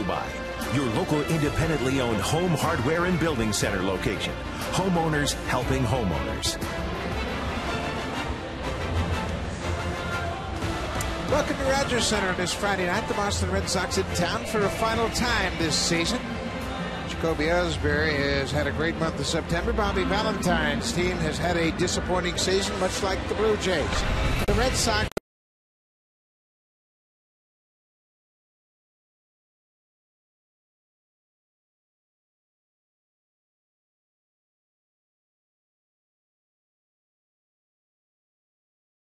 by your local independently owned home hardware and building center location. Homeowners helping homeowners. Welcome to Rogers Center this Friday night. The Boston Red Sox in town for a final time this season. Jacoby Ellsbury has had a great month of September. Bobby Valentine's team has had a disappointing season, much like the Blue Jays. The Red Sox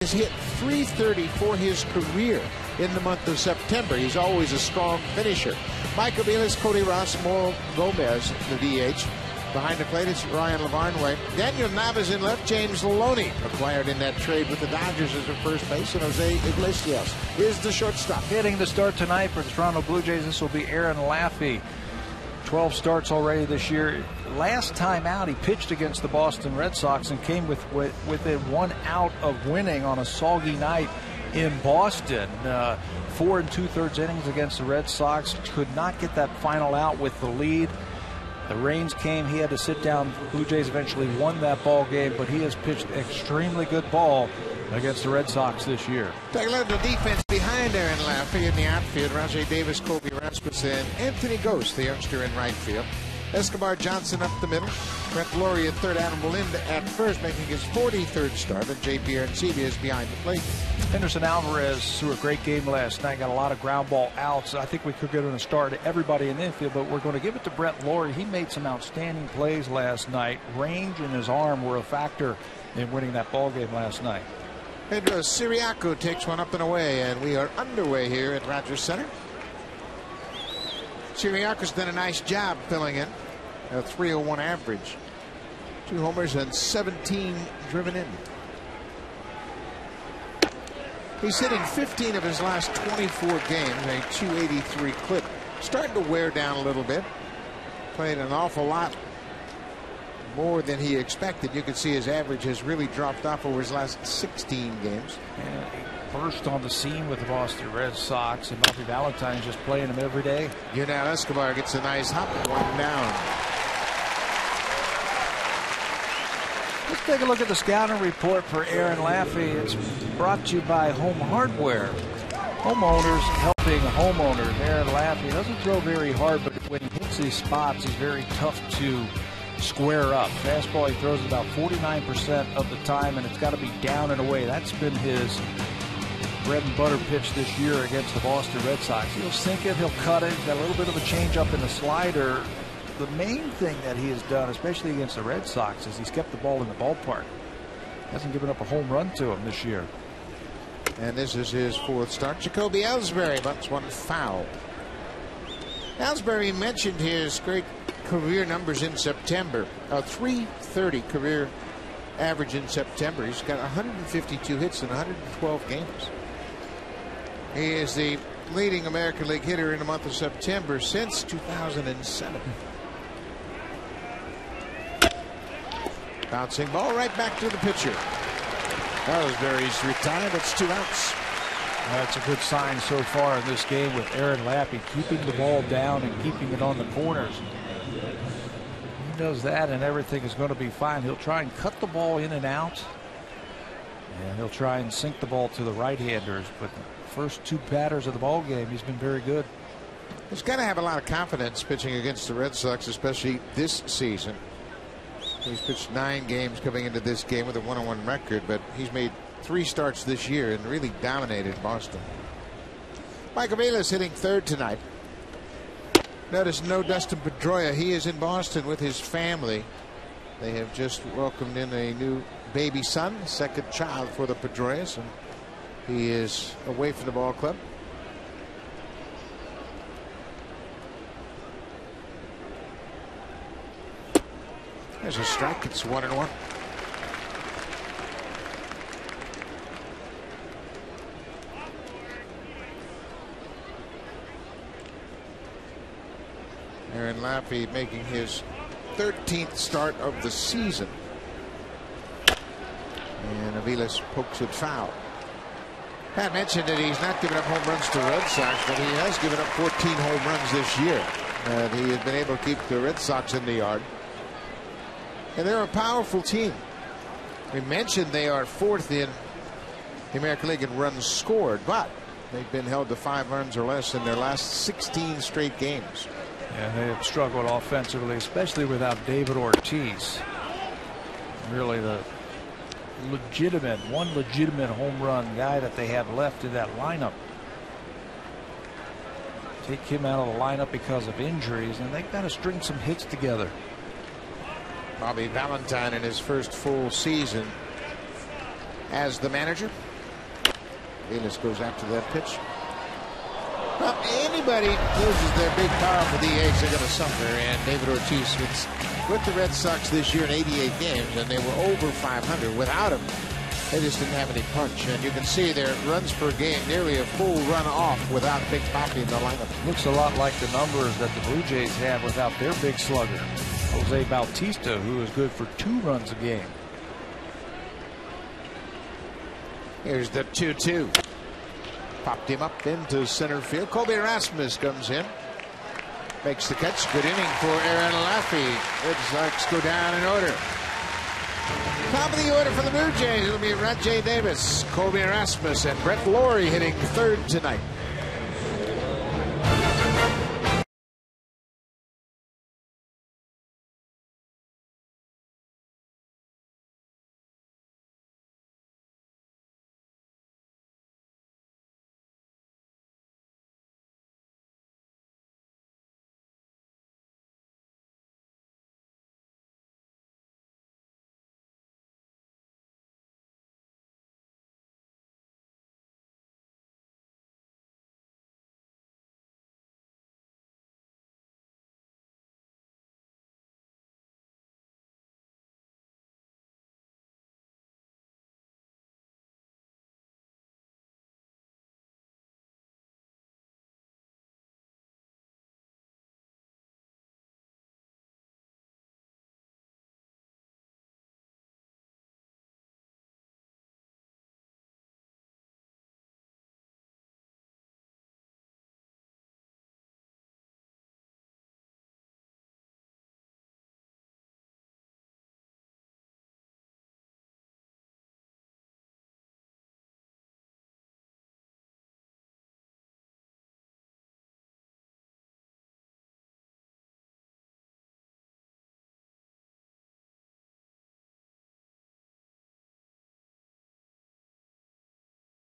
has hit .330 for his career in the month of September. He's always a strong finisher. Michael Belis, Cody Ross, Mo Gomez, the DH. Behind the plate, it's Ryan Lavarnway. Daniel Navas in left. James Loney acquired in that trade with the Dodgers as a first base. And Jose Iglesias is the shortstop. Hitting the start tonight for the Toronto Blue Jays, this will be Aaron Laffey. 12 starts already this year. Last time out, he pitched against the Boston Red Sox and came within 1 out of winning on a soggy night in Boston. 4 2/3 innings against the Red Sox. Could not get that final out with the lead. The rains came. He had to sit down. Blue Jays eventually won that ball game, but he has pitched extremely good ball against the Red Sox this year. Take a look at the defense behind Aaron Laffey in the outfield. Rajay Davis, Colby Rasmussen, Anthony Ghost, the youngster in right field. Escobar Johnson up the middle. Brett Laurie at third. Adam Belinda at first, making his 43rd start. And J.P. Arancibia is behind the plate. Henderson Alvarez threw a great game last night. Got a lot of ground ball outs. I think we could get on a start to everybody in the infield, but we're going to give it to Brett Laurie. He made some outstanding plays last night. Range and his arm were a factor in winning that ball game last night. Pedro Siriaco takes one up and away, and we are underway here at Rogers Center. Siriaco's done a nice job filling in. A .301 average. 2 homers and 17 driven in. He's hitting 15 of his last 24 games, a .283 clip. Starting to wear down a little bit. Played an awful lot more than he expected. You can see his average has really dropped off over his last 16 games. And burst on the scene with the Boston Red Sox, and Bobby Valentine's just playing him every day. Yunel Escobar gets a nice hop, 1 down. Let's take a look at the scouting report for Aaron Laffey. It's brought to you by Home Hardware. Homeowners helping homeowners. Aaron Laffey doesn't throw very hard, but when he hits these spots, he's very tough to square up. Fastball he throws about 49% of the time, and it's got to be down and away. That's been his bread and butter pitch this year against the Boston Red Sox. He'll sink it, he'll cut it, got a little bit of a change up in the slider. The main thing that he has done, especially against the Red Sox, is he's kept the ball in the ballpark. Hasn't given up a home run to him this year. And this is his 4th start. Jacoby Ellsbury bunts one foul. Ellsbury mentioned his great career numbers in September. A .330 career average in September. He's got 152 hits in 112 games. He is the leading American League hitter in the month of September since 2007. Bouncing ball right back to the pitcher. Ellsbury's retired. It's 2 outs. That's a good sign so far in this game with Aaron Laffey keeping the ball down and keeping it on the corners. He does that and everything is going to be fine. He'll try and cut the ball in and out, and he'll try and sink the ball to the right-handers, but the first 2 batters of the ball game, he's been very good. He's got to have a lot of confidence pitching against the Red Sox, especially this season. He's pitched 9 games coming into this game with a 1-1 record, but he's made 3 starts this year and really dominated Boston. Michael Belis hitting 3rd tonight. Notice no Dustin Pedroia. He is in Boston with his family. They have just welcomed in a new baby son, 2nd child for the Pedroias, and he is away from the ball club. There's a strike. It's 1-1. Aaron Laffey making his 13th start of the season. And Aviles pokes it foul. Pat mentioned that he's not given up home runs to Red Sox, but he has given up 14 home runs this year. He has been able to keep the Red Sox in the yard. And they're a powerful team. We mentioned they are 4th in the American League in runs scored, but they've been held to 5 runs or less in their last 16 straight games. Yeah, they have struggled offensively, especially without David Ortiz. Really the one legitimate home run guy that they have left in that lineup. Take him out of the lineup because of injuries, and they've got to string some hits together. Bobby Valentine in his first full season as the manager. Venus goes after that pitch. Well, anybody loses their big powerful DH, they're going to suffer. And David Ortiz was with the Red Sox this year in 88 games, and they were over 500. Without him, they just didn't have any punch. And you can see their runs per game nearly a full run off without Big Papi in the lineup. Looks a lot like the numbers that the Blue Jays have without their big slugger, Jose Bautista, who is good for 2 runs a game. Here's the 2-2. Popped him up into center field. Colby Rasmus comes in. Makes the catch. Good inning for Aaron Laffey. Red Sox go down in order. Top of the order for the Blue Jays. It'll be Rajay Davis, Colby Rasmus, and Brett Lawrie hitting 3rd tonight.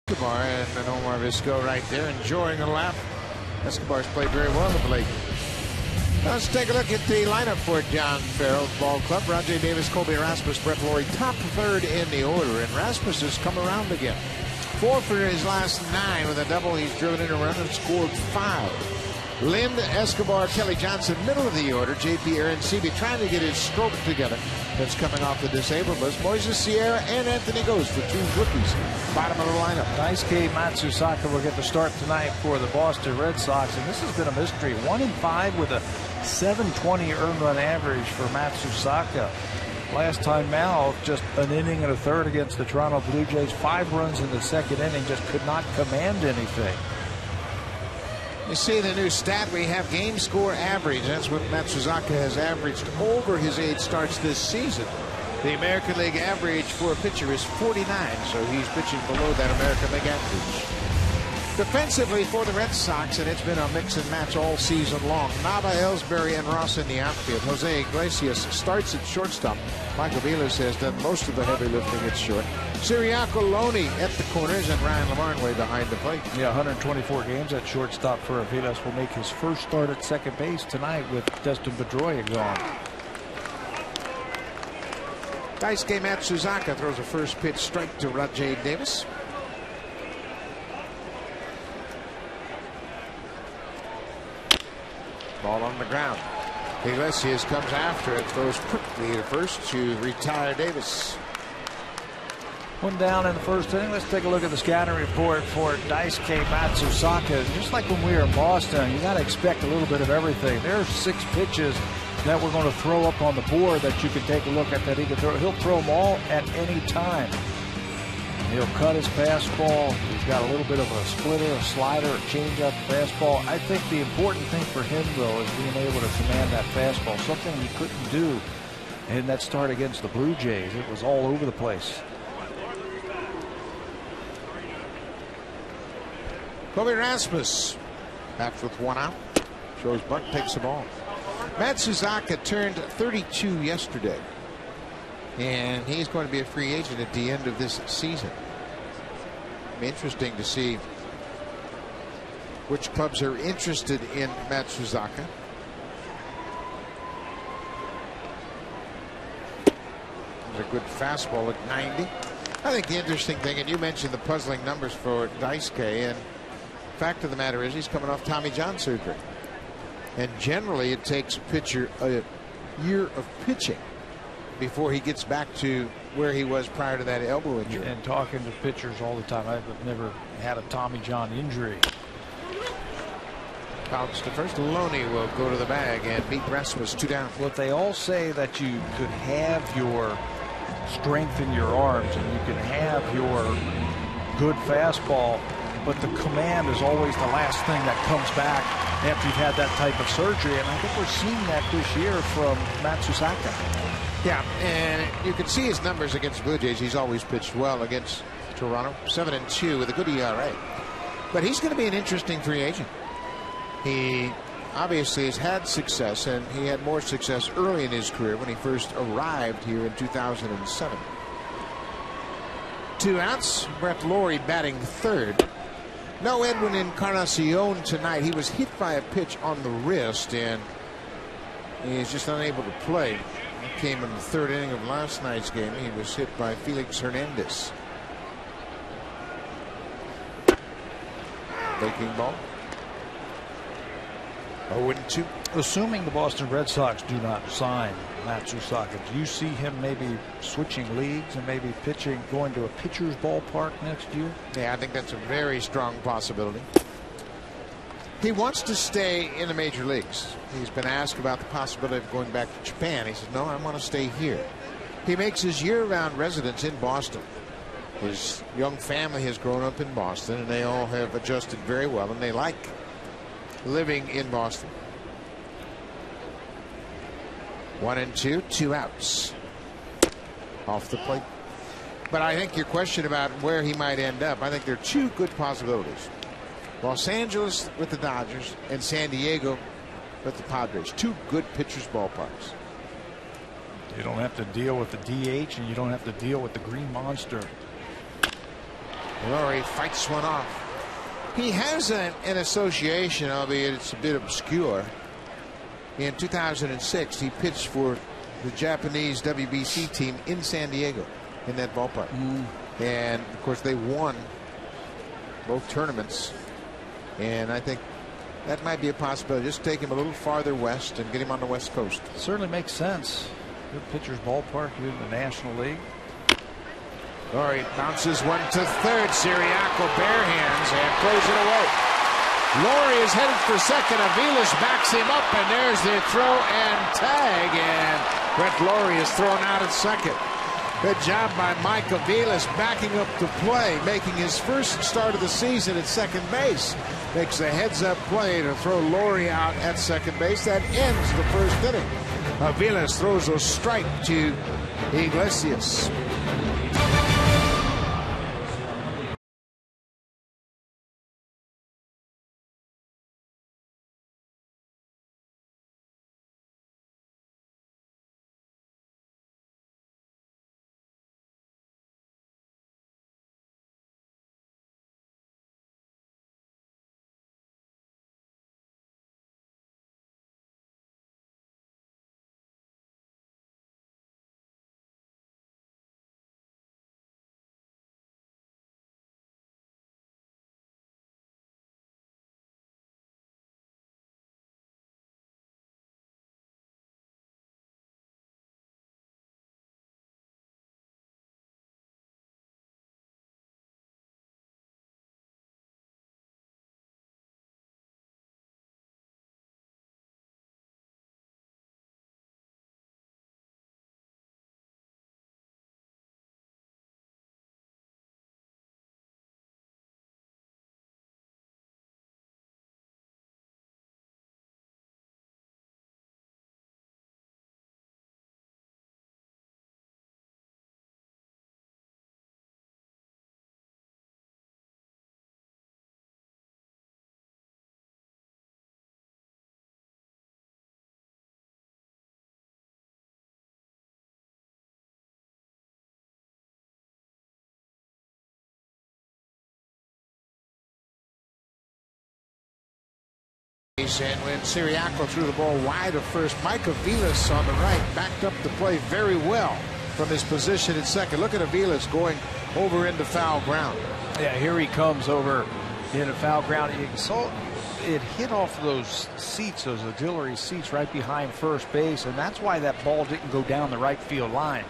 Escobar and Omar Vizco right there enjoying a laugh. Escobar's played very well of late. Let's take a look at the lineup for John Farrell's ball club. Rajay Davis, Colby Rasmus, Brett Lawrie top 3rd in the order, and Rasmus has come around again. 4 for his last 9 with a double. He's driven in a run and scored 5. Lind, Escobar, Kelly Johnson, middle of the order. JP Arancibia trying to get his stroke together. That's coming off the disabled list. Moises Sierra and Anthony Gose, the 2 rookies, bottom of the lineup. Daisuke Matsusaka will get the start tonight for the Boston Red Sox, and this has been a mystery. 1-5 with a .720 earned run average for Matsusaka. Last time out, just an inning and a third against the Toronto Blue Jays. 5 runs in the 2nd inning, just could not command anything. You see the new stat, we have game score average. That's what Matsusaka has averaged over his 8 starts this season. The American League average for a pitcher is 49, so he's pitching below that American League average. Defensively for the Red Sox, and it's been a mix and match all season long. Nava, Ellsbury, and Ross in the outfield. Jose Iglesias starts at shortstop. Michael Vilas has done most of the heavy lifting at short. Siriaco Loney at the corners, and Ryan Lamarne way behind the plate. Yeah, 124 games at shortstop for Vilas. Will make his first start at second base tonight with Dustin Pedroia gone. Daisuke Matsuzaka throws a first pitch strike to Rajay Davis. Ball on the ground. Iglesias comes after it, throws quickly to first to retire Davis. 1 down in the first inning. Let's take a look at the scouting report for Daisuke Matsusaka. Just like when we were in Boston, you got to expect a little bit of everything. There are 6 pitches that we're going to throw up on the board that you can take a look at that he can throw. He'll throw them all at any time. He'll cut his fastball. He's got a little bit of a splitter, a slider, a changeup, fastball. I think the important thing for him, though, is being able to command that fastball, something he couldn't do in that start against the Blue Jays. It was all over the place. Kobe Rasmus bats with one out. Shows bunt, takes the ball. Matsuzaka turned 32 yesterday, and he's going to be a free agent at the end of this season. It'll be interesting to see which clubs are interested in Matsuzaka. There's a good fastball at 90. I think the interesting thing, and you mentioned the puzzling numbers for Daisuke, and fact of the matter is he's coming off Tommy John surgery. And generally it takes a pitcher a year of pitching before he gets back to where he was prior to that elbow injury. And talking to pitchers all the time, I've never had a Tommy John injury. Bounce to first. Loney will go to the bag and beat Rasmus 2 down. Well, they all say that you could have your strength in your arms and you can have your good fastball, but the command is always the last thing that comes back after you've had that type of surgery, and I think we're seeing that this year from Matsuzaka. Yeah, and you can see his numbers against Blue Jays. He's always pitched well against Toronto, 7-2 with a good ERA. But he's going to be an interesting free agent. He obviously has had success, and he had more success early in his career when he first arrived here in 2007. 2 outs. Brett Lawrie batting third. No Edwin Encarnacion tonight. He was hit by a pitch on the wrist, and he's just unable to play. He came in the 3rd inning of last night's game. He was hit by Felix Hernandez. Breaking ball. 0-2. Assuming the Boston Red Sox do not sign Matsuzaka, do you see him maybe switching leagues and maybe pitching, going to a pitcher's ballpark next year? Yeah, I think that's a very strong possibility. He wants to stay in the major leagues. He's been asked about the possibility of going back to Japan. He says, no, I want to stay here. He makes his year-round residence in Boston. His young family has grown up in Boston, and they all have adjusted very well, and they like living in Boston. 1-2, 2 outs. Off the plate. But I think your question about where he might end up, I think there are 2 good possibilities. Los Angeles with the Dodgers and San Diego with the Padres. 2 good pitchers' ballparks. You don't have to deal with the DH, and you don't have to deal with the Green Monster. Lawrie fights one off. He has an association, albeit it's a bit obscure. In 2006, he pitched for the Japanese WBC team in San Diego, in that ballpark. And, of course, they won both tournaments. And I think that might be a possibility. Just take him a little farther west and get him on the West Coast. Certainly makes sense. Good pitcher's ballpark in the National League. Lawrie bounces one to third. Siriaco bare hands and throws it away. Lawrie is headed for second. Aviles backs him up, and there's the throw and tag, and Brett Lawrie is thrown out at second. Good job by Mike Aviles backing up to play, making his first start of the season at second base. Makes a heads-up play to throw Lawrie out at second base. That ends the first inning. Aviles throws a strike to Iglesias. And when Siriaco threw the ball wide of first, Mike Aviles on the right backed up the play very well from his position at second. Look at Aviles going over into foul ground. Yeah, here he comes over into foul ground. You saw it hit off those seats, those auxiliary seats right behind first base, and that's why that ball didn't go down the right field line.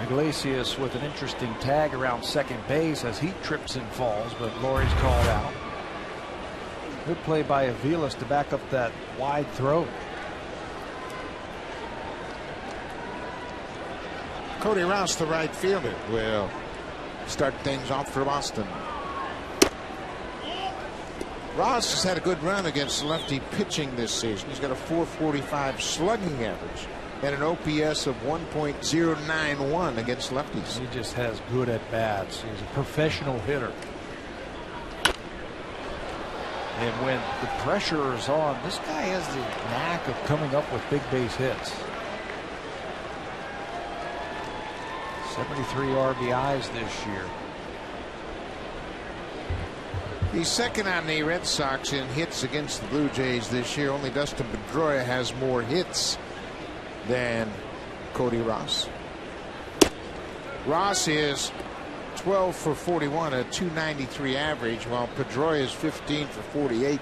Iglesias with an interesting tag around second base as he trips and falls, but Laurie's called out. Good play by Aviles to back up that wide throw. Cody Ross, the right fielder, will start things off for Boston. Ross has had a good run against lefty pitching this season. He's got a .445 slugging average and an OPS of 1.091 against lefties. He just has good at bats. He's a professional hitter. And when the pressure is on, this guy has the knack of coming up with big base hits. 73 RBIs this year. He's second on the Red Sox in hits against the Blue Jays this year. Only Dustin Pedroia has more hits than Cody Ross. Ross is 12 for 41, a .293 average, while Pedroia is 15 for 48,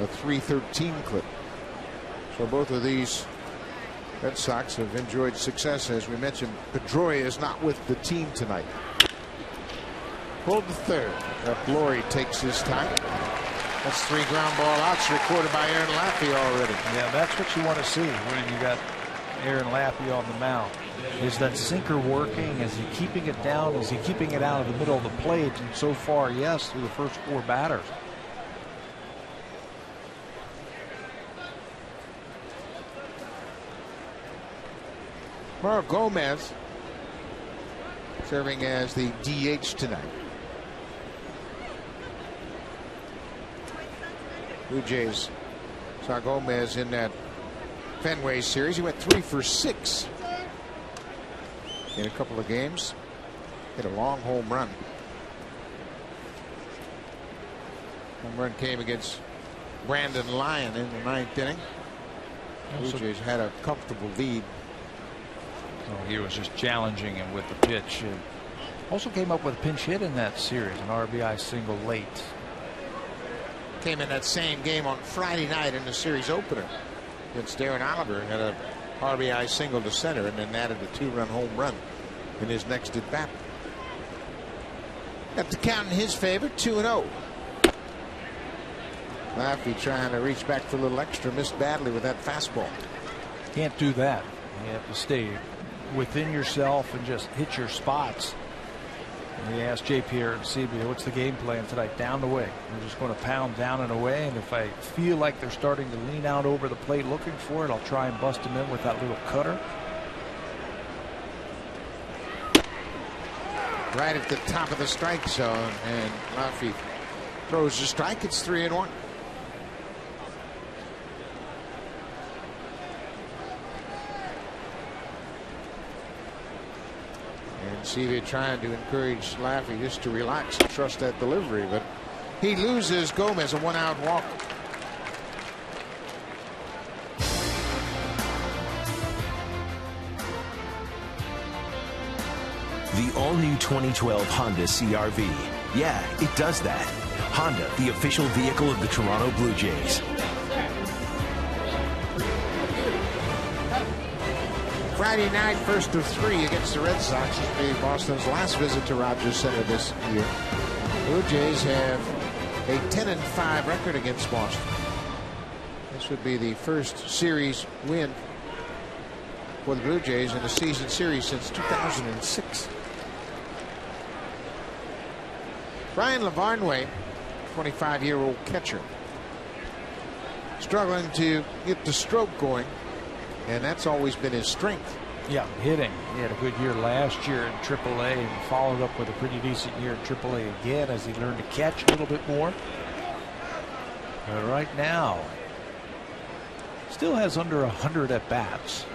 a .313 clip. So both of these Red Sox have enjoyed success. As we mentioned, Pedroia is not with the team tonight. Pulled to third. Laurie takes his time. That's 3 ground ball outs recorded by Aaron Laffey already. Yeah, that's what you want to see when you got Aaron Laffey on the mound. Is that sinker working? Is he keeping it down? Is he keeping it out of the middle of the plate? And so far, yes, through the first 4 batters. Mauro Gomez serving as the DH tonight. Blue Jays saw Gomez in that Fenway series. He went 3 for 6 in a couple of games. Hit a long home run. Home run came against Brandon Lyon in the 9th inning. Blue Jays had a comfortable lead. So he was just challenging him with the pitch. And also came up with a pinch hit in that series, an RBI single late. Came in that same game on Friday night in the series opener against Darren Oliver. Had a RBI single to center and then added a 2-run home run in his next at bat. Got the count in his favor, 2-0. Laffey trying to reach back for a little extra, missed badly with that fastball. Can't do that. You have to stay within yourself and just hit your spots. And we asked J. Pierre and CB, what's the game plan tonight? Down and away. We're just going to pound down and away, and if I feel like they're starting to lean out over the plate looking for it, I'll try and bust them in with that little cutter. Right at the top of the strike zone, and Laffey throws the strike. It's 3-1. And CB trying to encourage Laffey just to relax and trust that delivery, but he loses Gomez, a 1-out walk. The all-new 2012 Honda CR-V. Yeah, it does that. Honda, the official vehicle of the Toronto Blue Jays. Friday night, first of 3 against the Red Sox. This will be Boston's last visit to Rogers Center this year. Blue Jays have a 10-5 record against Boston. This would be the first series win for the Blue Jays in a season series since 2006. Brian Lavarnway, 25-year-old catcher, struggling to get the stroke going, and that's always been his strength. Yeah, hitting. He had a good year last year in AAA and followed up with a pretty decent year in AAA again as he learned to catch a little bit more. But right now, still has under 100 at bats.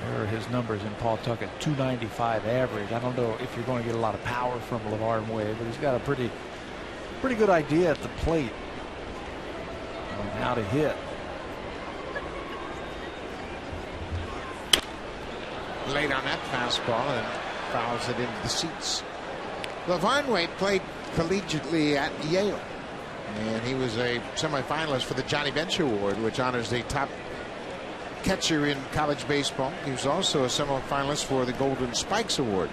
There are his numbers in Pawtucket, 295 average. I don't know if you're going to get a lot of power from Lavarnway, but he's got a pretty good idea at the plate. on how to hit. Late on that fastball and fouls it into the seats. LaVarn Wade played collegiately at Yale, and he was a semifinalist for the Johnny Bench Award, which honors the top catcher in college baseball. He was also a semifinalist for the Golden Spikes Award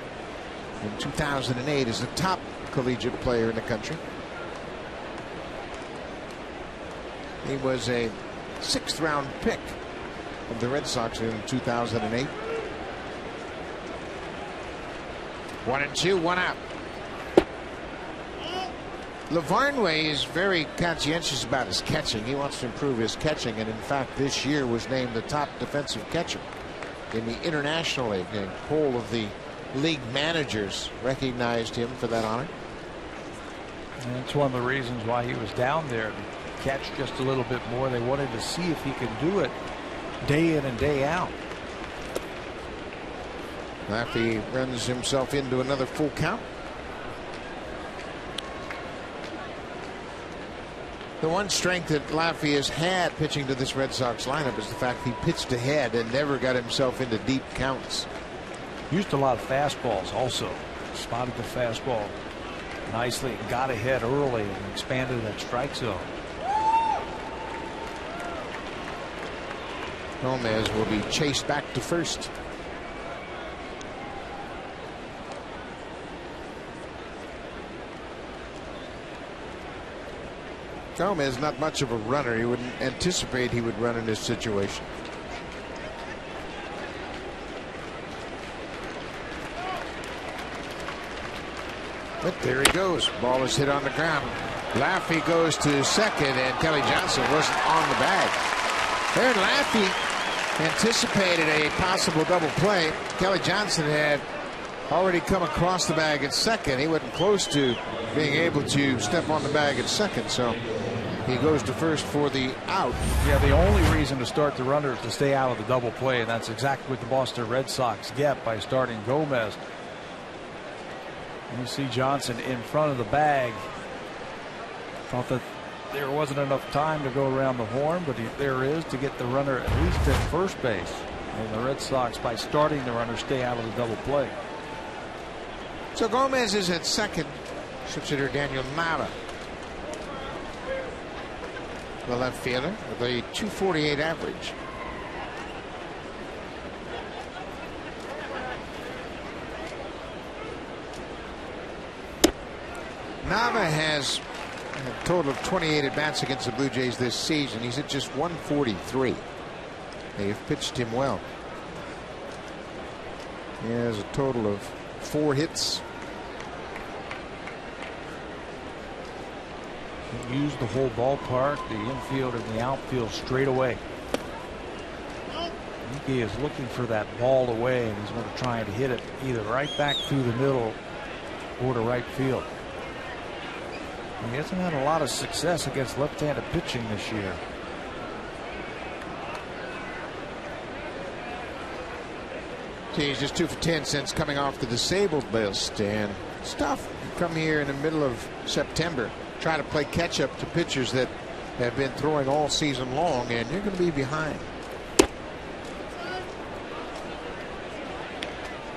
in 2008 as the top collegiate player in the country. He was a 6th round pick of the Red Sox in 2008. 1-2, 1 out. LaVarn Wade is very conscientious about his catching. He wants to improve his catching, and in fact this year was named the top defensive catcher in the International League. A poll of the league managers recognized him for that honor. And that's one of the reasons why he was down there, to catch just a little bit more. They wanted to see if he could do it day in and day out. Laffey runs himself into another full count. The one strength that Laffey has had pitching to this Red Sox lineup is the fact he pitched ahead and never got himself into deep counts. Used a lot of fastballs also. Spotted the fastball nicely and got ahead early and expanded that strike zone. Gomez will be chased back to first. Gomez not much of a runner. You wouldn't anticipate he would run in this situation. But there he goes. Ball is hit on the ground. Laffey goes to second, and Kelly Johnson wasn't on the bag. Aaron Laffey anticipated a possible double play. Kelly Johnson had already come across the bag at second. He wasn't close to being able to step on the bag at second, so he goes to first for the out. Yeah, the only reason to start the runner is to stay out of the double play, and that's exactly what the Boston Red Sox get by starting Gomez. You see Johnson in front of the bag. Thought that there wasn't enough time to go around the horn, but there is to get the runner at least at first base. And the Red Sox, by starting the runner, stay out of the double play. So Gomez is at second. Switch hitter Daniel Nava, the left fielder, with a .248 average. Nava has a total of 28 at-bats against the Blue Jays this season. He's at just 143. They have pitched him well. He has a total of 4 hits. Use the whole ballpark, the infield and the outfield straight away. He is looking for that ball away, and he's going to try and hit it either right back through the middle or to right field. He hasn't had a lot of success against left-handed pitching this year. He's just 2 for 10 since coming off the disabled list, and it's tough to come here in the middle of September, try to play catch up to pitchers that have been throwing all season long, and you're going to be behind.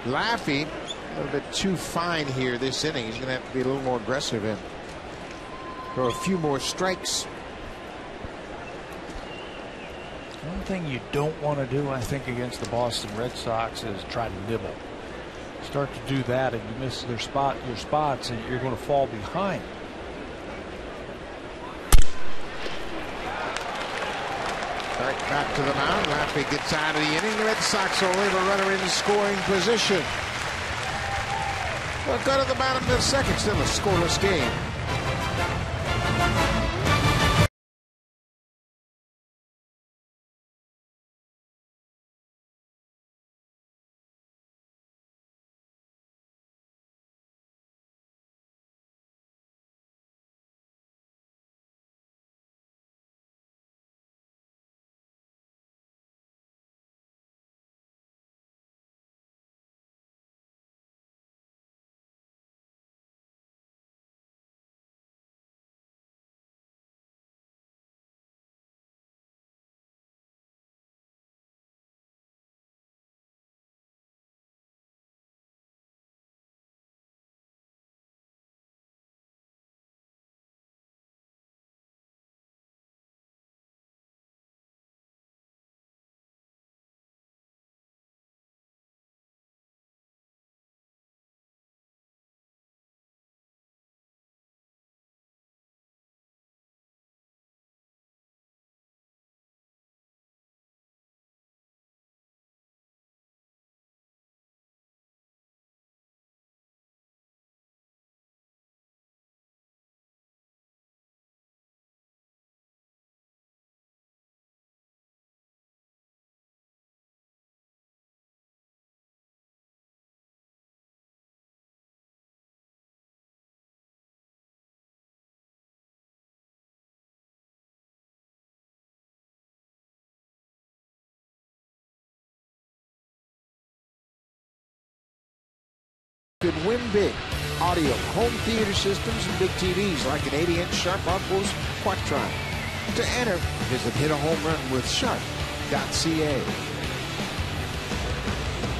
Laffey a little bit too fine here this inning. He's going to have to be a little more aggressive and throw a few more strikes. One thing you don't want to do, I think, against the Boston Red Sox is try to nibble. Start to do that and you miss your spots, and you're going to fall behind. Right back to the mound. Laffey gets out of the inning. The Red Sox will leave a runner in scoring position. Well, go to the bottom of the second. Still a scoreless game. could win big. Audio, home theater systems, and big TVs like an 80-inch Sharp Outpost Quadtron. To enter, visit hitahomerunwithsharp.ca.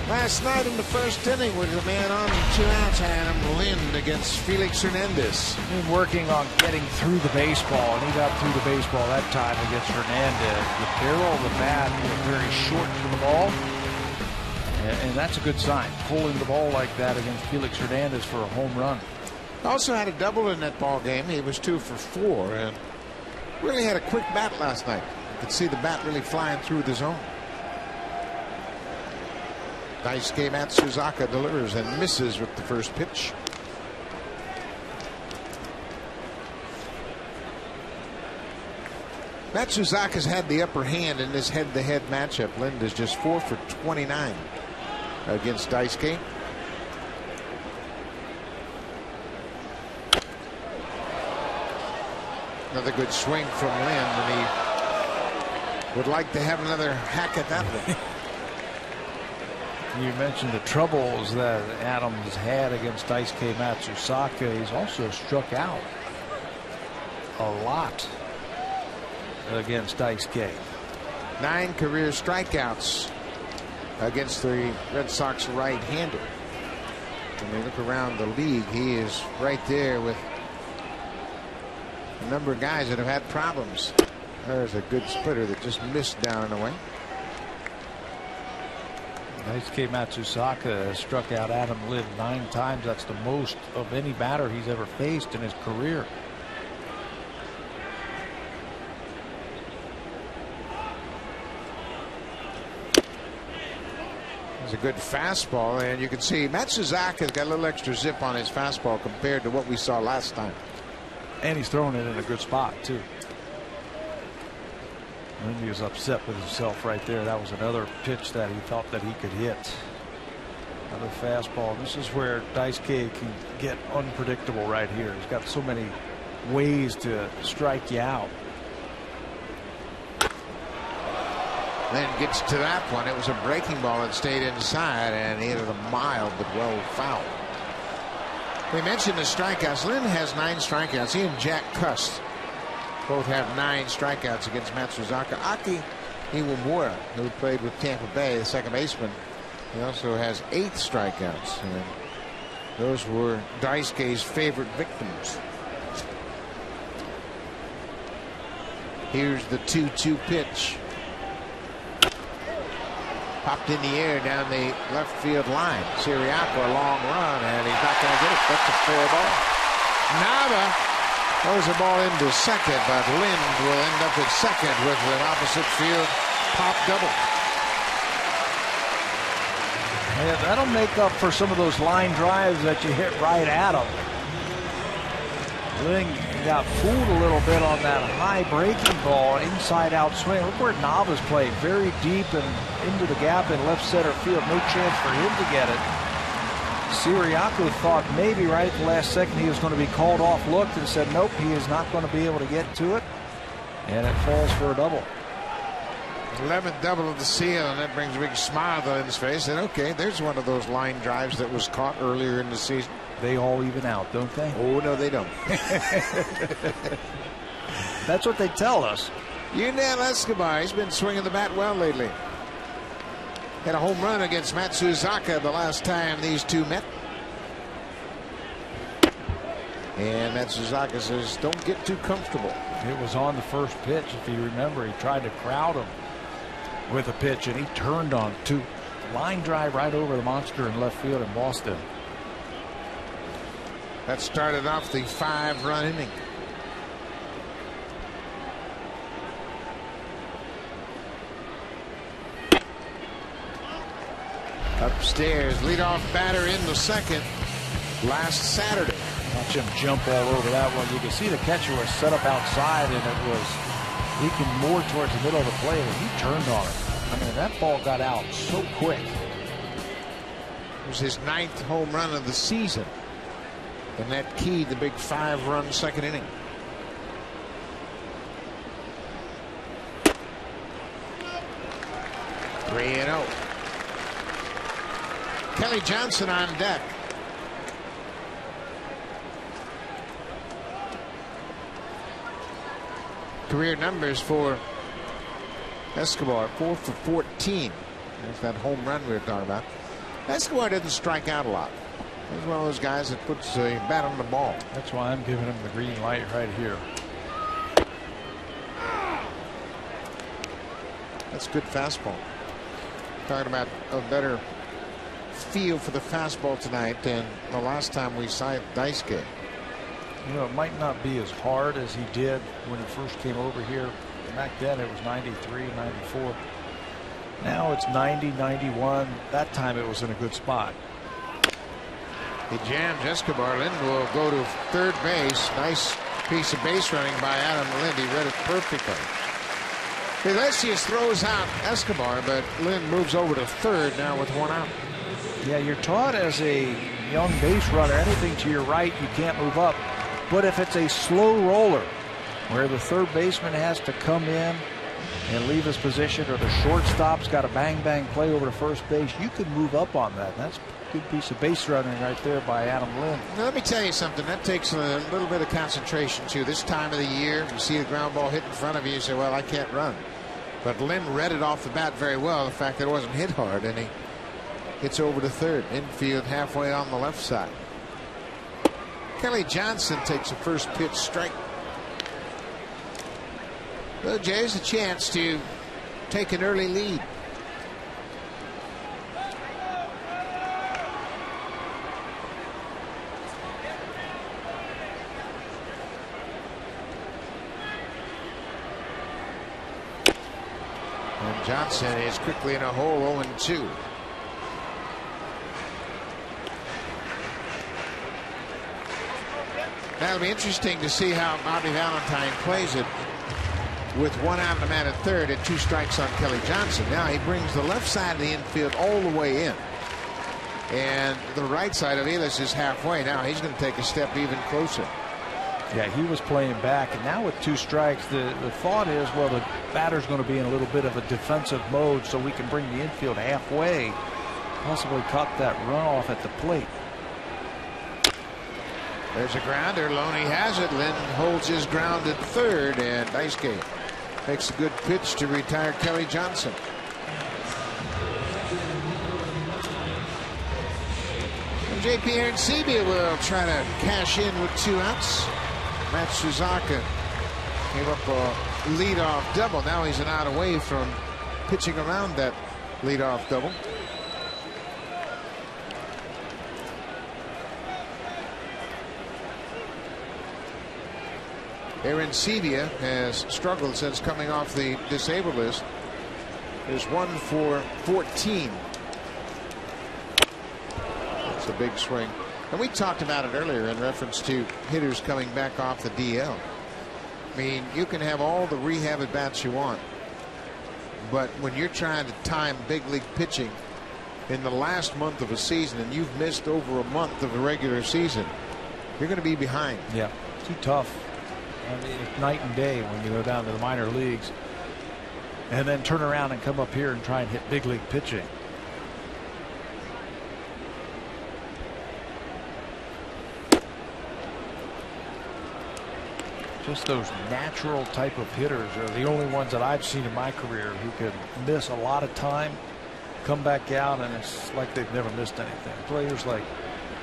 Last night in the first inning with a man on 2 outs, Adam Lind against Felix Hernandez. Been working on getting through the baseball, and he got through the baseball that time against Hernandez. The barrel of the bat was very short for the ball, and that's a good sign. Pulling the ball like that against Felix Hernandez for a home run. Also had a double in that ball game. He was 2 for 4 and really had a quick bat last night. You could see the bat really flying through the zone. Daisuke Matsuzaka delivers and misses with the first pitch. Matsuzaka's had the upper hand in this head-to-head matchup. Lind is just 4 for 29 against Daisuke. Another good swing from Lind, and he would like to have another hack at that one. You mentioned the troubles that Adams had against Daisuke Matsusaka. He's also struck out a lot against Daisuke. 9 career strikeouts against the Red Sox right-hander. When you look around the league, he is right there with a number of guys that have had problems. There's a good splitter that just missed down and away. Daisuke Matsusaka has struck out Adam Lind 9 times. That's the most of any batter he's ever faced in his career. It's a good fastball, and you can see Matsuzaka's got a little extra zip on his fastball compared to what we saw last time. And he's throwing it in a good spot too. Lindy was upset with himself right there. That was another pitch that he felt that he could hit. Another fastball. This is where Daisuke can get unpredictable right here. He's got so many ways to strike you out. Then gets to that one. It was a breaking ball that stayed inside, and he hit it a mild but well foul. We mentioned the strikeouts. Lind has 9 strikeouts. He and Jack Cust both have 9 strikeouts against Matsuzaka. Aki Iwamura, who played with Tampa Bay, the second baseman, he also has 8 strikeouts. And those were Daisuke's favorite victims. Here's the 2-2 pitch. Popped in the air down the left field line. Siriaco, a long run, and he's not going to get it. That's a fair ball. Nava throws the ball into second, but Lind will end up at second with an opposite field pop double. Yeah, that'll make up for some of those line drives that you hit right at him. Lind got fooled a little bit on that high breaking ball, inside out swing. Look where Nava's played, very deep and into the gap in left center field. No chance for him to get it. Siriaco thought maybe right at the last second he was going to be called off, looked and said nope, he is not going to be able to get to it, and it falls for a double. 11th double of the season, and that brings a big smile on his face. And okay, there's one of those line drives that was caught earlier in the season. They all even out, don't they? Oh, no, they don't. That's what they tell us. Yunel Escobar, he's been swinging the bat well lately. Had a home run against Matsuzaka the last time these two met. And Matsuzaka says, don't get too comfortable. It was on the first pitch, if you remember. He tried to crowd him with a pitch, and he turned on 2. Line drive right over the monster in left field in Boston. That started off the 5-run inning. Upstairs, leadoff batter in the second last Saturday. Watch him jump all over that one. You can see the catcher was set up outside, and it was leaking more towards the middle of the plate, and he turned on it. I mean, that ball got out so quick. It was his 9th home run of the season, and that keyed the big 5-run second inning. Three 3-0. Kelly Johnson on deck. career numbers for Escobar, 4 for 14. There's that home run we were talking about. Escobar doesn't strike out a lot. He's one of those guys that puts a bat on the ball. That's why I'm giving him the green light right here. That's good fastball. Talking about a better feel for the fastball tonight than the last time we saw Daisuke. You know, it might not be as hard as he did when he first came over here. Back then it was 93, 94. Now it's 90, 91. That time it was in a good spot. He jams Escobar. Lynn will go to third base. Nice piece of base running by Adam Lind. He read it perfectly. Iglesias throws out Escobar, but Lynn moves over to third now with one out. Yeah, you're taught as a young base runner, anything to your right, you can't move up. But if it's a slow roller where the third baseman has to come in and leave his position, or the shortstop's got a bang-bang play over to first base, you can move up on that. That's a good piece of base running right there by Adam Lind. Now, let me tell you something. That takes a little bit of concentration, too. This time of the year, you see the ground ball hit in front of you, you say, well, I can't run. But Lynn read it off the bat very well, the fact that it wasn't hit hard, and he gets over to third. Infield halfway on the left side. Kelly Johnson takes a first pitch strike. Well, Jay's a chance to take an early lead. And Johnson is quickly in a hole, 0-2. That'll be interesting to see how Bobby Valentine plays it with one out and a man at third and 2 strikes on Kelly Johnson. Now he brings the left side of the infield all the way in. And the right side of Elis is halfway. Now he's going to take a step even closer. Yeah, he was playing back, and now with 2 strikes, the thought is, well, the batter's going to be in a little bit of a defensive mode, so we can bring the infield halfway, possibly cut that runoff at the plate. There's a grounder. Loney has it. Lynn holds his ground at third, and Daisuke makes a good pitch to retire Kelly Johnson. And J.P. Arancibia will try to cash in with 2 outs. Matt Suzaka gave up a leadoff double. Now he's an out away from pitching around that leadoff double. Arancibia has struggled since coming off the disabled list. Is 1 for 14. That's a big swing. And we talked about it earlier in reference to hitters coming back off the DL. I mean, you can have all the rehab at bats you want, but when you're trying to time big league pitching in the last month of a season and you've missed over a month of the regular season, you're going to be behind. Yeah, too tough. I mean, it's night and day when you go down to the minor leagues and then turn around and come up here and try and hit big league pitching. Just those natural type of hitters are the only ones that I've seen in my career who can miss a lot of time, come back out, and it's like they've never missed anything. Players like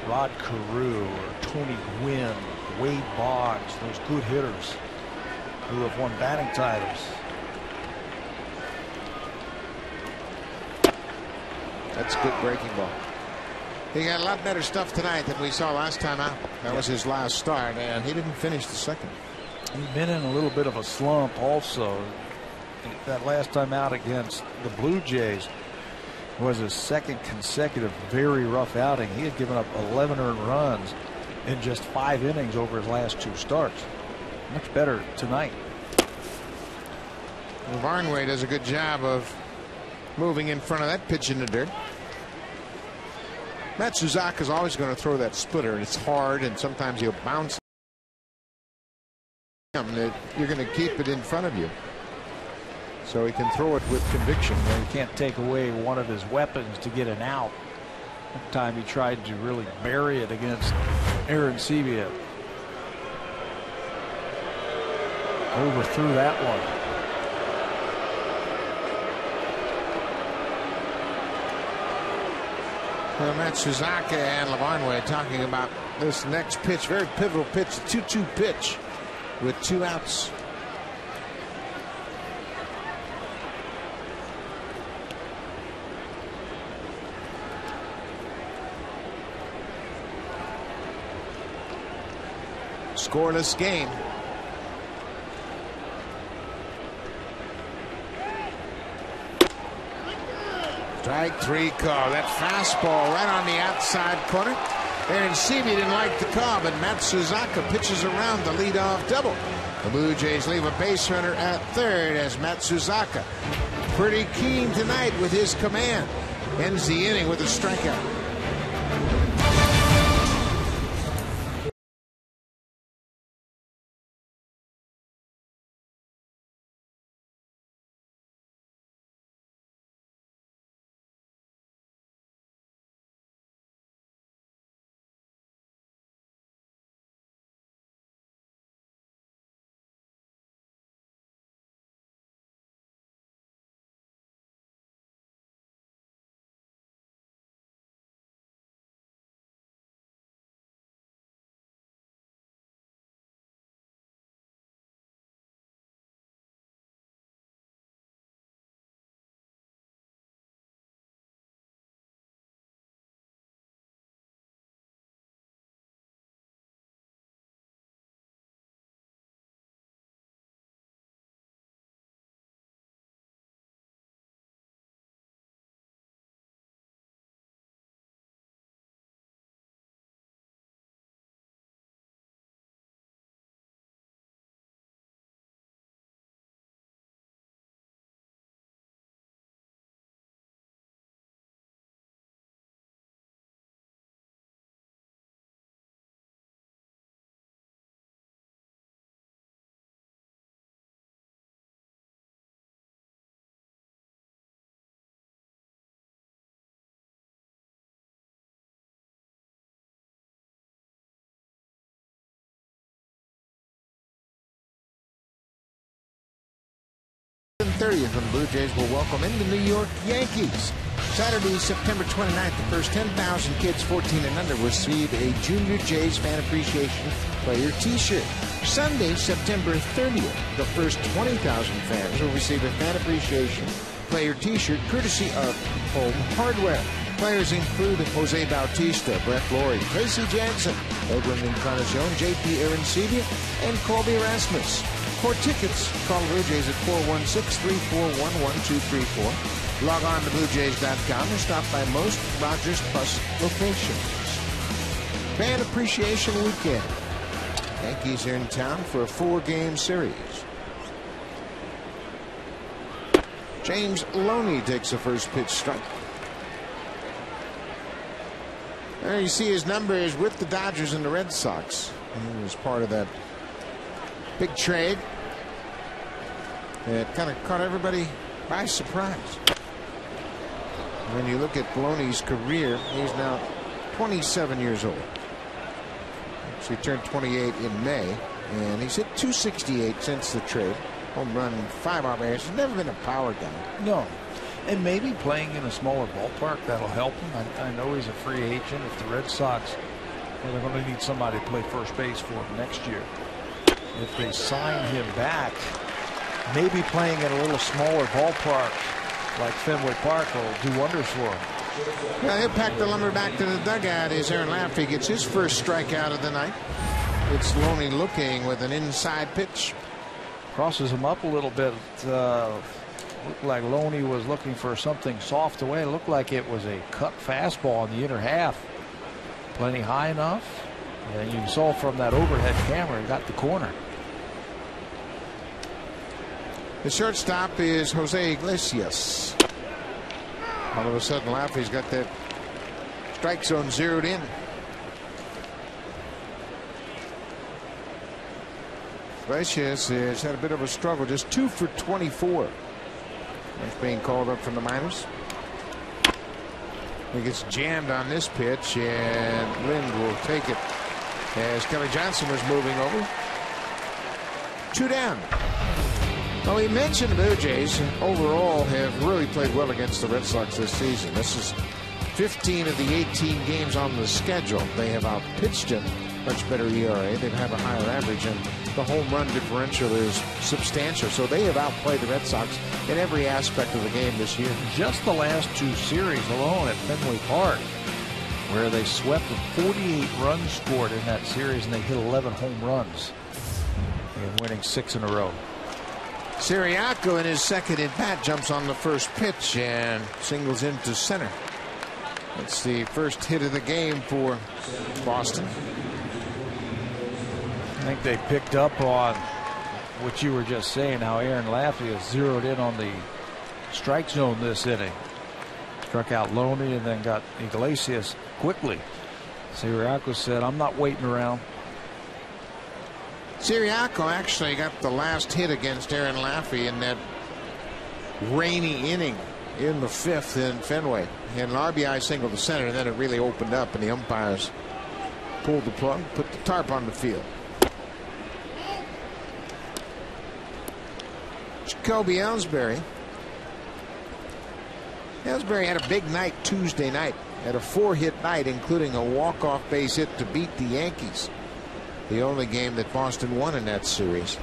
Rod Carew or Tony Gwynn, Wade Boggs, those good hitters who have won batting titles. That's good breaking ball. He got a lot better stuff tonight than we saw last time out. That was his last start, and he didn't finish the second. He's been in a little bit of a slump also. That last time out against the Blue Jays was his second consecutive very rough outing. He had given up 11 earned runs in just 5 innings over his last 2 starts. Much better tonight. Well, Varnway does a good job of moving in front of that pitch in the dirt. Matt Suzaka is always going to throw that splitter, and it's hard, and sometimes he'll bounce. That you're going to keep it in front of you, so he can throw it with conviction. Well, you can't take away one of his weapons to get an out. That time he tried to really bury it against Arancibia. overthrew that one. Well, Matsuzaka and Lavarnway talking about this next pitch, very pivotal pitch, the 2-2 pitch with 2 outs. Scoreless game. Strike 3 call. That fastball right on the outside corner. Aaron Seavey didn't like the call, but Matsuzaka pitches around the leadoff double. The Blue Jays leave a base runner at third as Matsuzaka, pretty keen tonight with his command, ends the inning with a strikeout. When the Blue Jays will welcome in the New York Yankees. Saturday, September 29th, the first 10,000 kids 14 and under will receive a Junior Jays Fan Appreciation Player T-shirt. Sunday, September 30th, the first 20,000 fans will receive a Fan Appreciation Player T-shirt courtesy of Home Hardware. Players include Jose Bautista, Brett Laurie, Tracy Jansen, Edwin Encarnacion, J.P. Arancibia, and Colby Rasmus. For tickets, call Blue Jays at 416-341-1234. Log on to BlueJays.com or stop by most Rogers Plus locations. Fan Appreciation Weekend. Yankees are in town for a 4-game series. James Loney takes the first pitch strike. There you see his numbers with the Dodgers and the Red Sox. He was part of that big trade. It kind of caught everybody by surprise. When you look at Loney's career, he's now 27 years old. So he turned 28 in May, and he's hit .268 since the trade. Home run, 5 RBIs. He's never been a power guy. No. And maybe playing in a smaller ballpark, that'll help him. I know he's a free agent. If the Red Sox, well, they're going to need somebody to play first base for him next year. If they sign him back, maybe playing in a little smaller ballpark like Fenway Park will do wonders for him. Well, he'll pack the lumber back to the dugout as Aaron Laffey gets his first strikeout of the night. It's Loney looking with an inside pitch. Crosses him up a little bit. Looked like Loney was looking for something soft away. It looked like it was a cut fastball in the inner half. Plenty high enough. And you saw from that overhead camera, he got the corner. The shortstop is Jose Iglesias. All of a sudden, Laffey's got that strike zone zeroed in. Iglesias has had a bit of a struggle, just 2 for 24. That's being called up from the minors. He gets jammed on this pitch, and Lind will take it as Kelly Johnson was moving over. 2 down. Well, we mentioned the Blue Jays overall have really played well against the Red Sox this season. This is 15 of the 18 games on the schedule. They have outpitched him. Much better ERA. They have a higher average, and the home run differential is substantial. So they have outplayed the Red Sox in every aspect of the game this year. Just the last 2 series alone at Fenway Park, where they swept with 48 runs scored in that series, and they hit 11 home runs. They're winning 6 in a row. Siriaco in his second at bat jumps on the first pitch and singles into center. That's the first hit of the game for Boston. I think they picked up on what you were just saying, how Aaron Laffey has zeroed in on the strike zone this inning. Struck out Loney and then got Iglesias quickly. Siriaco said, I'm not waiting around. Siriaco actually got the last hit against Aaron Laffey in that rainy inning in the 5th in Fenway. He had an RBI single to center, and then it really opened up, and the umpires pulled the plug, put the tarp on the field. Jacoby Ellsbury. Ellsbury had a big night Tuesday night. Had a 4-hit night, including a walk-off base hit to beat the Yankees. The only game that Boston won in that series.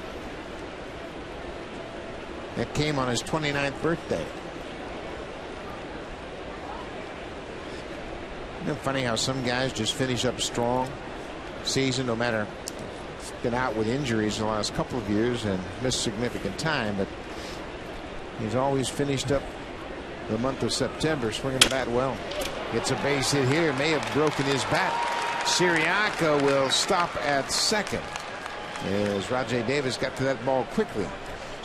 That came on his 29th birthday. Isn't it funny how some guys just finish up strong season, no matter, been out with injuries in the last couple of years and missed significant time, but he's always finished up the month of September swinging the bat well. Gets a base hit here, may have broken his bat. Siriaco will stop at second as Rajay Davis got to that ball quickly.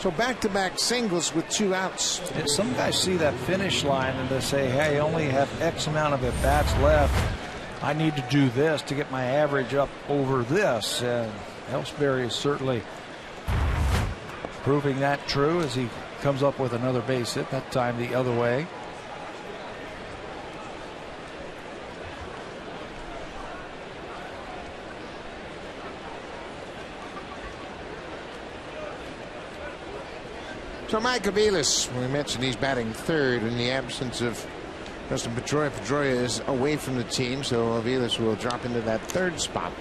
So back-to-back singles with 2 outs. And some guys see that finish line and they say, hey, I only have X amount of at-bats left. I need to do this to get my average up over this. And Ellsbury is certainly proving that true as he comes up with another base hit, that time the other way. So Mike Aviles, we mentioned he's batting third in the absence of Dustin Pedroia. Pedroia is away from the team, so Aviles will drop into that third spot.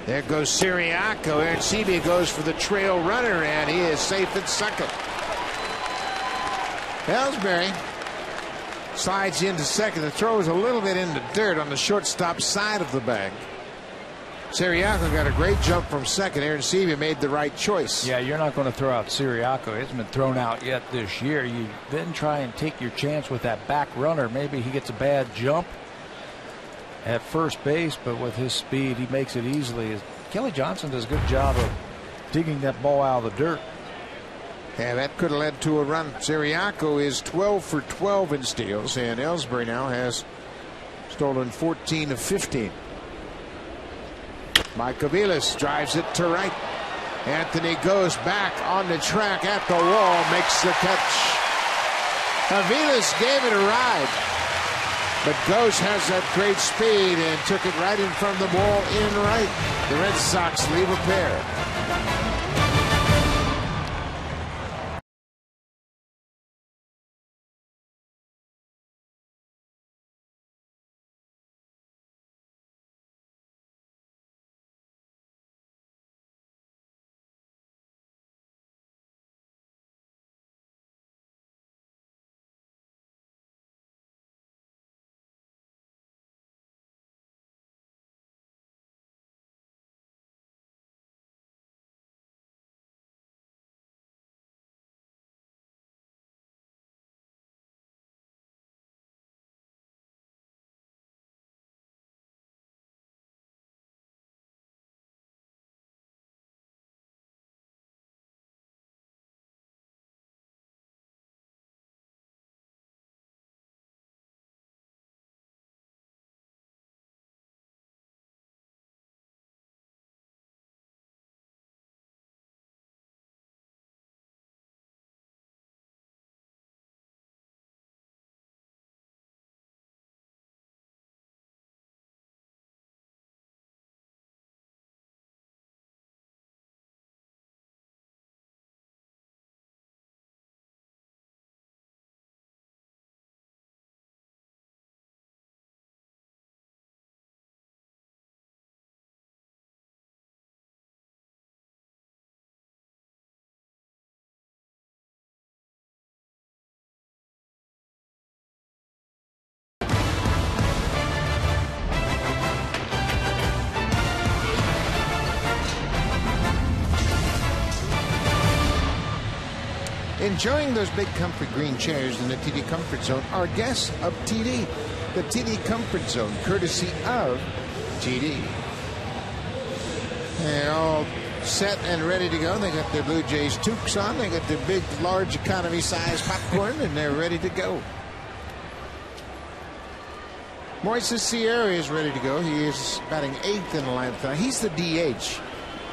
There goes Siriaco. Aaron Sebia goes for the trail runner, and he is safe at second. Ellsbury slides into second. The throw is a little bit in the dirt on the shortstop side of the bag. Siriaco got a great jump from second. Aaron Sebia made the right choice. Yeah, you're not going to throw out Siriaco. He hasn't been thrown out yet this year. You then try and take your chance with that back runner. Maybe he gets a bad jump at first base, but with his speed, he makes it easily. Kelly Johnson does a good job of digging that ball out of the dirt. Yeah, that could have led to a run. Siriaco is 12 for 12 in steals, and Ellsbury now has stolen 14 of 15. Mike Aviles drives it to right. Anthony goes back on the track at the wall, makes the catch. Aviles gave it a ride, but Ghost has that great speed and took it right in front of the wall in right. The Red Sox leave a pair. Enjoying those big comfy green chairs in the TD Comfort Zone. Our guests of TD. The TD Comfort Zone, courtesy of TD. They're all set and ready to go. They got their Blue Jays toques on. They got their big, large economy size popcorn, and they're ready to go. Moises Sierra is ready to go. He is batting 8th in the lineup tonight. He's the DH.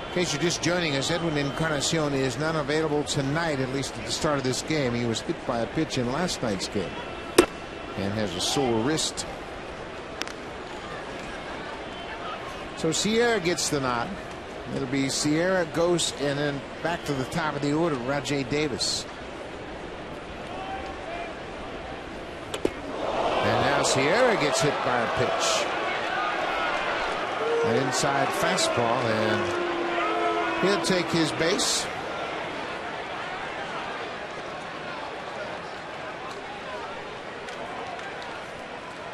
In case you're just joining us, Edwin Encarnacion is not available tonight, at least at the start of this game. He was hit by a pitch in last night's game and has a sore wrist. So Sierra gets the nod. It'll be Sierra, Ghost, and then back to the top of the order, Rajai Davis. And now Sierra gets hit by a pitch. An inside fastball, and he'll take his base.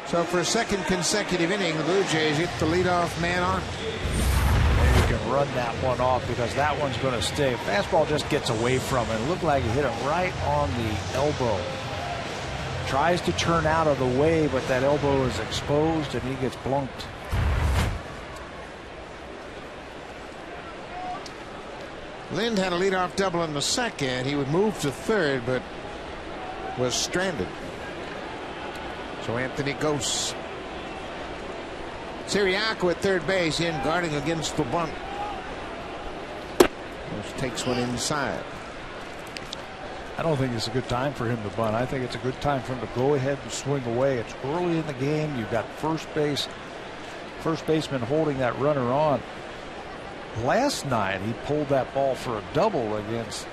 So for a second consecutive inning, the Blue Jays hit the leadoff man on. You can run that one off because that one's going to stay. Fastball just gets away from it. It looked like he hit it right on the elbow. Tries to turn out of the way, but that elbow is exposed and he gets blunked. Lind had a leadoff double in the second. He would move to third, but was stranded. So Anthony Gose. Siriaco at third base, in guarding against the bunt. Gose takes one inside. I don't think it's a good time for him to bunt. I think it's a good time for him to go ahead and swing away. It's early in the game. You've got first baseman holding that runner on. Last night he pulled that ball for a double against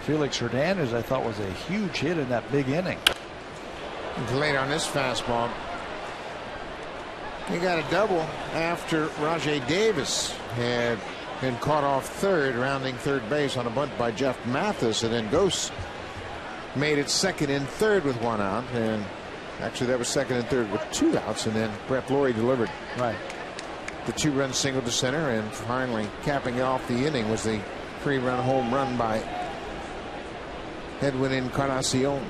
Felix Hernandez. I thought was a huge hit in that big inning. Late on this fastball. He got a double after Rajai Davis had been caught off third, rounding third base on a bunt by Jeff Mathis, and then Gose made it second and third with one out, and actually that was second and third with two outs, and then Brett Lawrie delivered. Right. The two-run single to center, and finally capping it off the inning was the three-run home run by Edwin Encarnacion.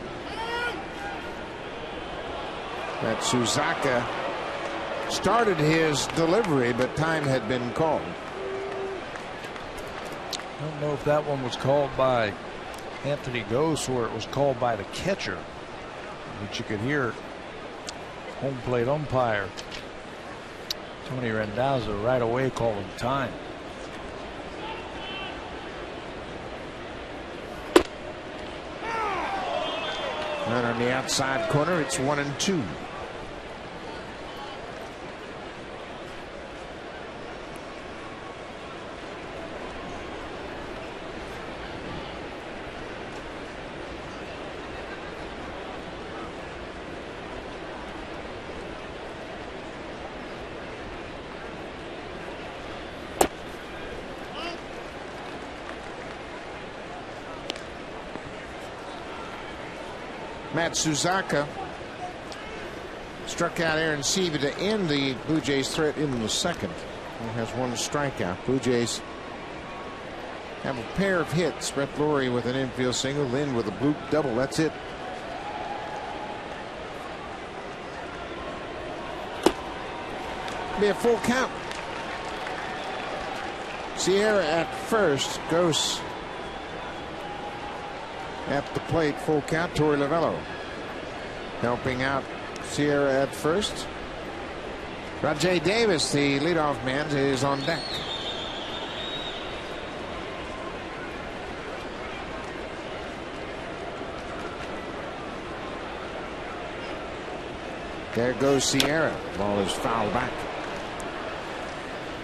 That Suzaka started his delivery, but time had been called. I don't know if that one was called by Anthony Gose or it was called by the catcher, but you could hear home plate umpire Tony Randazzo right away calling time. Right on the outside corner, it's 1-2. Matt Suzaka struck out Aaron Siva to end the Blue Jays threat in the second. He has one strikeout. Blue Jays have a pair of hits. Brett Lawrie with an infield single, Lynn with a bloop double. That's it. Be a full count. Sierra at first. Gose at the plate, full count. Torey Lovello helping out Sierra at first. Rajai Davis, the leadoff man, is on deck. There goes Sierra. Ball is fouled back.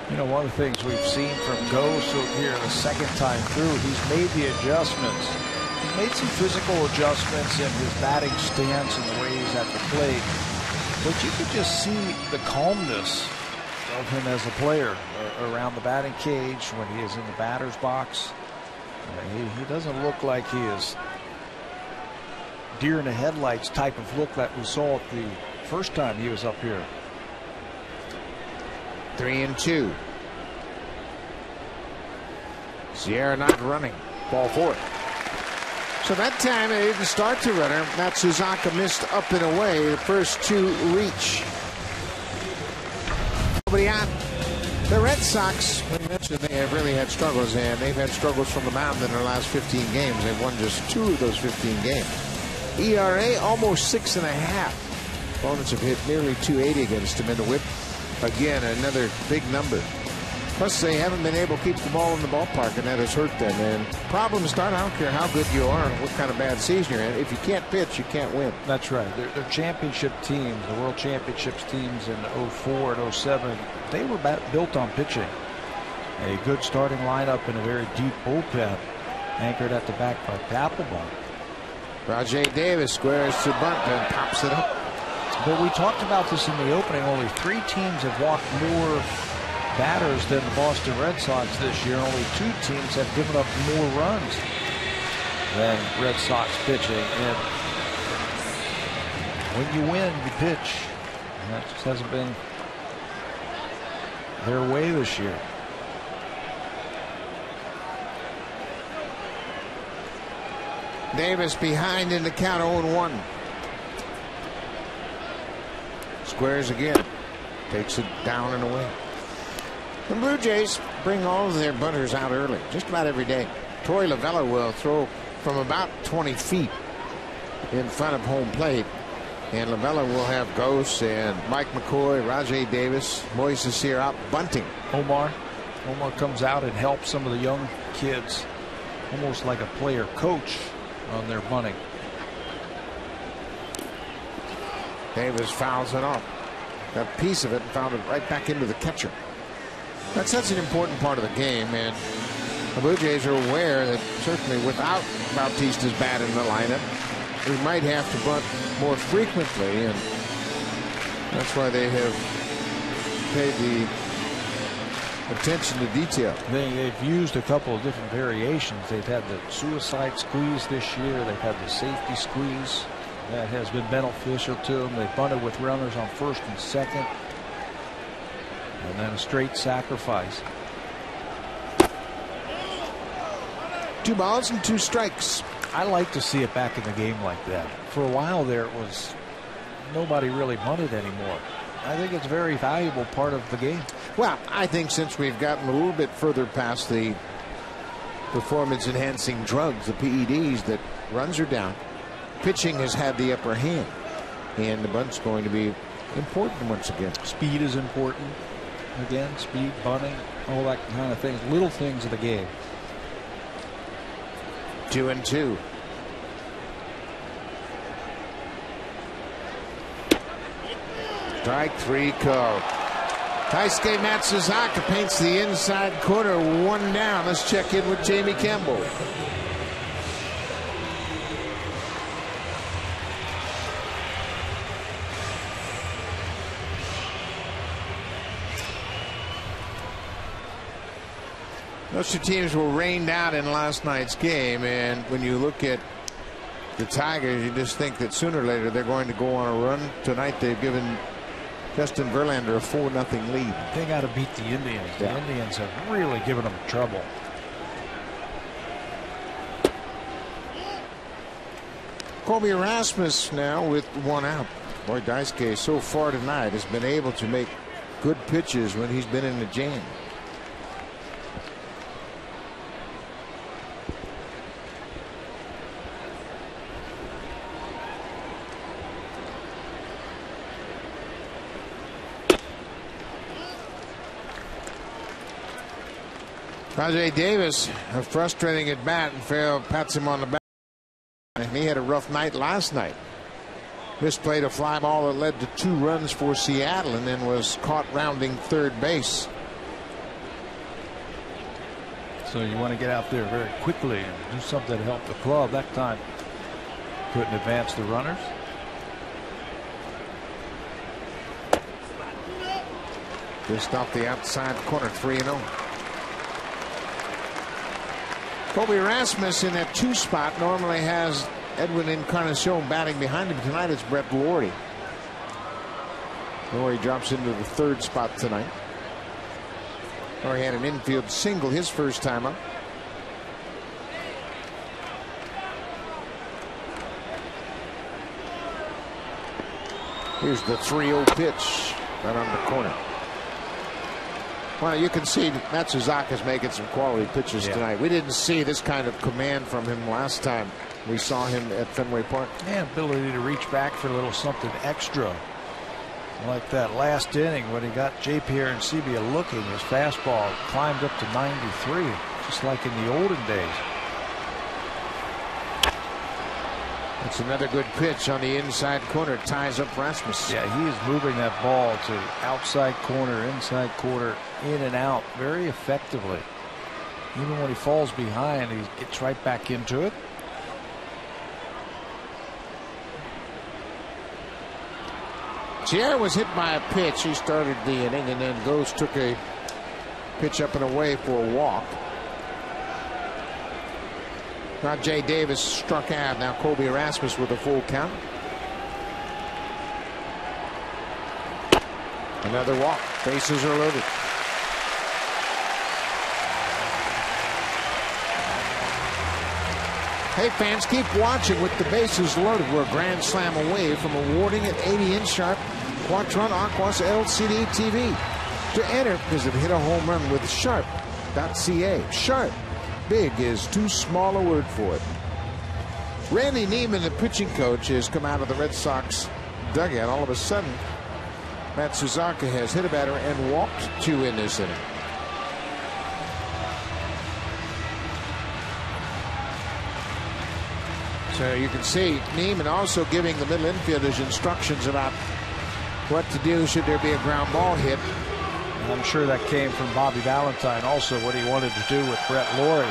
You know, one of the things we've seen from Gose here the second time through, he's made the adjustments. He's made some physical adjustments in his batting stance and the way he's at the plate. But you could just see the calmness of him as a player around the batting cage when he is in the batter's box. He doesn't look like he is deer in the headlights type of look that we saw the first time he was up here. 3-2. Sierra not running. Ball four. So that time they didn't start the runner. Matsuzaka missed up and away. The first two reach. Nobody out. The Red Sox, we mentioned they have really had struggles, and they've had struggles from the mound in their last 15 games. They've won just 2 of those 15 games. ERA almost 6.5. Opponents have hit nearly 280 against them in the whip. Again, another big number. Plus, they haven't been able to keep the ball in the ballpark, and that has hurt them. And problems start, I don't care how good you are and what kind of bad season you're in. If you can't pitch, you can't win. That's right. They're championship teams, the World Championships teams in 04 and 07, they were built on pitching. A good starting lineup and a very deep bullpen, anchored at the back by Papelbon. Rajay Davis squares to bunt and pops it up. But we talked about this in the opening. Only 3 teams have walked more batters than the Boston Red Sox this year. Only 2 teams have given up more runs than Red Sox pitching. And when you win, you pitch. And that just hasn't been their way this year. Davis behind in the count, 0-1. Squares again. Takes it down and away. The Blue Jays bring all of their bunters out early, just about every day. Torey Lovullo will throw from about 20 feet in front of home plate. And Lovullo will have Ghost and Mike McCoy, Rajay Davis, Moises here out bunting. Omar comes out and helps some of the young kids, almost like a player coach on their bunting. Davis fouls it off. Got a piece of it and found it right back into the catcher. That's such an important part of the game, and the Blue Jays are aware that certainly without Bautista's bat in the lineup, we might have to bunt more frequently, and that's why they have paid the attention to detail. They've used a couple of different variations. They've had the suicide squeeze this year. They've had the safety squeeze. That has been beneficial to them. They've bunted with runners on first and second. And then a straight sacrifice. 2 balls and 2 strikes. I like to see it back in the game like that. For a while there, it was nobody really bunted anymore. I think it's a very valuable part of the game. Well, I think since we've gotten a little bit further past the performance-enhancing drugs, the PEDs, that runs are down, pitching has had the upper hand, and the bunt's going to be important once again. Speed is important. Again, speed, bunting, all that kind of things, little things of the game. 2-2. Strike 3 call. Taisuke Matsuzaka paints the inside corner, 1 down. Let's check in with Jamie Campbell. Those 2 teams were rained out in last night's game, and when you look at the Tigers, you just think that sooner or later they're going to go on a run. Tonight they've given Justin Verlander a 4-0 lead. They got to beat the Indians. The Indians have really given them trouble. Colby Erasmus now with 1 out. Boy, Daisuke so far tonight has been able to make good pitches when he's been in the jam. Rajay Davis, a frustrating at bat, and Farrell pats him on the back. And he had a rough night last night. Misplayed a fly ball that led to 2 runs for Seattle, and then was caught rounding third base. So you want to get out there very quickly and do something to help the club. That time couldn't advance the runners. Just off the outside corner, 3-0. Colby Rasmus in that 2 spot normally has Edwin Encarnacion batting behind him. Tonight it's Brett Lordy. Lordy drops into the 3rd spot tonight. Lordy had an infield single his first time up. Here's the 3-0 pitch right on the corner. Well, you can see Matsuzaka's making some quality pitches tonight. We didn't see this kind of command from him last time we saw him at Fenway Park. Yeah, ability to reach back for a little something extra. Like that last inning when he got J.P. Arancibia looking, his fastball climbed up to 93, just like in the olden days. That's another good pitch on the inside corner. Ties up Rasmus. Yeah, he is moving that ball to outside corner, inside corner, in and out very effectively. Even when he falls behind, he gets right back into it. Sierra was hit by a pitch. He started the inning, and then Ghost took a pitch up and away for a walk. Rajay Davis struck out. Now Colby Erasmus with a full count. Another walk. Bases are loaded. Hey fans, keep watching with the bases loaded. We're a grand slam away from awarding an 80-inch sharp Quatron Aquas LCD TV. To enter, visit Hit a Home Run with Sharp.ca. Sharp. Big is too small a word for it. Randy Neiman, the pitching coach, has come out of the Red Sox dugout. All of a sudden, Matsuzaka has hit a batter and walked 2 in this inning. So you can see Neiman also giving the middle infielders instructions about what to do should there be a ground ball hit. I'm sure that came from Bobby Valentine, also what he wanted to do with Brett Laurie.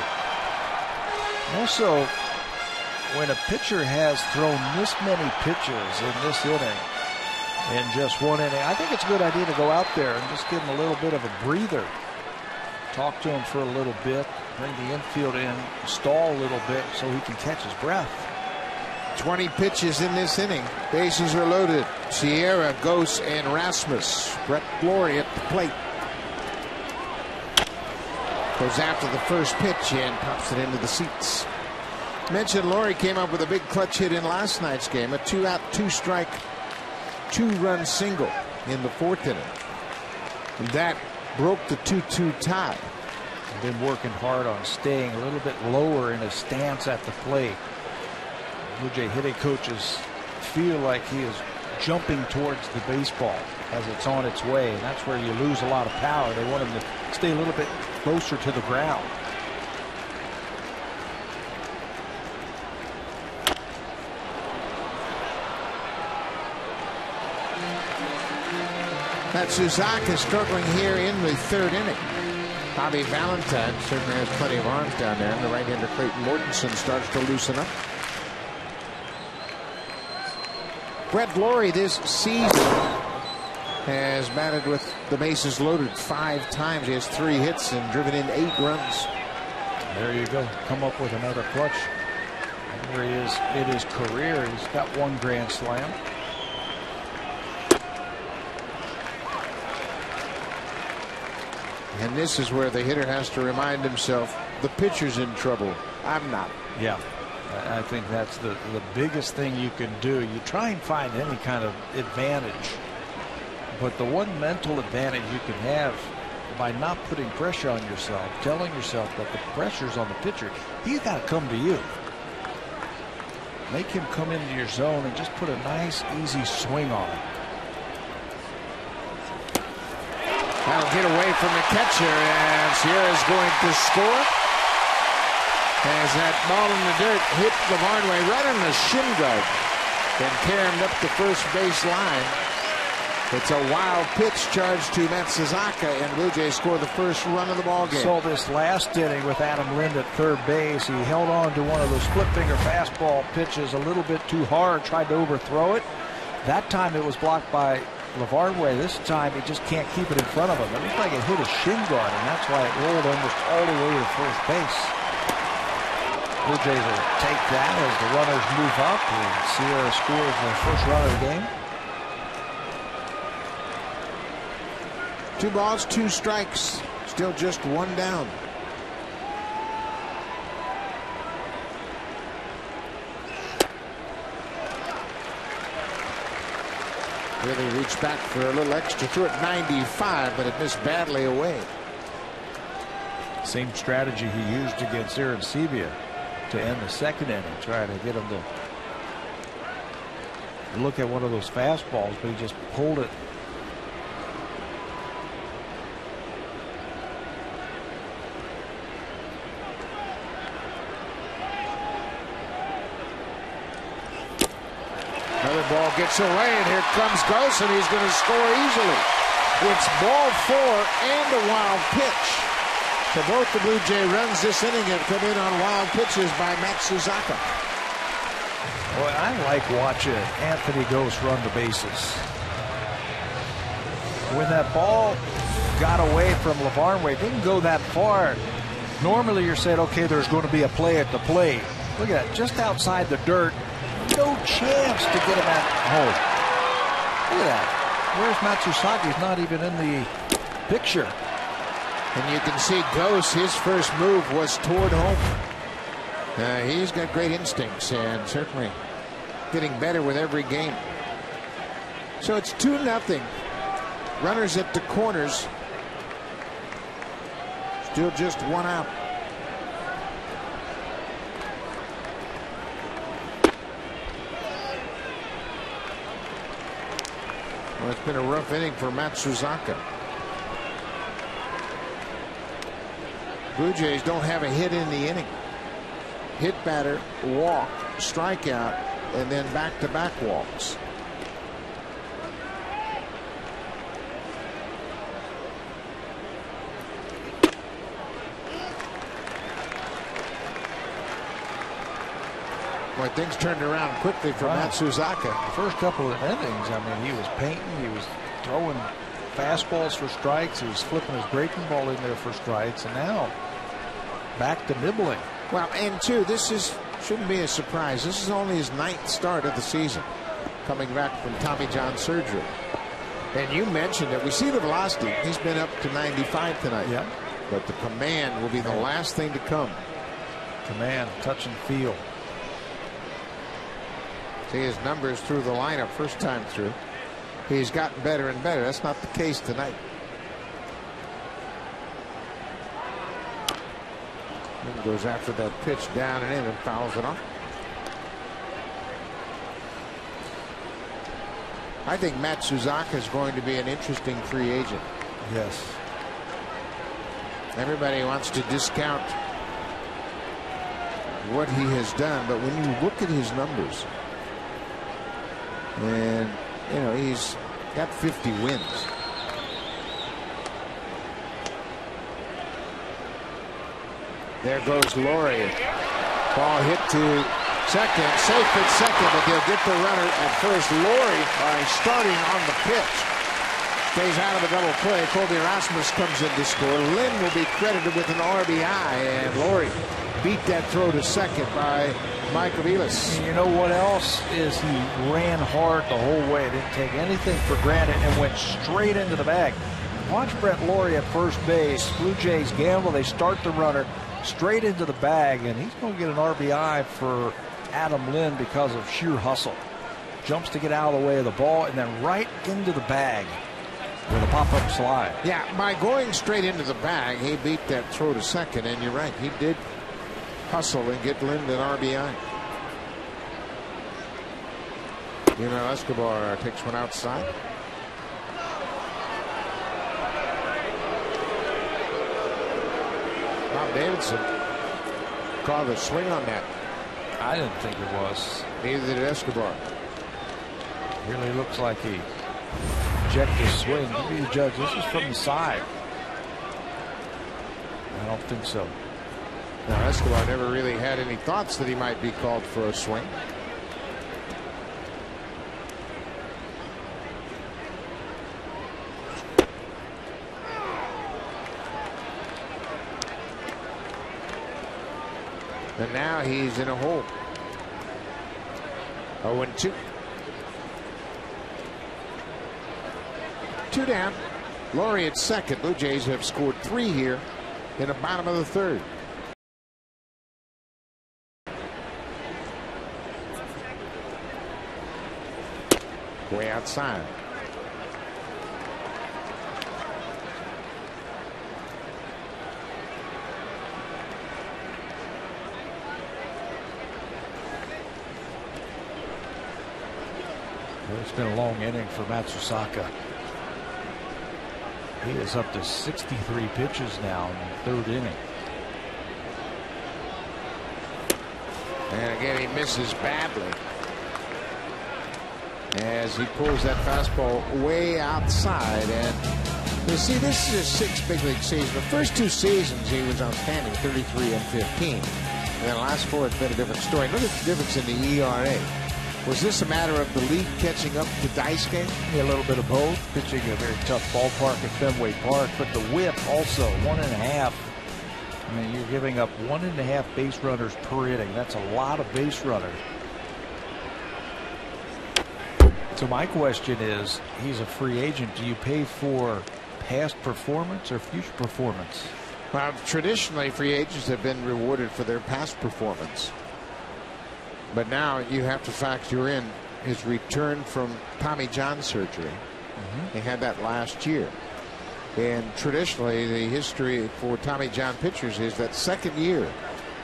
Also, when a pitcher has thrown this many pitches in this inning, in just 1 inning, I think it's a good idea to go out there and just give him a little bit of a breather. Talk to him for a little bit, bring the infield in, stall a little bit so he can catch his breath. 20 pitches in this inning. Bases are loaded. Sierra, Ghost, and Rasmus. Brett Laurie at the plate. Goes after the first pitch and pops it into the seats. Mentioned Laurie came up with a big clutch hit in last night's game. A 2-out, 2-strike, 2-run single in the 4th inning. And that broke the 2-2 tie. Been working hard on staying a little bit lower in his stance at the plate. Blue Jay hitting coaches feel like he is jumping towards the baseball as it's on its way, and that's where you lose a lot of power. They want him to stay a little bit closer to the ground. Matsuzaka struggling here in the 3rd inning. Bobby Valentine certainly has plenty of arms down there, and the right-hander Clayton Mortensen starts to loosen up. Brett Laurie this season has batted with the bases loaded 5 times. He has 3 hits and driven in 8 runs. There you go. Come up with another clutch. Here he is in his career. He's got 1 grand slam. And this is where the hitter has to remind himself the pitcher's in trouble. I'm not. Yeah. I think that's the biggest thing you can do. You try and find any kind of advantage, but the one mental advantage you can have by not putting pressure on yourself, telling yourself that the pressure's on the pitcher, he's got to come to you. Make him come into your zone and just put a nice, easy swing on it. That'll get away from the catcher, and Sierra's going to score. As that ball in the dirt hit Lavarnway right on the shin guard and carried up the first base line. It's a wild pitch charged to Matsuzaka, and Blue Jays score the first run of the ball game. So this last inning with Adam Lind at 3rd base, he held on to one of those split finger fastball pitches a little bit too hard, tried to overthrow it. That time it was blocked by Lavarnway. This time he just can't keep it in front of him. It looked like it hit his shin guard, and that's why it rolled almost all the way to first base. Blue Jays will take that as the runners move up, and Sierra scores the first run of the game. 2 balls, 2 strikes. Still just 1 down. Really reached back for a little extra. Threw it 95, but it missed badly away. Same strategy he used against Aaron Sebia to end the second inning, trying to get him to look at one of those fastballs, but he just pulled it. Another ball gets away, and here comes Ghost, and he's going to score easily. It's ball 4 and a wild pitch. So both the Blue Jay runs this inning have come in on wild pitches by Matsuzaka. Boy, I like watching Anthony Ghost run the bases. When that ball got away from LaVarnway, it didn't go that far. Normally you're saying, okay, there's going to be a play at the plate. Look at that, just outside the dirt. No chance to get him at home. Look at that. Where's Matsuzaka? He's not even in the picture. And you can see Ghost, his first move was toward home. He's got great instincts and certainly getting better with every game. So it's 2-0. Runners at the corners. Still just one out. Well, it's been a rough inning for Matsuzaka. Blue Jays don't have a hit in the inning. Hit batter, walk, strikeout, and then back-to-back walks. Boy, things turned around quickly for Matsuzaka. The first couple of innings, I mean, he was painting, he was throwing fastballs for strikes, he was flipping his breaking ball in there for strikes, and now back to nibbling. Well, and two, shouldn't be a surprise. This is only his 9th start of the season, coming back from Tommy John surgery. And you mentioned it. We see the velocity. He's been up to 95 tonight. Yeah. But the command will be the last thing to come. Command, touch and feel. See his numbers through the lineup first time through. He's gotten better and better. That's not the case tonight. And goes after that pitch down and in and fouls it off. I think Matsuzaka is going to be an interesting free agent. Yes. Everybody wants to discount what he has done, but when you look at his numbers, and you know, he's got 50 wins. There goes Laurie. Ball hit to second, safe at second, but they'll get the runner at first. Laurie starting on the pitch. Stays out of the double play. Colby Rasmus comes in to score. Lynn will be credited with an RBI, and Laurie beat that throw to second by Michael Vilas. You know what else is he ran hard the whole way. Didn't take anything for granted and went straight into the bag. Watch Brett Laurie at first base. Blue Jays gamble. They start the runner straight into the bag, and he's going to get an RBI for Adam Lynn because of sheer hustle. Jumps to get out of the way of the ball and then right into the bag with a pop-up slide. Yeah, by going straight into the bag, he beat that throw to second, and you're right, he did hustle and get Lynn an RBI. Escobar takes one outside. Bob Davidson called a swing on that. I didn't think it was. Neither did Escobar. Really looks like he checked his swing. Maybe the judge, this is from the side. I don't think so. Now, Escobar never really had any thoughts that he might be called for a swing. And now he's in a hole. 0-2. 2 down. Laurie at second. Blue Jays have scored 3 here in the bottom of the third. Way outside. Well, it's been a long inning for Matsusaka. He is up to 63 pitches now in the third inning. And again, he misses badly as he pulls that fastball way outside. And you see, this is his sixth big league season. The first two seasons he was outstanding, 33 and 15. And then the last four, it's been a different story. Look at the difference in the ERA. Was this a matter of the league catching up to Daisuke? Yeah, a little bit of both. Pitching a very tough ballpark at Fenway Park, but the whip also 1.5. I mean, you're giving up 1.5 base runners per inning. That's a lot of base runners. So my question is, he's a free agent. Do you pay for past performance or future performance? Well, traditionally, free agents have been rewarded for their past performance. But now you have to factor in his return from Tommy John surgery. He had that last year. And traditionally, the history for Tommy John pitchers is that second year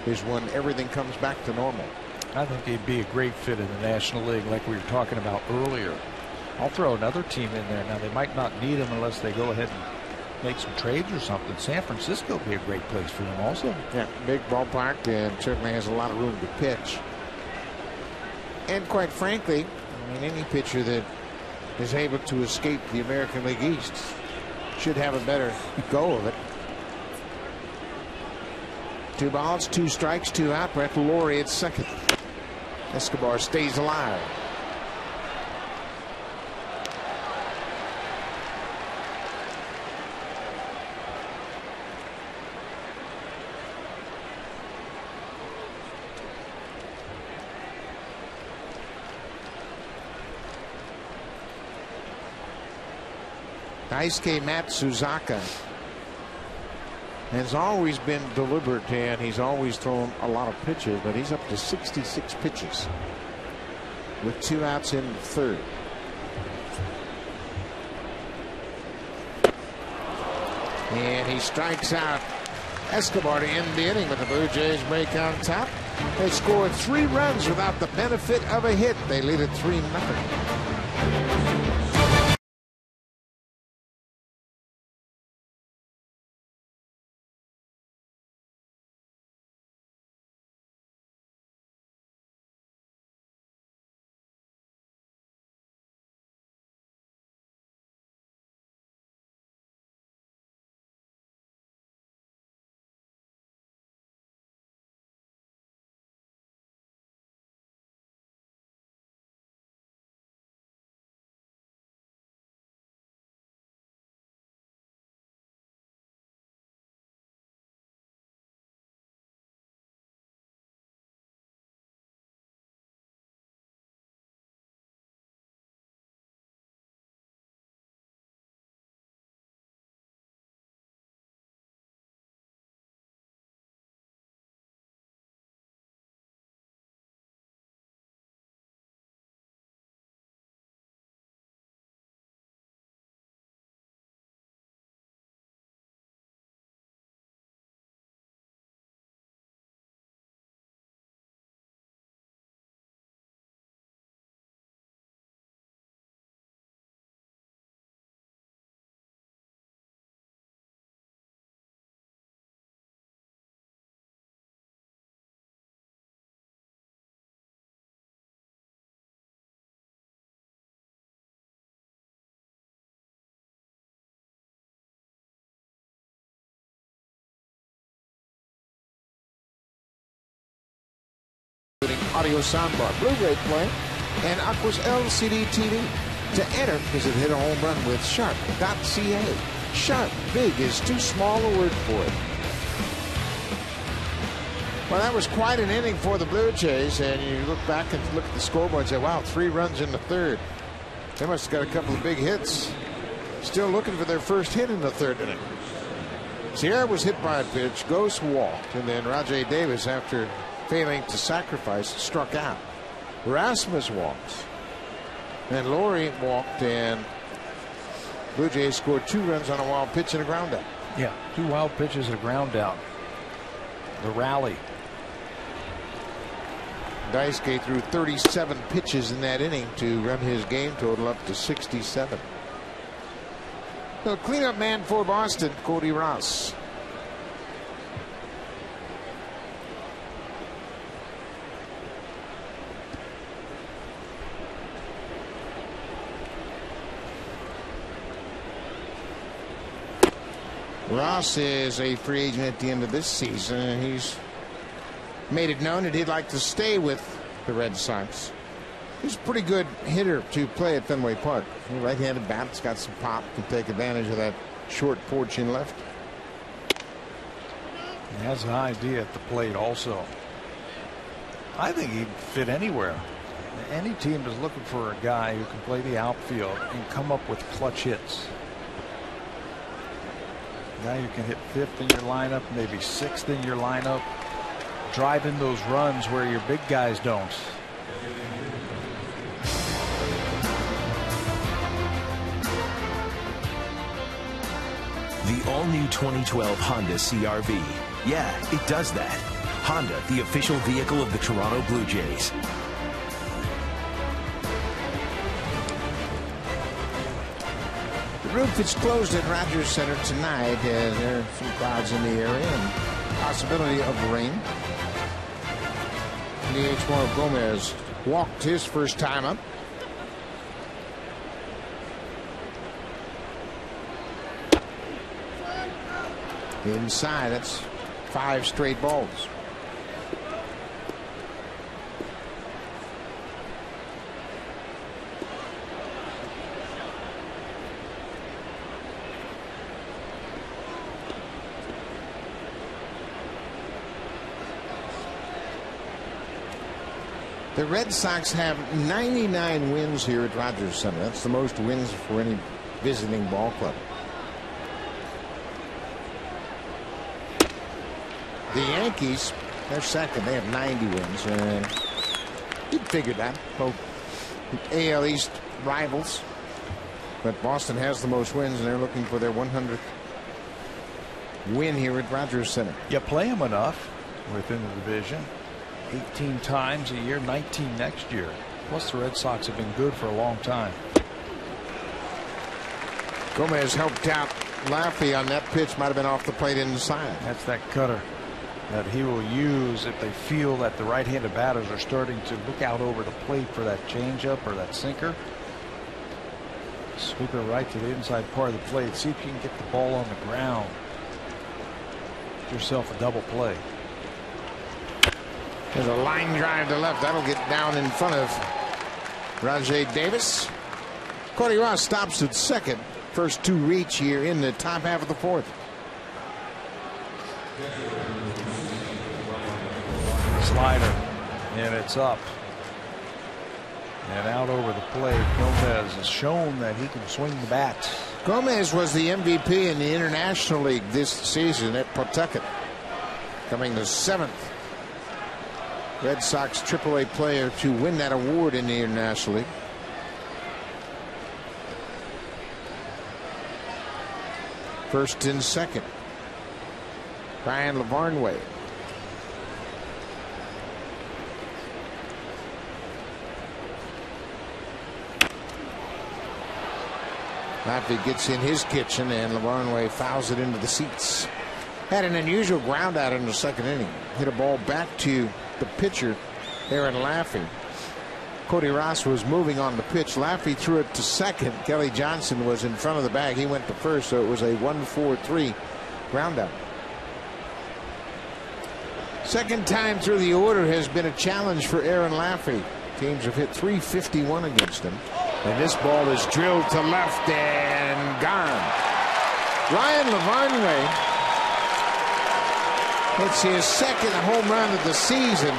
is when everything comes back to normal. I think he'd be a great fit in the National League like we were talking about earlier. I'll throw another team in there. Now, they might not need him unless they go ahead and make some trades or something. San Francisco would be a great place for him also. Yeah, big ballpark and certainly has a lot of room to pitch. And quite frankly, I mean, any pitcher that is able to escape the American League East should have a better go of it. 2 balls, 2 strikes, 2 out. Brett Laurie at second. Escobar stays alive. Daisuke Matsuzaka has always been deliberate, and he's always thrown a lot of pitches, but he's up to 66 pitches with 2 outs in the third. And he strikes out Escobar to end the inning, but the Blue Jays break on top. They scored 3 runs without the benefit of a hit. They lead it 3-0. Audio soundbar, Blu-ray player, and Aqua's LCD TV. To enter, visit Hit a Home Run with Sharp.ca. Sharp, big is too small a word for it. Well, that was quite an inning for the Blue Jays, and you look back and look at the scoreboard and say, wow, 3 runs in the third. They must have got a couple of big hits. Still looking for their first hit in the third inning. Sierra was hit by a pitch, Ghost walked, and then Rajay Davis, after failing to sacrifice, struck out. Rasmus walks, and Laurie walked, and Blue Jays scored 2 runs on a wild pitch and a ground out. Yeah, 2 wild pitches and a ground out. The rally. Daisuke threw 37 pitches in that inning to run his game total up to 67. The cleanup man for Boston, Cody Ross. Ross is a free agent at the end of this season, and he's made it known that he'd like to stay with the Red Sox. He's a pretty good hitter to play at Fenway Park. Right-handed bat, has got some pop, can take advantage of that short porch in left. He has an idea at the plate also. I think he'd fit anywhere. Any team is looking for a guy who can play the outfield and come up with clutch hits. A guy who can hit 5th in your lineup, maybe 6th in your lineup, drive in those runs where your big guys don't. The all-new 2012 Honda CR-V. Yeah, it does that. Honda, the official vehicle of the Toronto Blue Jays. The roof is closed at Rogers Center tonight. There are some clouds in the area and possibility of rain. DH Mauro Gomez walked his first time up. Inside, that's 5 straight balls. The Red Sox have 99 wins here at Rogers Center. That's the most wins for any visiting ball club. The Yankees, they're second. They have 90 wins. And you'd figure that. Both AL East rivals. But Boston has the most wins, and they're looking for their 100th win here at Rogers Center. You play them enough within the division. 18 times a year, 19 next year. Plus, the Red Sox have been good for a long time. Gomez helped out Laffey on that pitch. Might have been off the plate inside. That's that cutter that he will use if they feel that the right-handed batters are starting to look out over the plate for that changeup or that sinker. Sweep it right to the inside part of the plate. See if you can get the ball on the ground. Get yourself a double play. There's a line drive to left. That'll get down in front of Rajay Davis. Cody Ross stops at second. First 2 reach here in the top half of the 4th. Slider, and it's up and out over the plate. Gomez has shown that he can swing the bat. Gomez was the MVP in the International League this season at Pawtucket, coming the 7th Red Sox AAA player to win that award in the International League. First and second, Brian Lavarnway. Laffey gets in his kitchen, and Lavarnway fouls it into the seats. Had an unusual ground out in the 2nd inning. Hit a ball back to the pitcher, Aaron Laffey. Cody Ross was moving on the pitch. Laffey threw it to second. Kelly Johnson was in front of the bag. He went to first, so it was a 1-4-3 ground out. Second time through the order has been a challenge for Aaron Laffey. Teams have hit .351 against him. And this ball is drilled to left and gone. Ryan Lavarnway hits his 2nd home run of the season.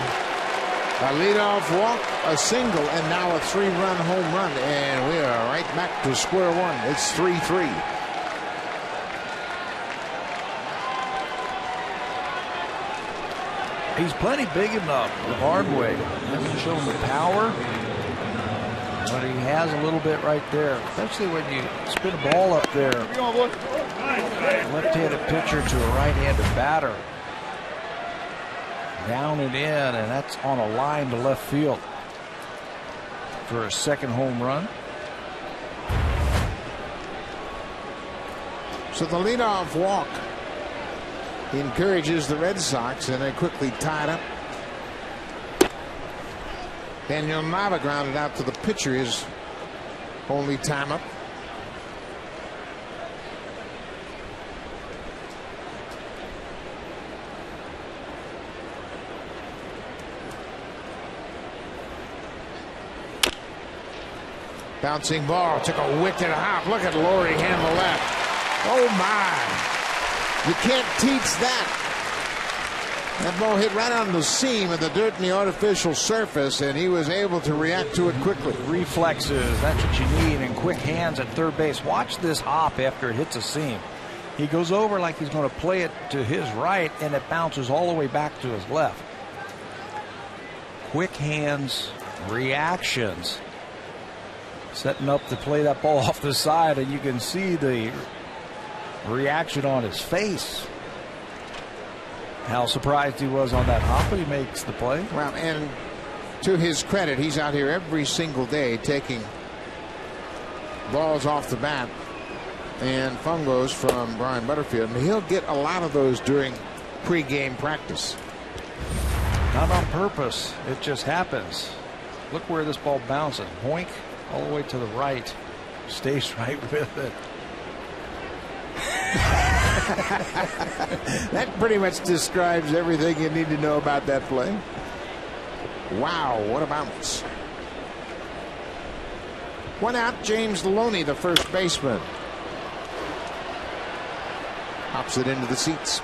A leadoff walk, a single, and now a 3-run home run. And we are right back to square one. It's 3-3. He's plenty big enough. Lavarnway hasn't shown the power, but he has a little bit right there, especially when you spin a ball up there. Left-handed pitcher to a right-handed batter. Down and in, and that's on a line to left field for a second home run. So the leadoff walk encourages the Red Sox, and they quickly tied up. Daniel Nava grounded out to the pitcher, his only time up. Bouncing ball, took a wicked hop. Look at Laurie handle that. Oh my. You can't teach that. That ball hit right on the seam of the dirt and the artificial surface, and he was able to react to it quickly. Reflexes, that's what you need, and quick hands at third base. Watch this hop after it hits a seam. He goes over like he's going to play it to his right, and it bounces all the way back to his left. Quick hands, reactions. Setting up to play that ball off the side, and you can see the reaction on his face. How surprised he was on that hop, but he makes the play. Well, and to his credit, he's out here every single day taking balls off the bat and fungos from Brian Butterfield, and he'll get a lot of those during pregame practice. Not on purpose, it just happens. Look where this ball bounces. Boink, all the way to the right. Stays right with it. That pretty much describes everything you need to know about that play. Wow, what a bounce. One out, James Loney, the first baseman. Hops it into the seats.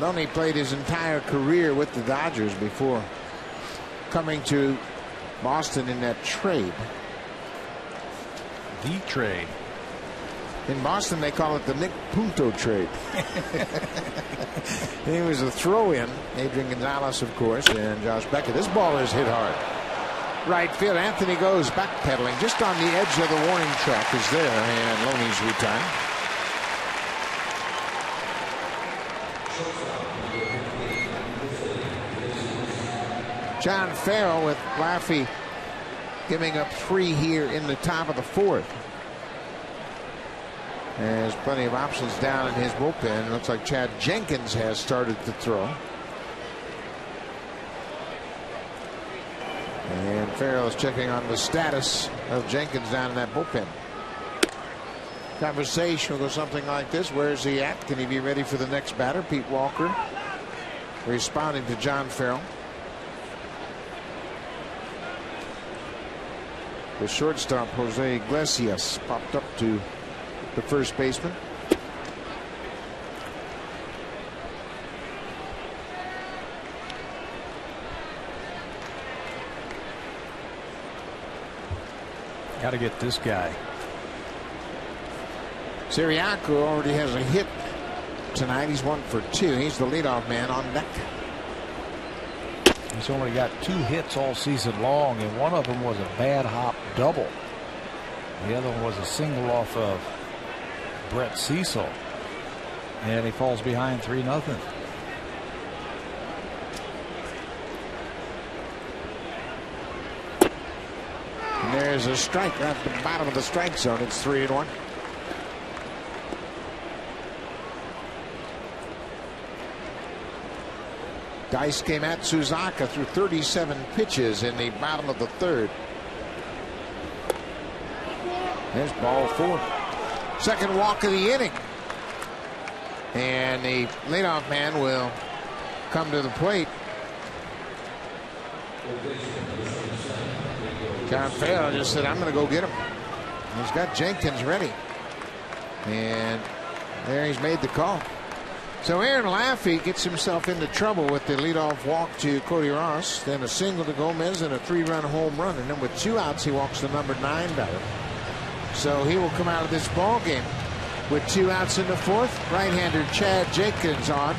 Loney played his entire career with the Dodgers before coming to Boston in that trade. The trade. In Boston, they call it the Nick Punto trade. He was a throw-in. Adrian Gonzalez, of course, and Josh Beckett. This ball is hit hard. Right field. Anthony goes backpedaling just on the edge of the warning track is there, and Loney's retired. John Farrell with Laffey giving up 3 here in the top of the 4th. There's plenty of options down in his bullpen. Looks like Chad Jenkins has started to throw. And Farrell is checking on the status of Jenkins down in that bullpen. Conversation will go something like this. Where is he at? Can he be ready for the next batter? Pete Walker responding to John Farrell. The shortstop Jose Iglesias popped up to the first baseman. Got to get this guy. Siriaco already has a hit tonight. He's 1 for 2. He's the leadoff man on deck. He's only got 2 hits all season long, and one of them was a bad hop double. The other one was a single off of Brett Cecil, and he falls behind 3-0. And there's a strike right at the bottom of the strike zone. It's 3-1. Dice came at Suzaka through 37 pitches in the bottom of the 3rd. There's ball 4. Second walk of the inning. And the leadoff man will come to the plate. John Farrell just said, I'm going to go get him. He's got Jenkins ready. And there he's made the call. So Aaron Laffey gets himself into trouble with the leadoff walk to Cody Ross, then a single to Gomez and a 3-run home run. And then with 2 outs, he walks the number 9 batter. So he will come out of this ball game with 2 outs in the 4th. Right-hander Chad Jenkins on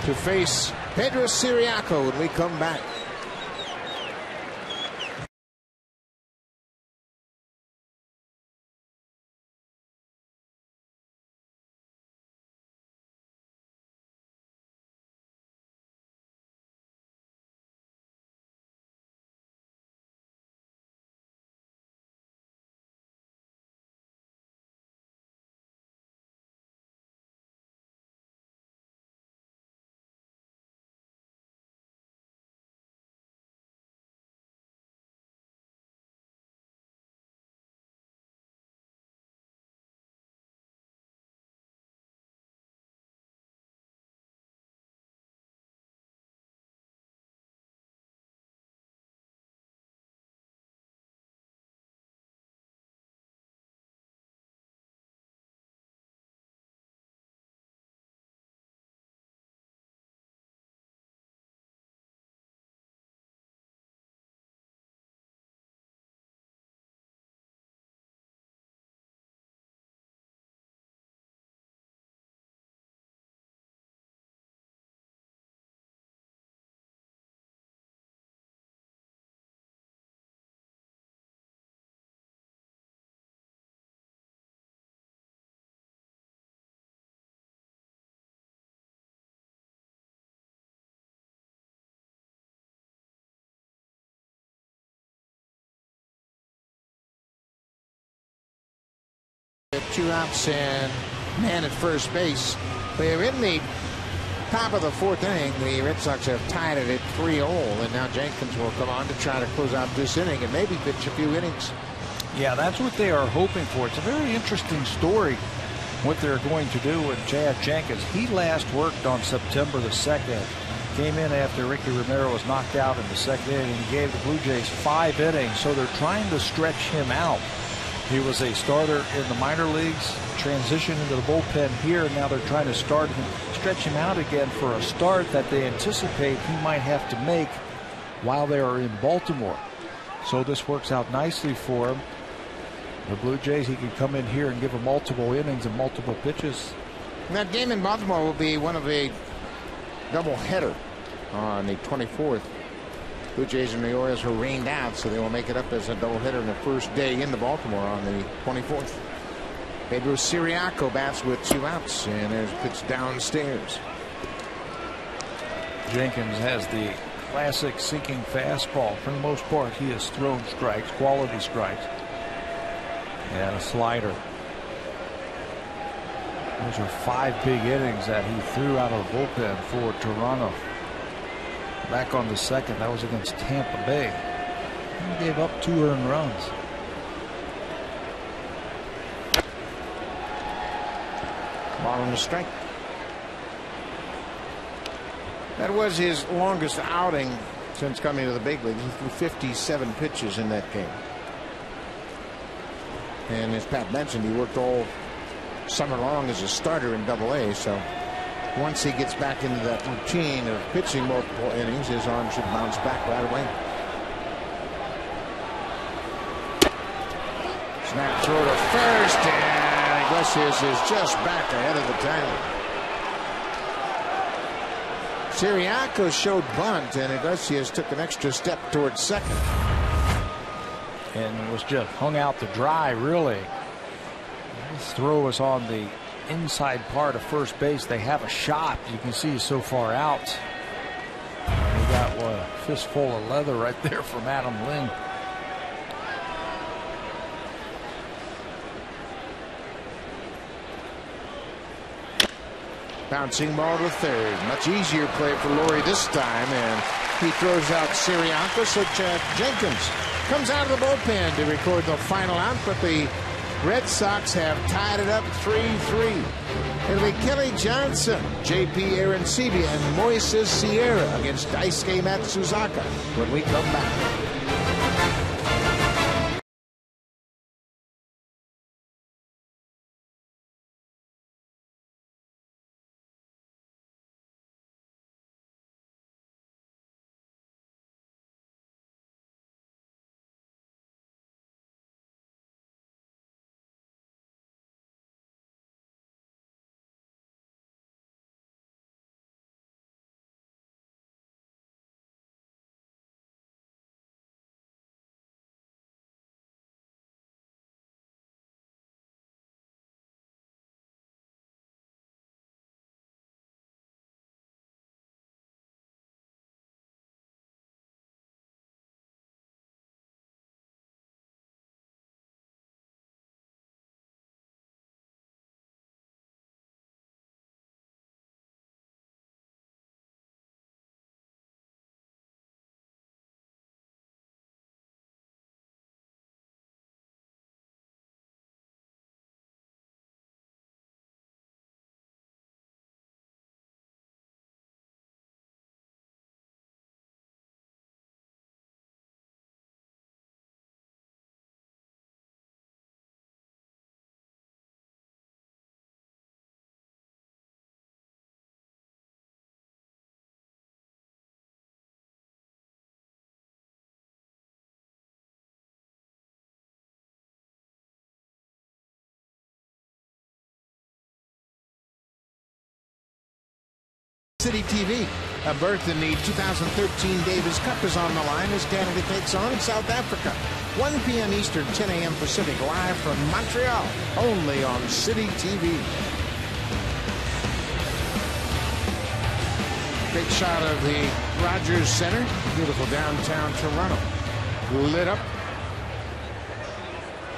to face Pedro Siriaco when we come back. 2 outs and man at first base. They're in the top of the 4th inning. The Red Sox have tied it at 3-all, and now Jenkins will come on to try to close out this inning and maybe pitch a few innings. Yeah, that's what they are hoping for. It's a very interesting story what they're going to do with Chad Jenkins. He last worked on September the 2nd. Came in after Ricky Romero was knocked out in the 2nd inning. He gave the Blue Jays 5 innings, so they're trying to stretch him out. He was a starter in the minor leagues, transitioned into the bullpen here, and now they're trying to stretch him out again for a start that they anticipate he might have to make while they are in Baltimore. So this works out nicely for him. The Blue Jays, he can come in here and give them multiple innings and multiple pitches. And that game in Baltimore will be one of a doubleheader on the 24th. Blue Jays and the Orioles were rained out, so they will make it up as a doubleheader in the first day in the Baltimore on the 24th. Pedro Siriaco bats with 2 outs, and there's a pitch downstairs. Jenkins has the classic sinking fastball. For the most part, he has thrown strikes, quality strikes, and a slider. Those are 5 big innings that he threw out of the bullpen for Toronto. Back on the 2nd, that was against Tampa Bay. He gave up 2 earned runs. Ball on the strike. That was his longest outing since coming to the big leagues. He threw 57 pitches in that game. And as Pat mentioned, he worked all summer long as a starter in Double-A, so once he gets back into that routine of pitching multiple innings, his arm should bounce back right away. Snap throw to first, and Iglesias is just back ahead of the time. Siriaco showed bunt, and Iglesias took an extra step towards second. And was just hung out to dry, really. This throw was on the inside part of first base. They have a shot. You can see he's so far out. They got a fistful of leather right there from Adam Lynn. Bouncing ball to third. Much easier play for Laurie this time, and he throws out Siriaco, so Jenkins comes out of the bullpen to record the final out, but the Red Sox have tied it up 3-3. It'll be Kelly Johnson, J.P. Arancibia, and Moises Sierra against Daisuke Matsuzaka when we come back. City TV. A berth in the 2013 Davis Cup is on the line as Canada takes on South Africa. 1 p.m. Eastern, 10 a.m. Pacific, live from Montreal, only on City TV. Big shot of the Rogers Center. Beautiful downtown Toronto. Lit up.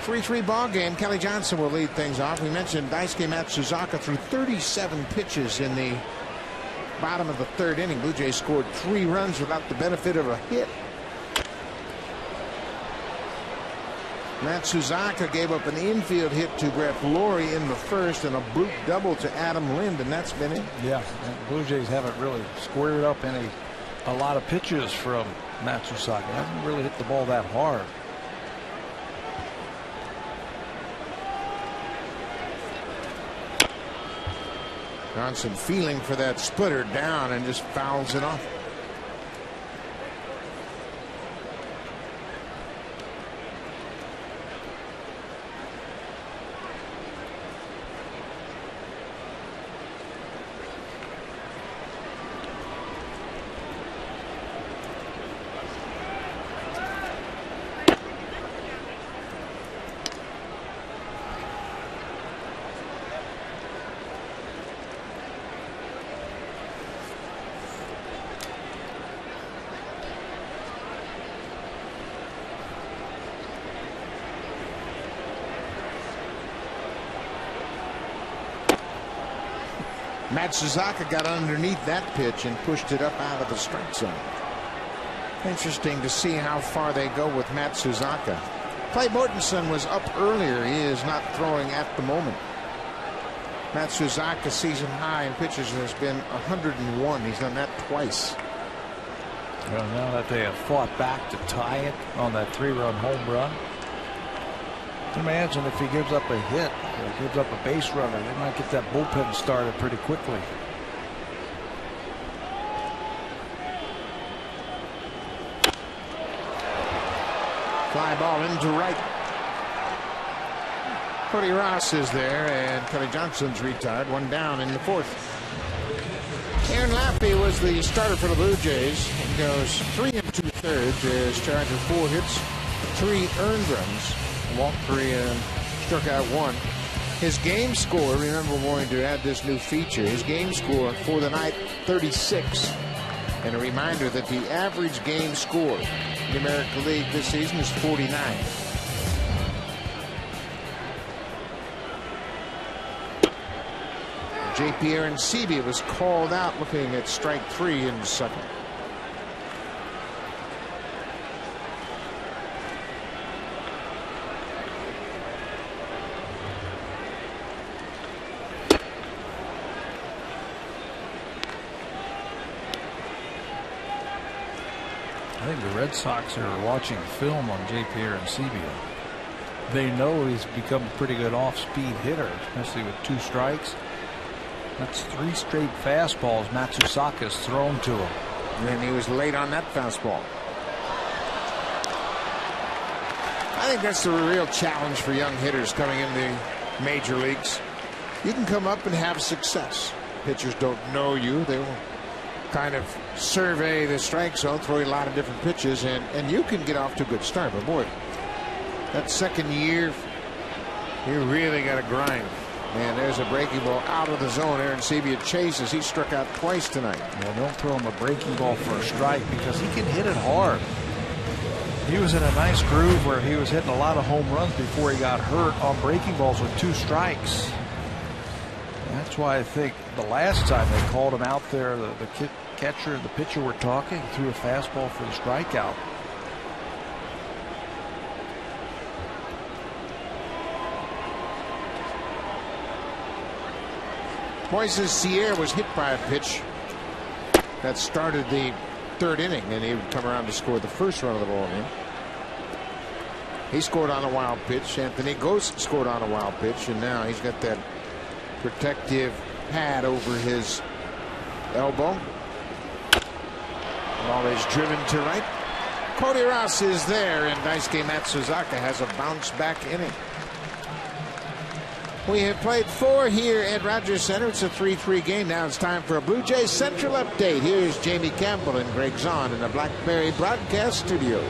3-3 ball game. Kelly Johnson will lead things off. We mentioned Daisuke Matsuzaka threw 37 pitches in the bottom of the third inning. Blue Jays scored 3 runs without the benefit of a hit. Matsuzaka gave up an infield hit to Brett Laurie in the first and a bloop double to Adam Lind, and that's been it. Yeah, Blue Jays haven't really squared up a lot of pitches from Matsuzaka. He hasn't really hit the ball that hard. Johnson feeling for that splitter down and just fouls it off. Matsuzaka got underneath that pitch and pushed it up out of the strike zone. Interesting to see how far they go with Matsuzaka. Clay Mortensen was up earlier. He is not throwing at the moment. Matsuzaka season high in pitches has been 101. He's done that twice. Well, now that they have fought back to tie it on that 3-run home run. Imagine if he gives up a hit or gives up a base runner, they might get that bullpen started pretty quickly. Fly ball into right. Cody Ross is there, and Kelly Johnson's retired. 1 down in the 4th. Aaron Laffey was the starter for the Blue Jays. He goes 3 2/3. Is charged with 4 hits, 3 earned runs. Walked 3 and struck out 1. His game score, remember, we're going to add this new feature. His game score for the night, 36. And a reminder that the average game score in the American League this season is 49. J.P. Arancibia was called out looking at strike 3 in the second. I think the Red Sox are watching film on J.P. Arancibia. They know he's become a pretty good off-speed hitter, especially with 2 strikes. That's 3 straight fastballs Matsuzaka's thrown to him. And he was late on that fastball. I think that's the real challenge for young hitters coming in the major leagues. You can come up and have success. Pitchers don't know you. They will kind of survey the strike zone, throw you a lot of different pitches, and you can get off to a good start. But boy, that second year, you really got to grind. And there's a breaking ball out of the zone. Arancibia chases. He struck out twice tonight. Well, don't throw him a breaking ball for a strike because he can hit it hard. He was in a nice groove where he was hitting a lot of home runs before he got hurt on breaking balls with 2 strikes. That's why I think the last time they called him out there, the catcher and the pitcher were talking, threw a fastball for the strikeout. Moises Sierra was hit by a pitch that started the 3rd inning, and he would come around to score the 1st run of the ball game. He scored on a wild pitch. Anthony Ghost scored on a wild pitch, and now he's got that protective pad over his elbow. Ball is driven to right. Cody Ross is there, and Daisuke Matsuzaka has a bounce back inning. We have played 4 here at Rogers Center. It's a 3-3 game. Now it's time for a Blue Jays Central update. Here's Jamie Campbell and Greg Zahn in the Blackberry broadcast studio.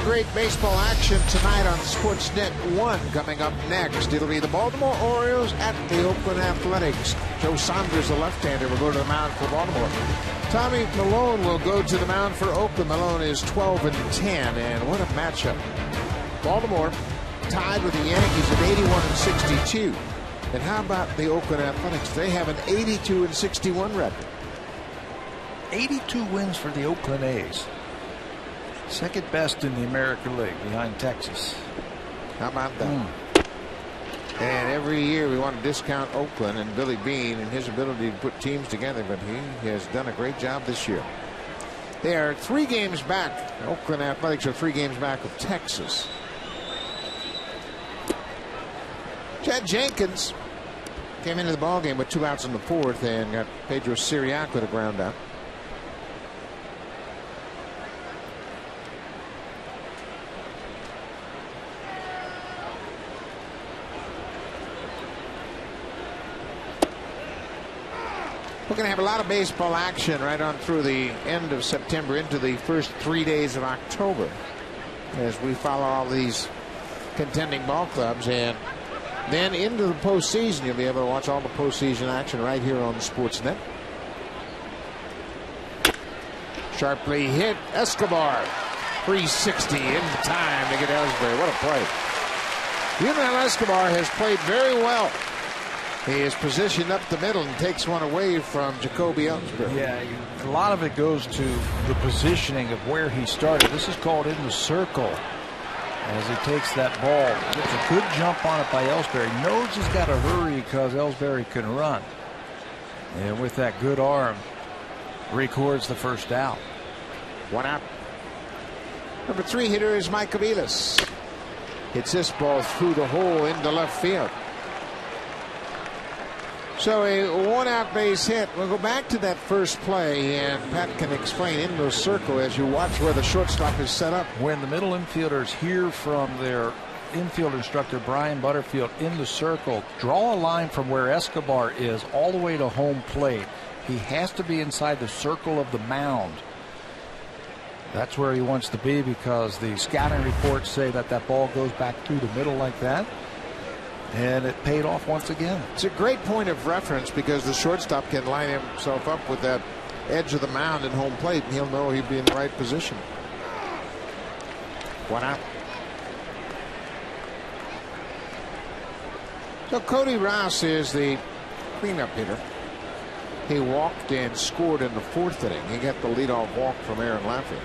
great baseball action tonight on Sportsnet 1. Coming up next, it'll be the Baltimore Orioles at the Oakland Athletics. Joe Saunders, the left-hander, will go to the mound for Baltimore. Tommy Malone will go to the mound for Oakland. Malone is 12-10, and what a matchup. Baltimore tied with the Yankees at 81-62. And how about the Oakland Athletics? They have an 82-61 record. 82 wins for the Oakland A's. Second best in the American League behind Texas. How about that? And every year we want to discount Oakland and Billy Beane and his ability to put teams together, but he has done a great job this year. They are 3 games back. Oakland Athletics are 3 games back of Texas. Chad Jenkins came into the ballgame with 2 outs in the 4th and got Pedro Siriaco to ground out. We're going to have a lot of baseball action right on through the end of September into the first 3 days of October as we follow all these contending ball clubs, and then into the postseason. You'll be able to watch all the postseason action right here on Sportsnet. Sharply hit Escobar. 360 in time to get Ellsbury. What a play. Yunel Escobar has played very well. He is positioned up the middle and takes one away from Jacoby Ellsbury. Yeah, a lot of it goes to the positioning of where he started. This is called in the circle as he takes that ball. Gets a good jump on it by Ellsbury. Knows he's got to hurry because Ellsbury can run. And with that good arm, records the first out. 1 out. Number 3 hitter is Mike Aviles. Hits this ball through the hole into left field. So a 1-out base hit. We'll go back to that first play, and Pat can explain in the circle as you watch where the shortstop is set up. When the middle infielders hear from their infield instructor Brian Butterfield in the circle, draw a line from where Escobar is all the way to home plate. He has to be inside the circle of the mound. That's where he wants to be because the scouting reports say that that ball goes back through the middle like that. And it paid off once again. It's a great point of reference because the shortstop can line himself up with that edge of the mound and home plate, and he'll know he'll be in the right position. 1 out. So Cody Rouse is the cleanup hitter. He walked and scored in the 4th inning. He got the leadoff walk from Aaron Laffey.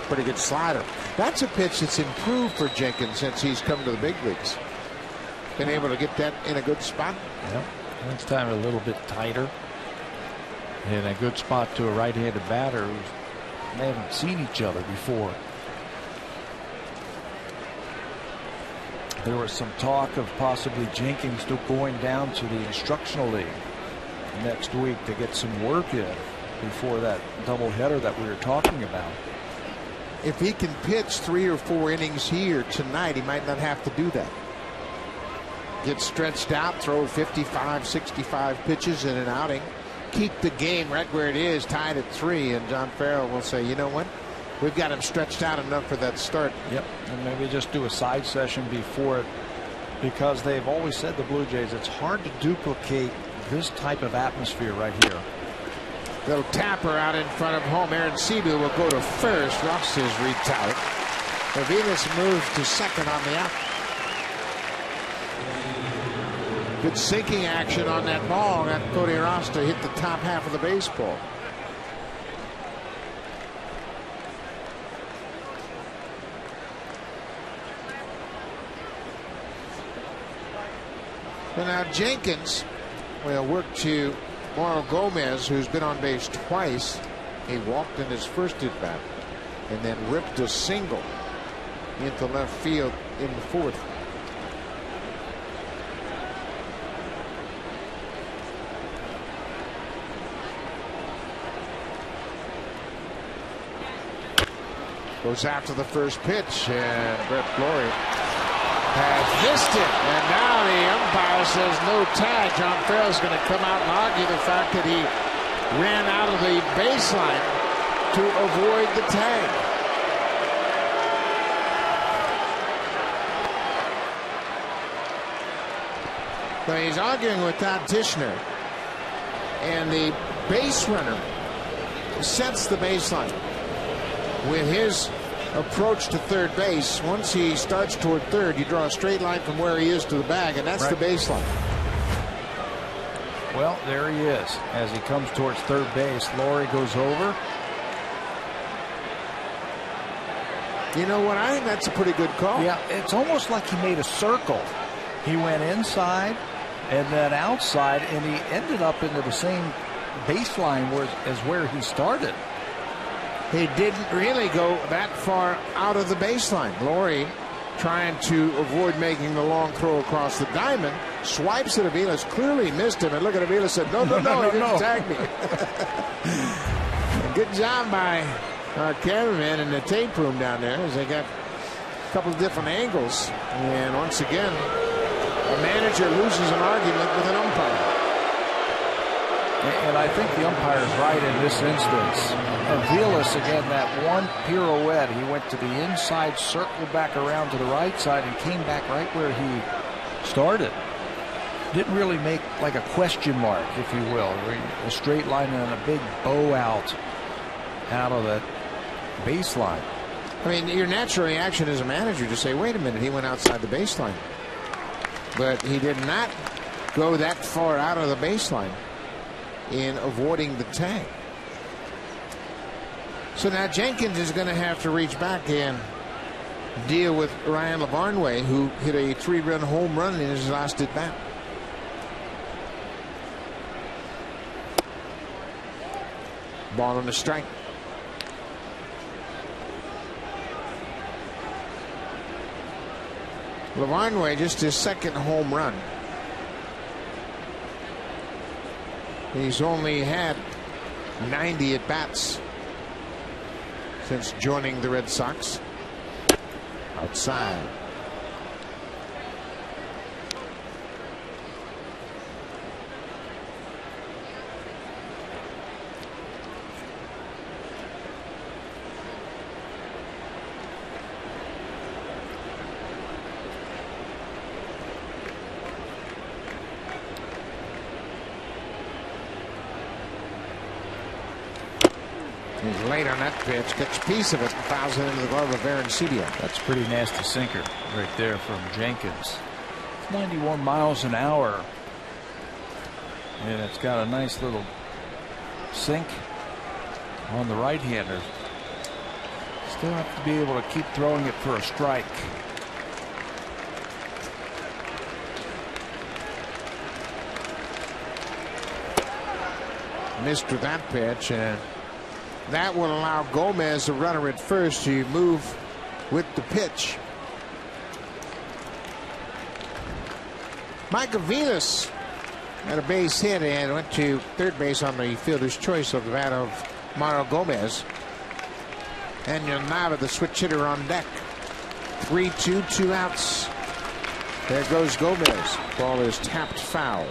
Pretty good slider. That's a pitch that's improved for Jenkins since he's come to the big leagues. Been able to get that in a good spot. Yep. Next time a little bit tighter. In a good spot to a right-handed batter who they haven't seen each other before. There was some talk of possibly Jenkins still going down to the instructional league next week to get some work in before that doubleheader that we were talking about. If he can pitch 3 or 4 innings here tonight, he might not have to do that. Get stretched out, throw 55, 65 pitches in an outing, keep the game right where it is, tied at 3, and John Farrell will say, you know what? We've got him stretched out enough for that start. Yep, and maybe just do a side session before it, because they've always said, the Blue Jays, it's hard to duplicate this type of atmosphere right here. Little tapper out in front of home. Aaron Seabu will go to first. Ross is retired. Aviles moves to second on the out. Good sinking action on that ball. Got Cody Ross to hit the top half of the baseball. So now Jenkins will work to Mauro Gomez, who's been on base twice. He walked in his first at bat and then ripped a single into left field in the 4th. Goes after the first pitch, and Brett Flory Has missed it, and now the umpire says no tag. John Farrell's going to come out and argue the fact that he ran out of the baseline to avoid the tag. So he's arguing with Todd Tishner, and the base runner sets the baseline with his approach to third base. Once he starts toward third, you draw a straight line from where he is to the bag, and that's right. The baseline. Well, there he is as he comes towards third base. Laurie goes over. You know what? I think that's a pretty good call. Yeah, it's almost like he made a circle. He went inside and then outside, and he ended up into the same baseline as where he started. He didn't really go that far out of the baseline. Laurie, trying to avoid making the long throw across the diamond, swipes at Aviles, clearly missed him, and look at Aviles, said, no, he didn't tag me. Good job by our cameraman in the tape room down there, as they got a couple of different angles. And once again, a manager loses an argument with an umpire. And I think the umpire is right in this instance. Aviles, again, that one pirouette, he went to the inside, circled back around to the right side, and came back right where he started. Didn't really make like a question mark, if you will, a straight line and a big bow out of that baseline. I mean, your natural reaction as a manager to say, wait a minute, he went outside the baseline. But he did not go that far out of the baseline in avoiding the tag. So now Jenkins is going to have to reach back and deal with Ryan LaVarnway, who hit a 3-run home run in his last at bat. Ball on the strike. LaVarnway, just his second home run. He's only had 90 at-bats since joining the Red Sox. Outside. He's late on that pitch, gets a piece of it, and fouls it into the glove of Arancibia. That's a pretty nasty sinker right there from Jenkins. It's 91 miles an hour. And it's got a nice little sink on the right-hander. Still have to be able to keep throwing it for a strike. Missed with that pitch, and that will allow Gomez, the runner at first, to move with the pitch. Mike Aviles had a base hit and went to third base on the fielder's choice of that of Mario Gomez. And Nava, the switch hitter, on deck. 3-2, 2 outs. There goes Gomez. Ball is tapped foul.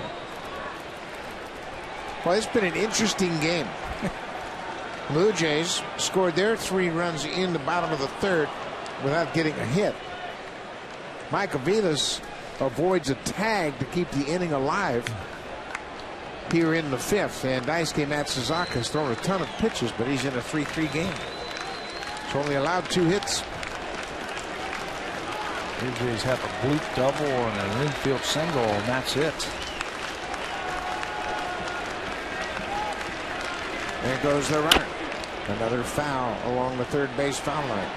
Well, it's been an interesting game. Blue Jays scored their 3 runs in the bottom of the third without getting a hit. Mike Aviles avoids a tag to keep the inning alive here in the 5th. And Daisuke Matsuzaka has thrown a ton of pitches, but he's in a 3-3 game. He's only allowed 2 hits. Blue Jays have a bloop double and an infield single, and that's it. There goes the runner. Another foul along the third base foul line.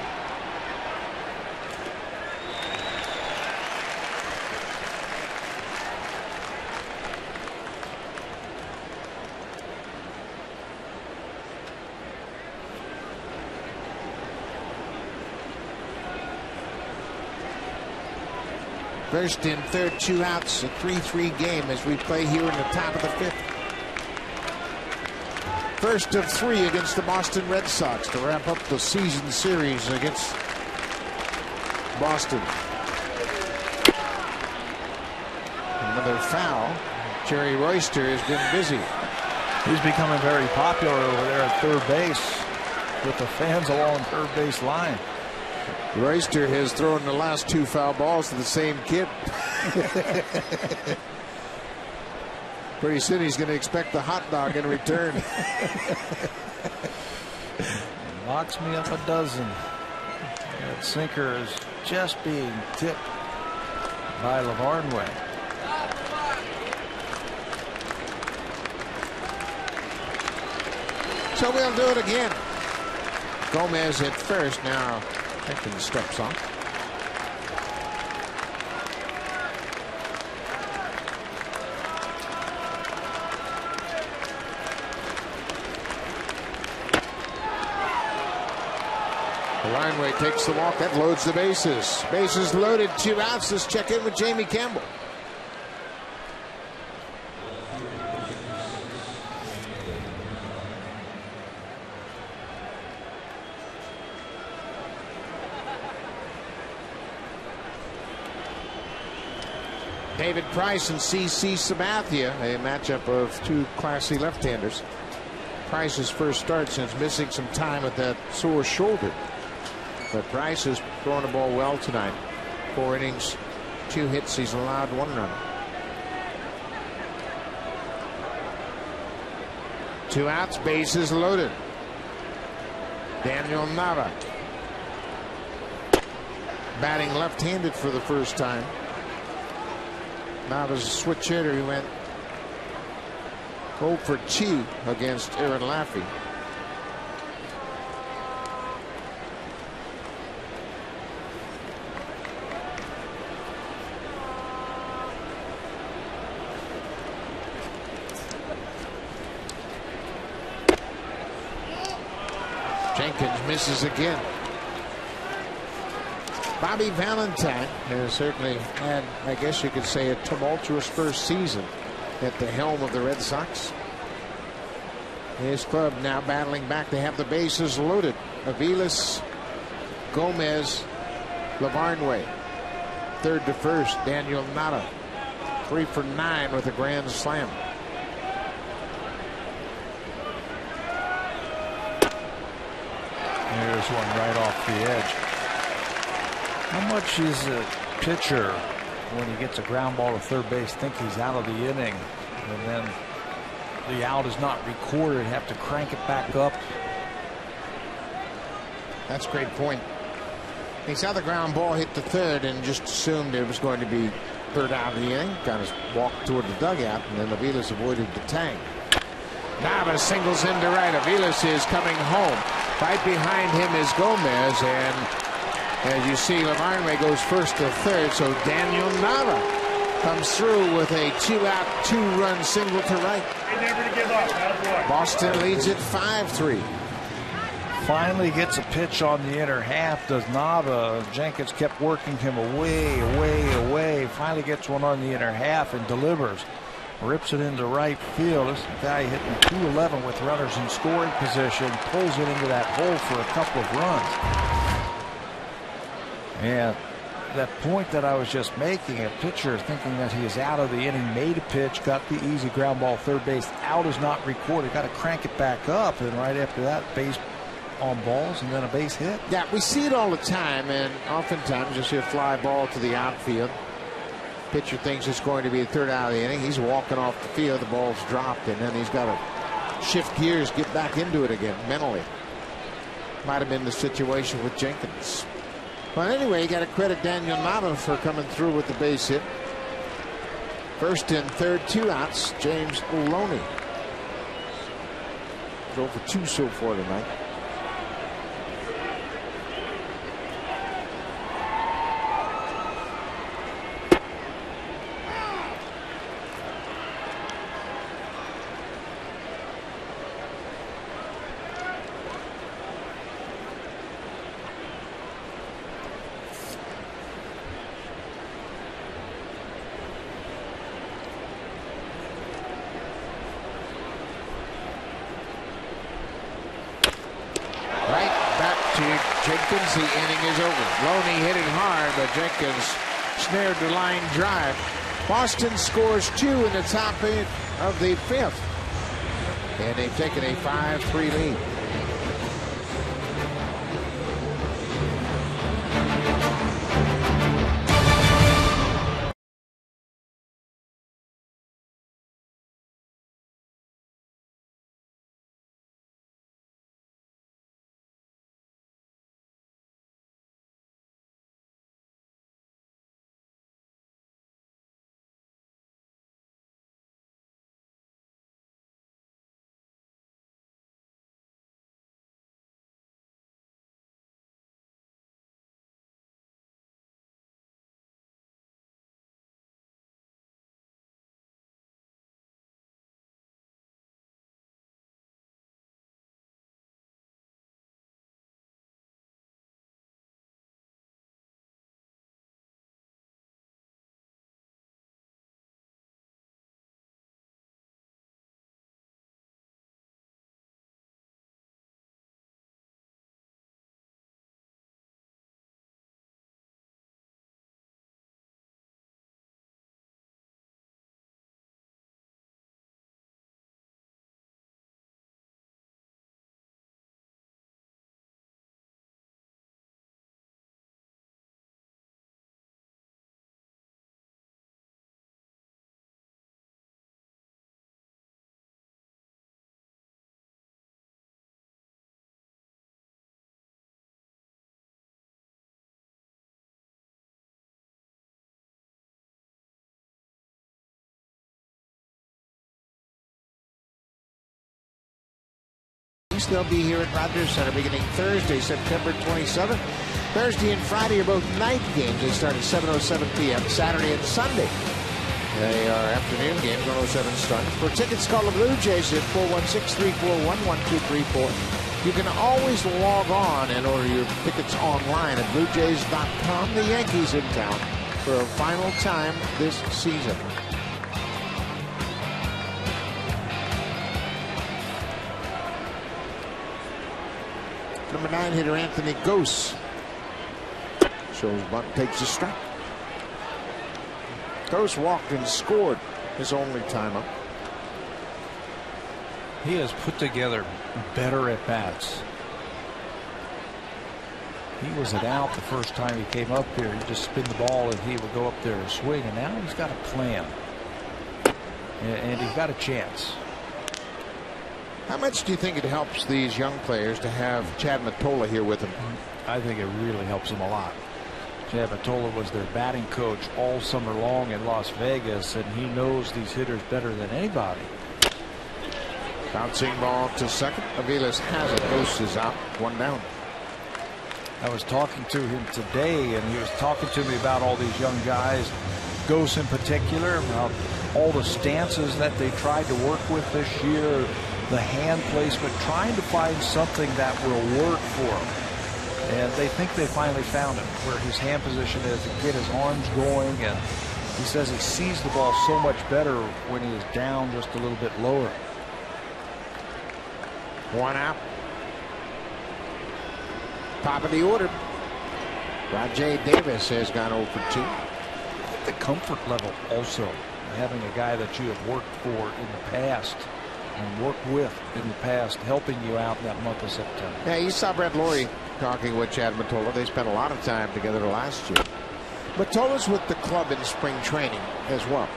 First and third, 2 outs, a 3-3 game as we play here in the top of the 5th. First of 3 against the Boston Red Sox to wrap up the season series against Boston. Another foul. Jerry Royster has been busy. He's becoming very popular over there at third base with the fans along third base line. Royster has thrown the last 2 foul balls to the same kid. Pretty soon he's going to expect the hot dog in return. Knocks me up a dozen. That sinker is just being tipped by Lavarnway. So we'll do it again. Gomez at first. Now Jenkins steps on. Lavarnway takes the walk. That loads the bases. Bases loaded. 2 outs. Let's check in with Jamie Campbell. David Price and C.C. Sabathia, a matchup of 2 classy left-handers. Price's first start since missing some time with that sore shoulder. But Price has thrown the ball well tonight. 4 innings, 2 hits. He's allowed 1 run. 2 outs, bases loaded. Daniel Nava batting left-handed for the first time. Nava's a switch hitter. He went 0 for 2 against Aaron Laffey. Jenkins misses again. Bobby Valentine has certainly had, I guess you could say, a tumultuous first season at the helm of the Red Sox. His club now battling back to have the bases loaded. Aviles, Gomez, Lavarnway. Third to first, Daniel Nava. 3 for 9 with a grand slam. There's one right off the edge. How much is a pitcher, when he gets a ground ball to third base, think he's out of the inning, and then the out is not recorded, have to crank it back up? That's a great point. He saw the ground ball hit the third and just assumed it was going to be third out of the inning. Kind of walked toward the dugout, and then Aviles avoided the tag. Nava singles into right. Aviles is coming home. Right behind him is Gomez, and as you see, Lavarnway goes first to third, so Daniel Nava comes through with a 2-out, 2-run single to right. Never to give up. Boston leads it 5-3. Finally gets a pitch on the inner half, does Nava. Jenkins kept working him away. Finally gets one on the inner half and delivers. Rips it into right field. This guy hitting .211 with runners in scoring position. Pulls it into that hole for a couple of runs. And that point that I was just making, a pitcher thinking that he is out of the inning, made a pitch, got the easy ground ball third base. Out is not recorded. Got to crank it back up. And right after that, base on balls and then a base hit. Yeah, we see it all the time, and oftentimes you'll see a fly ball to the outfield. Pitcher thinks it's going to be the third out of the inning. He's walking off the field. The ball's dropped, and then he's got to shift gears, get back into it again mentally. Might have been the situation with Jenkins. But anyway, you got to credit Daniel Nava for coming through with the base hit. First and third, 2 outs. James Oloney. 0 for 2 so far tonight. Jenkins, the inning is over. Loney hitting hard, but Jenkins snared the line drive. Boston scores 2 in the top 8 of the 5th. And they've taken a 5-3 lead. They'll be here at Rogers Center beginning Thursday, September 27th. Thursday and Friday are both night games. They start at 7:07 p.m. Saturday and Sunday, they are afternoon games, 1:07 start. For tickets, call the Blue Jays at 416-341-1234. You can always log on and order your tickets online at BlueJays.com. The Yankees in town for a final time this season. Number 9 hitter Anthony Gose shows bunt, takes a strike. Gose walked and scored his only time up. He has put together better at bats. He was an out the first time he came up here. He'd just spin the ball and he would go up there and swing. And now he's got a plan. And he's got a chance. How much do you think it helps these young players to have Chad Mottola here with them? I think it really helps them a lot. Chad Mottola was their batting coach all summer long in Las Vegas, and he knows these hitters better than anybody. Bouncing ball to second. Aviles has it. Gose is out. 1 down. I was talking to him today, and he was talking to me about all these young guys, Gose in particular, about all the stances that they tried to work with this year, the hand placement, trying to find something that will work for him. And they think they finally found it, where his hand position is to get his arms going. And he says he sees the ball so much better when he is down just a little bit lower. 1 out. Top of the order. Rajay Davis has gone 0 for 2. The comfort level also, having a guy that you have worked for in the past and worked with in the past, helping you out in that month of September. Yeah, you saw Brett Laurie talking with Chad Mottola. They spent a lot of time together last year. Mottola's with the club in spring training as well.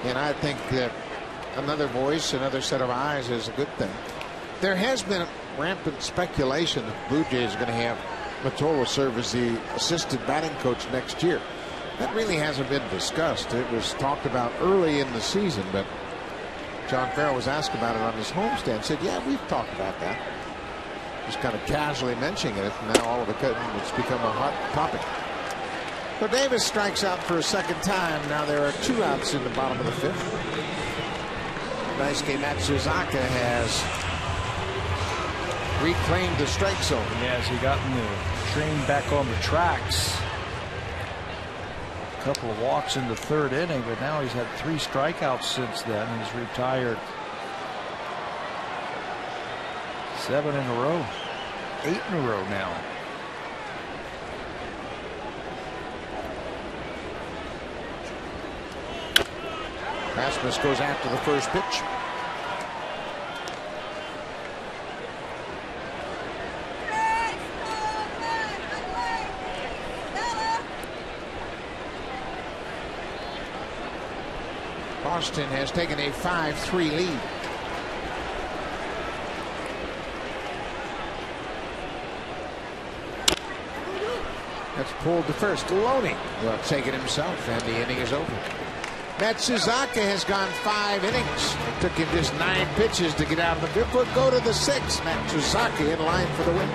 And I think that another voice, another set of eyes is a good thing. There has been rampant speculation that Blue Jays are going to have Mottola serve as the assistant batting coach next year. That really hasn't been discussed. It was talked about early in the season, but John Farrell was asked about it on his homestand. Said, yeah, we've talked about that. Just kind of casually mentioning it. And now all of a sudden it's become a hot topic. So Davis strikes out for a second time. Now there are 2 outs in the bottom of the 5th. Daisuke Matsuzaka has reclaimed the strike zone. Yes, he got the train back on the tracks. A couple of walks in the 3rd inning, but now he's had 3 strikeouts since then. He's retired 7 in a row, 8 in a row now. Rasmus goes after the first pitch. Boston has taken a 5-3 lead. That's pulled to first. Loney will take it himself, and the inning is over. Matsuzaka has gone 5 innings. It took him just 9 pitches to get out of the fifth. We'll go to the 6th. Matsuzaka in line for the win.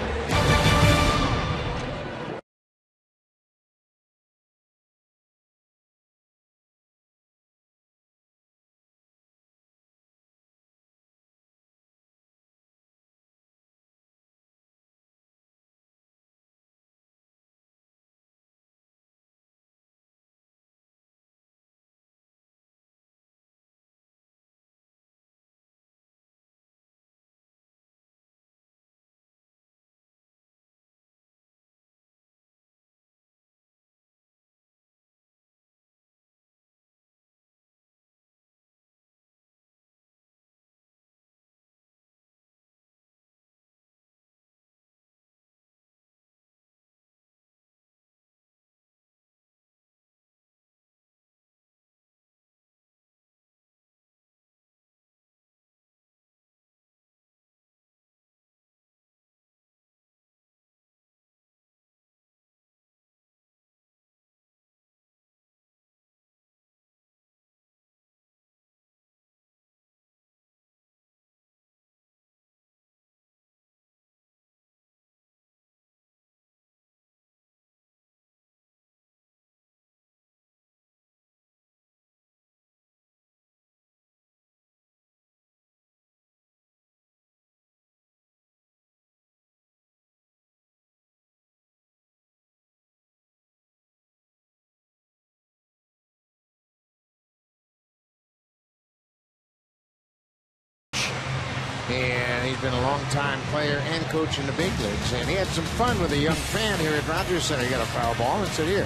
And he's been a long-time player and coach in the big leagues. And he had some fun with a young fan here at Rogers Center. He got a foul ball and said, "Here,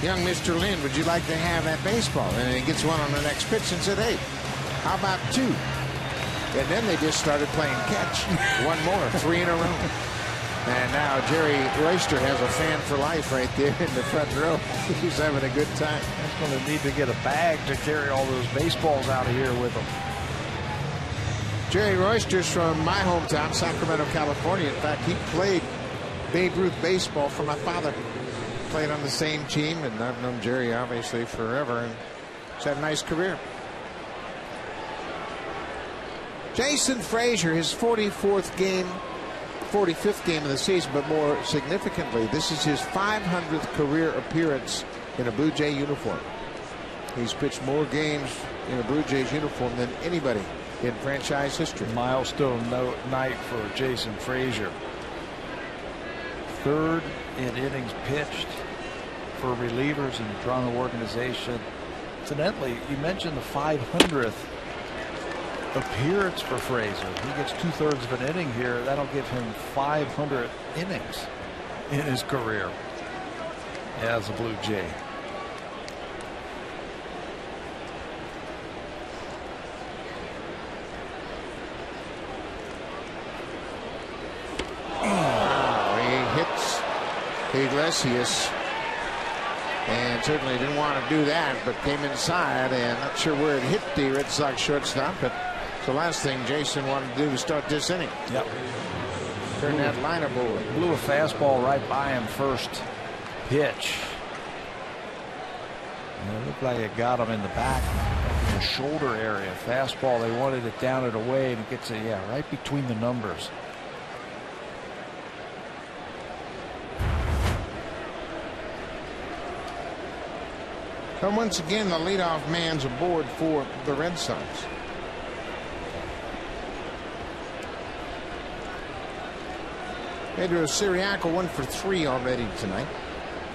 young Mr. Lynn, would you like to have that baseball?" And he gets one on the next pitch and said, "Hey, how about 2?" And then they just started playing catch. One more, 3 in a row. And now Jerry Royster has a fan for life right there in the front row. He's having a good time. He's going to need to get a bag to carry all those baseballs out of here with him. Jerry Royster's from my hometown, Sacramento, California. In fact, he played Babe Ruth baseball for my father. Played on the same team, and I've known Jerry obviously forever, and he's had a nice career. Jason Frazier, his 45th game of the season, but more significantly, this is his 500th career appearance in a Blue Jay uniform. He's pitched more games in a Blue Jays uniform than anybody in franchise history. Milestone night for Jason Frazier. 3rd in innings pitched for relievers in the Toronto organization. Incidentally, you mentioned the 500th appearance for Frazier. He gets 2/3 of an inning here. That'll give him 500 innings in his career as a Blue Jay. Iglesias, and certainly didn't want to do that, but came inside, and not sure where it hit the Red Sox shortstop, but the last thing Jason wanted to do was start this inning. Yep. Turn that lineup over. Blew a fastball right by him first pitch. And it looked like it got him in the back, in the shoulder area. Fastball, they wanted it down and away, and it gets it, yeah, right between the numbers. And once again, the leadoff man's aboard for the Red Sox. Pedro Siriaco 1 for 3 already tonight.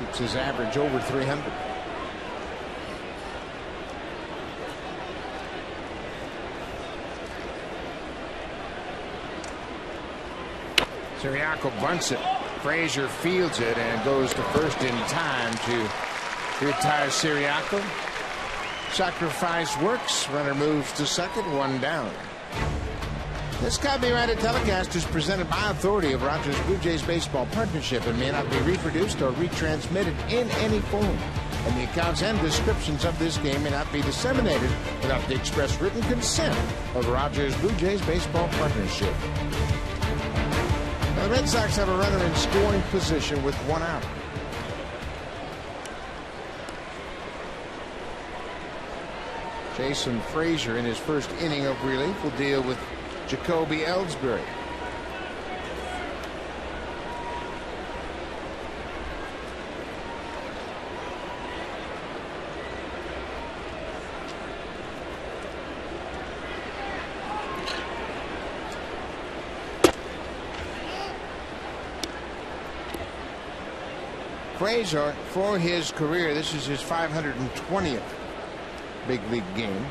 Keeps his average over 300. Siriaco bunts it. Frazier fields it and goes to first in time to retire Siriaco. Sacrifice works. Runner moves to second. One down. This copyrighted telecast is presented by authority of Rogers Blue Jays Baseball Partnership and may not be reproduced or retransmitted in any form. And the accounts and descriptions of this game may not be disseminated without the express written consent of Rogers Blue Jays Baseball Partnership. Now, the Red Sox have a runner in scoring position with one out. Jason Frazier in his first inning of relief will deal with Jacoby Ellsbury. Frazier, for his career, this is his 520th big league game.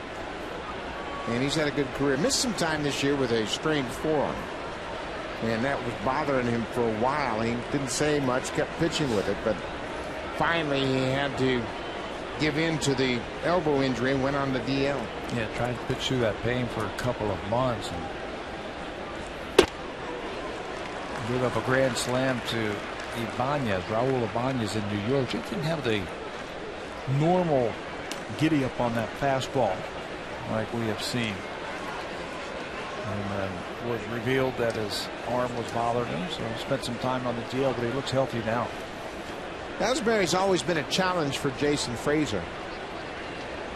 And he's had a good career. Missed some time this year with a strained forearm. And that was bothering him for a while. He didn't say much, kept pitching with it. But finally he had to give in to the elbow injury and went on the DL. Yeah, tried to pitch through that pain for a couple of months. And gave up a grand slam to Raul Ibanez in New York. He didn't have the normal giddy up on that fastball like we have seen. And it was revealed that his arm was bothering him, so he spent some time on the DL, but he looks healthy now. Ellsbury's always been a challenge for Jason Frazier.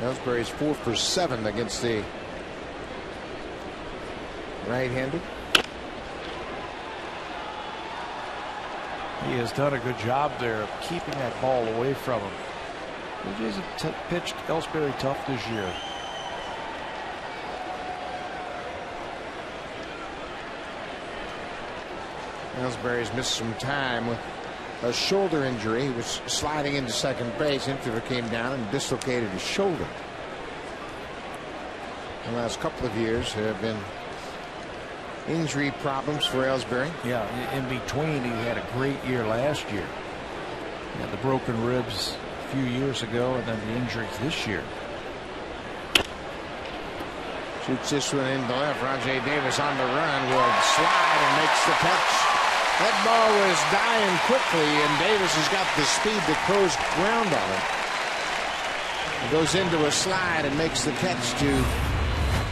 Ellsbury's 4 for 7 against the right-handed. He has done a good job there of keeping that ball away from him. The Jays have pitched Ellsbury tough this year. Ellsbury's missed some time with a shoulder injury. He was sliding into second base. Infielder came down and dislocated his shoulder. The last couple of years have been injury problems for Ellsbury. Yeah, in between, he had a great year last year. He had the broken ribs a few years ago, and then the injuries this year. Shoots this one into left. Rajay Davis on the run will slide and makes the catch. That ball was dying quickly, and Davis has got the speed to close ground on it. He goes into a slide and makes the catch to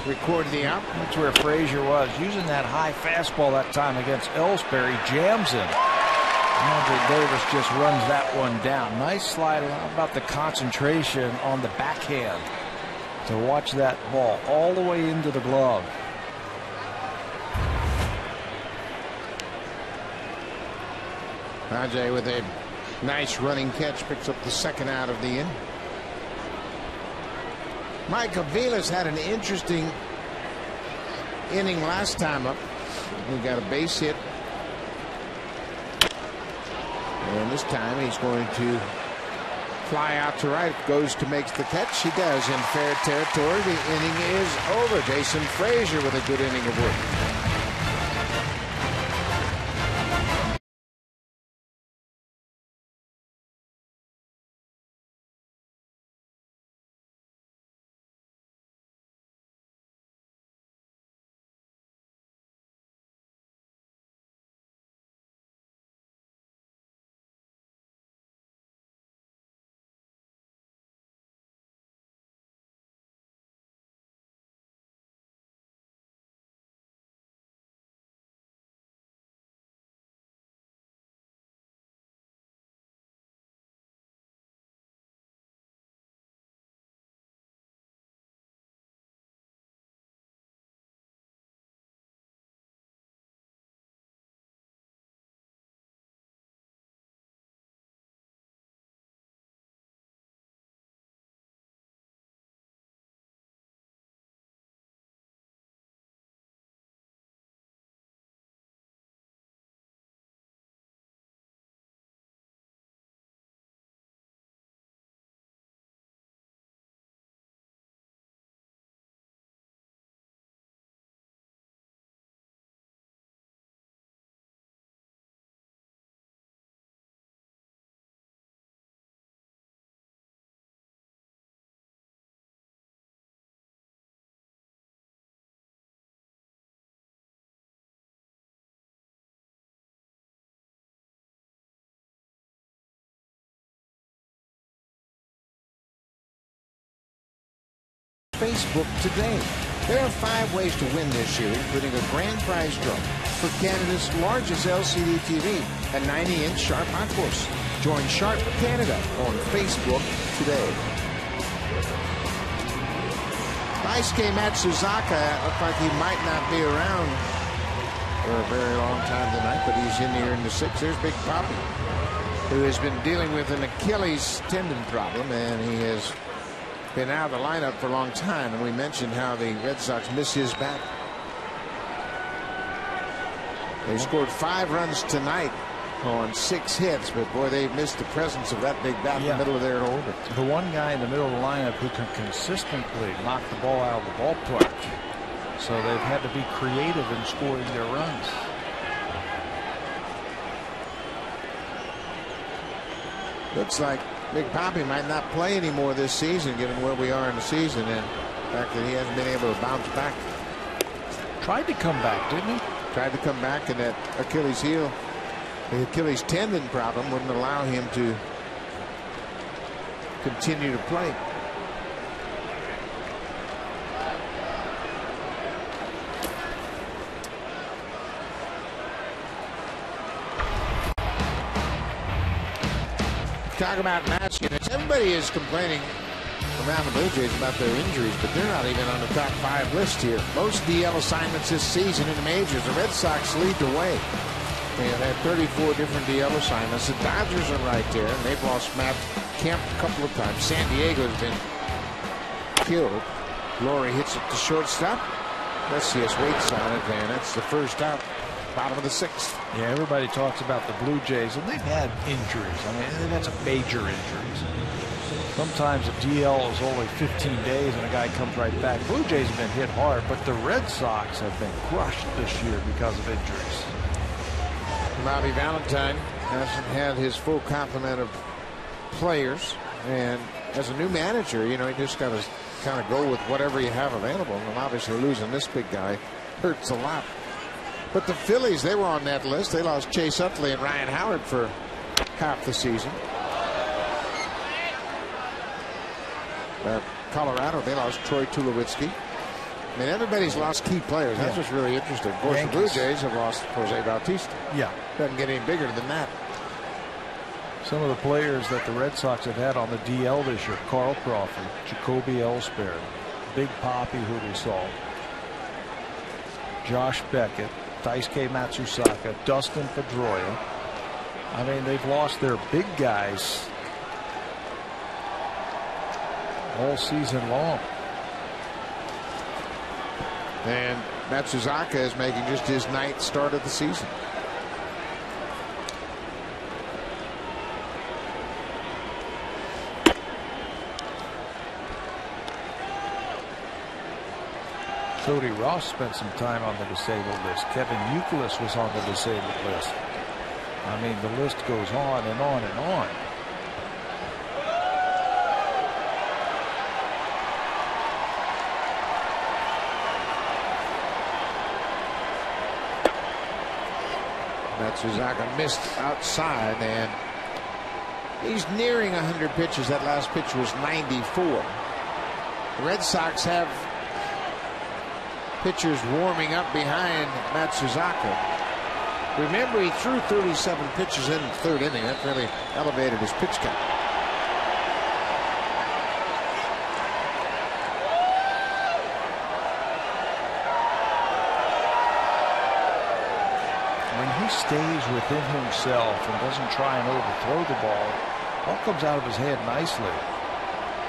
record the out. That's where Frazier was, using that high fastball that time against Ellsbury. Jams him. Andre Davis just runs that one down. Nice slide. How about the concentration on the backhand to watch that ball all the way into the glove. Rajay with a nice running catch picks up the second out of the inning. Mike Avila's had an interesting inning last time up. He got a base hit. And this time he's going to fly out to right. Goes to makes the catch. He does in fair territory. The inning is over. Jason Frazier with a good inning of work. Facebook today. There are 5 ways to win this year, including a grand prize draw for Canada's largest LCD TV, a 90-inch Sharp Hot Course. Join Sharp Canada on Facebook today. Daisuke Matsuzaka looked like he might not be around for a very long time tonight, but he's in here in the 6th. There's Big Papi, who has been dealing with an Achilles tendon problem, and he has been out of the lineup for a long time. And we mentioned how the Red Sox miss his bat. They scored 5 runs tonight on 6 hits, but boy, they missed the presence of that big bat in the middle of their orbit. The one guy in the middle of the lineup who can consistently knock the ball out of the ballpark. So they've had to be creative in scoring their runs. Looks like Big Papi might not play anymore this season, given where we are in the season and the fact that he hasn't been able to bounce back. Tried to come back, didn't he? Tried to come back, and that Achilles heel, the Achilles tendon problem wouldn't allow him to continue to play. Talk about match units. Everybody is complaining around the Blue Jays about their injuries, but they're not even on the top 5 list here. Most DL assignments this season in the majors. The Red Sox lead the way. They have had 34 different DL assignments. The Dodgers are right there, and they've lost Matt Kemp a couple of times. San Diego's been killed. Laurie hits it to shortstop. Let's see us waits on it, and that's the first out. Bottom of the 6th. Yeah, everybody talks about the Blue Jays, and they've had injuries. I mean, they've had some major injuries. Sometimes a DL is only 15 days and a guy comes right back. Blue Jays have been hit hard, but the Red Sox have been crushed this year because of injuries. Bobby Valentine hasn't had his full complement of players, and as a new manager, you know, he just got to kind of go with whatever you have available, and obviously losing this big guy hurts a lot. But the Phillies, they were on that list. They lost Chase Utley and Ryan Howard for half the season. Colorado, they lost Troy Tulowitzki. I mean, everybody's lost key players. That's what's really interesting. Of course, the Blue Jays have lost Jose Bautista. Yeah. Doesn't get any bigger than that. Some of the players that the Red Sox have had on the DL this year: Carl Crawford, Jacoby Ellsbury, Big Papi, who we saw, Josh Beckett, Daisuke Matsuzaka, Dustin Pedroia. I mean, they've lost their big guys all season long. And Matsuzaka is making just his 9th start of the season. Cody Ross spent some time on the disabled list. Kevin Youkilis was on the disabled list. I mean, the list goes on and on and on. Matsuzaka missed outside, and he's nearing 100 pitches. That last pitch was 94. The Red Sox have pitchers warming up behind Matsuzaka. Remember, he threw 37 pitches in the 3rd inning. That really elevated his pitch count. When he stays within himself and doesn't try and overthrow the ball comes out of his head nicely.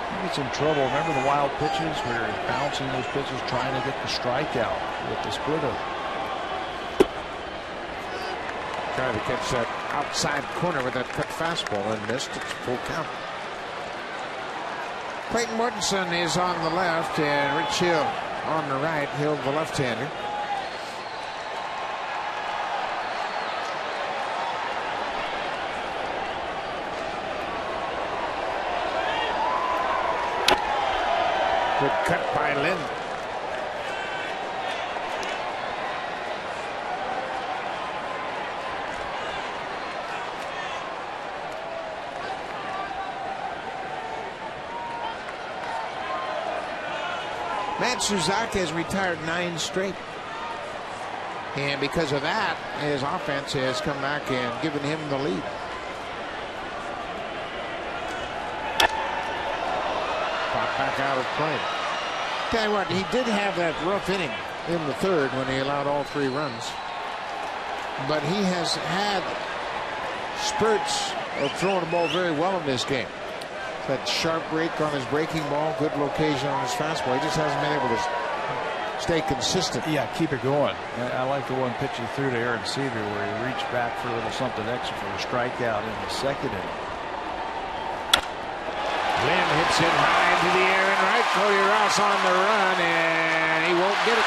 He gets in trouble. Remember the wild pitches where he's bouncing those pitches, trying to get the strikeout with the splitter. Trying to catch that outside corner with that cut fastball and missed. It's full count. Clayton Mortensen is on the left and Rich Hill on the right. Hill, the left-hander. Good cut by Lynn. Matt Suzaka has retired 9 straight. And because of that, his offense has come back and given him the lead. Pop back out of play. Tell you what, he did have that rough inning in the third when he allowed all 3 runs. But he has had spurts of throwing the ball very well in this game. That sharp break on his breaking ball, good location on his fastball. He just hasn't been able to stay consistent. Yeah, keep it going. I like the one pitch he threw to Aaron Cedar where he reached back for a little something extra for a strikeout in the second inning. Lynn hits it high into the air and right. Cody Ross on the run, and he won't get it.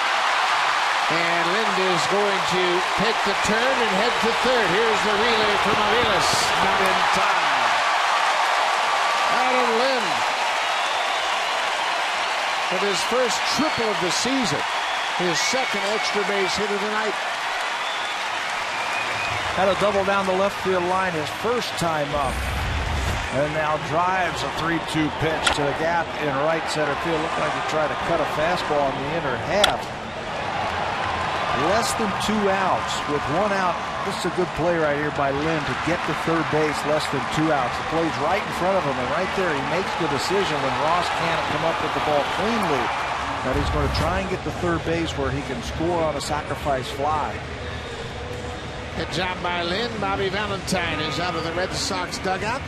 And Lind is going to take the turn and head to third. Here's the relay from Aviles. Not in time. Adam Lind with his first triple of the season. His second extra base hit of the night. Had a double down the left field line his first time up. And now drives a 3-2 pitch to the gap in right center field. Looked like he tried to cut a fastball in the inner half. Less than 2 outs with 1 out. This is a good play right here by Lynn to get to third base, less than 2 outs. The play's right in front of him, and right there he makes the decision when Ross can't come up with the ball cleanly that he's going to try and get to third base where he can score on a sacrifice fly. Good job by Lynn. Bobby Valentine is out of the Red Sox dugout.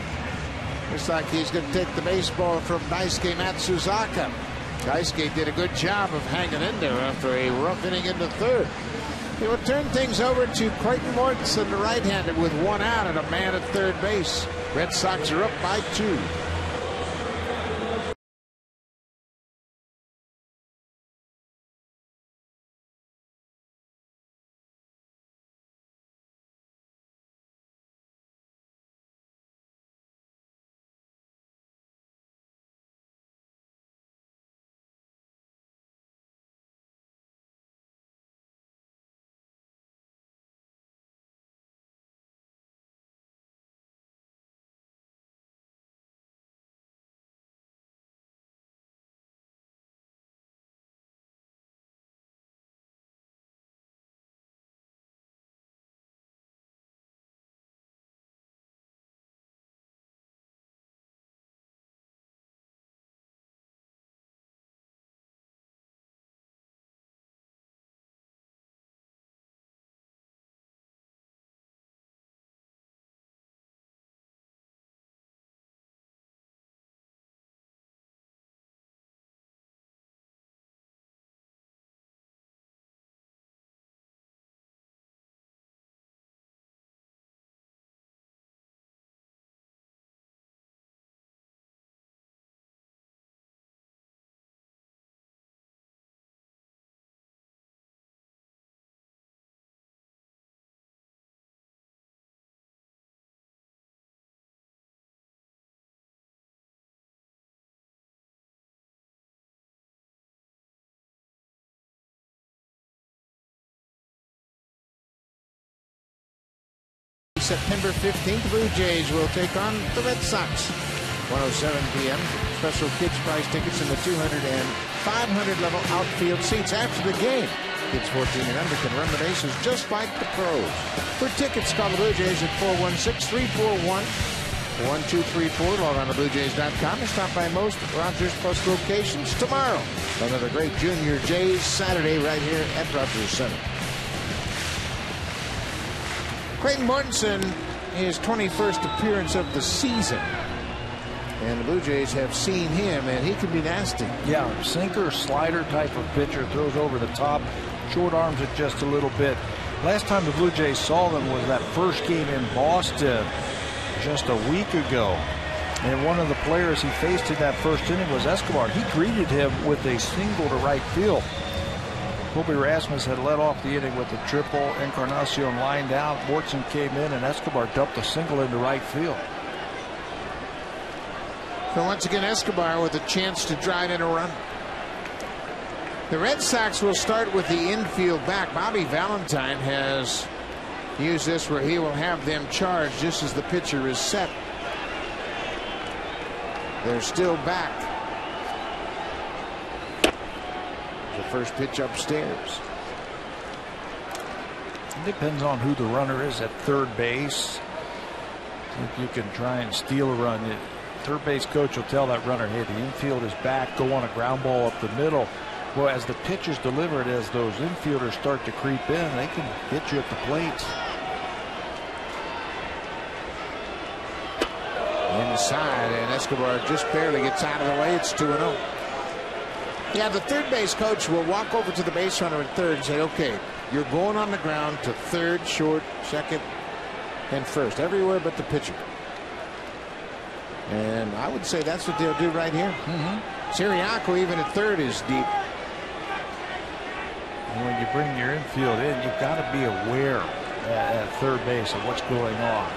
Looks like he's going to take the baseball from Daisuke Matsuzaka. Daisuke did a good job of hanging in there after a rough inning into third. He will turn things over to Clayton Mortensen, the right-hander, with 1 out and a man at third base. Red Sox are up by 2. September 15th, the Blue Jays will take on the Red Sox. 1:07 p.m. Special kids prize tickets in the 200 and 500 level outfield seats after the game. Kids 14 and under can run the bases just like the pros. For tickets, call the Blue Jays at 416-341-1234. Log on to BlueJays.com and stop by most Rogers Plus locations tomorrow. Another great Junior Jays Saturday right here at Rogers Center. Clayton Mortensen, his 21st appearance of the season. And the Blue Jays have seen him, and he can be nasty. Yeah, sinker, slider type of pitcher, throws over the top, short arms it just a little bit. Last time the Blue Jays saw them was that first game in Boston just a week ago. And one of the players he faced in that first inning was Escobar. He greeted him with a single to right field. Kobe Rasmus had led off the inning with a triple. Encarnacion lined out. Mortensen came in, and Escobar dumped a single into right field. So once again, Escobar with a chance to drive in a run. The Red Sox will start with the infield back. Bobby Valentine has used this where he will have them charged just as the pitcher is set. They're still back. The first pitch upstairs. It depends on who the runner is at third base. If you can try and steal a run, third base coach will tell that runner, hey, the infield is back, go on a ground ball up the middle. Well, as the pitch is delivered, as those infielders start to creep in, they can hit you at the plate. Inside, and Escobar just barely gets out of the way. It's 2-0. Yeah, the third base coach will walk over to the base runner at third and say, okay, you're going on the ground to third, short, second, and first, everywhere but the pitcher. And I would say that's what they'll do right here. Siriaco, even at third, is deep. And when you bring your infield in, you've got to be aware at third base of what's going on.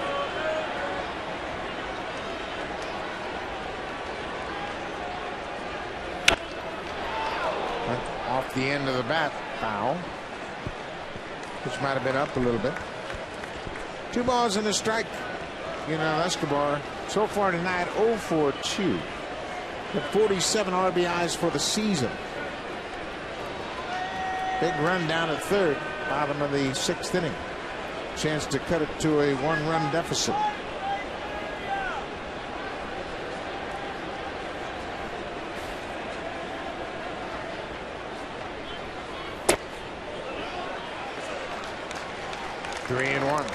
Off the end of the bat, foul, which might have been up a little bit. 2 balls and a strike. You know, Escobar so far tonight 0 for 2. Got 47 RBIs for the season. Big run down at third, bottom of the 6th inning. Chance to cut it to a 1-run deficit. Three and 1.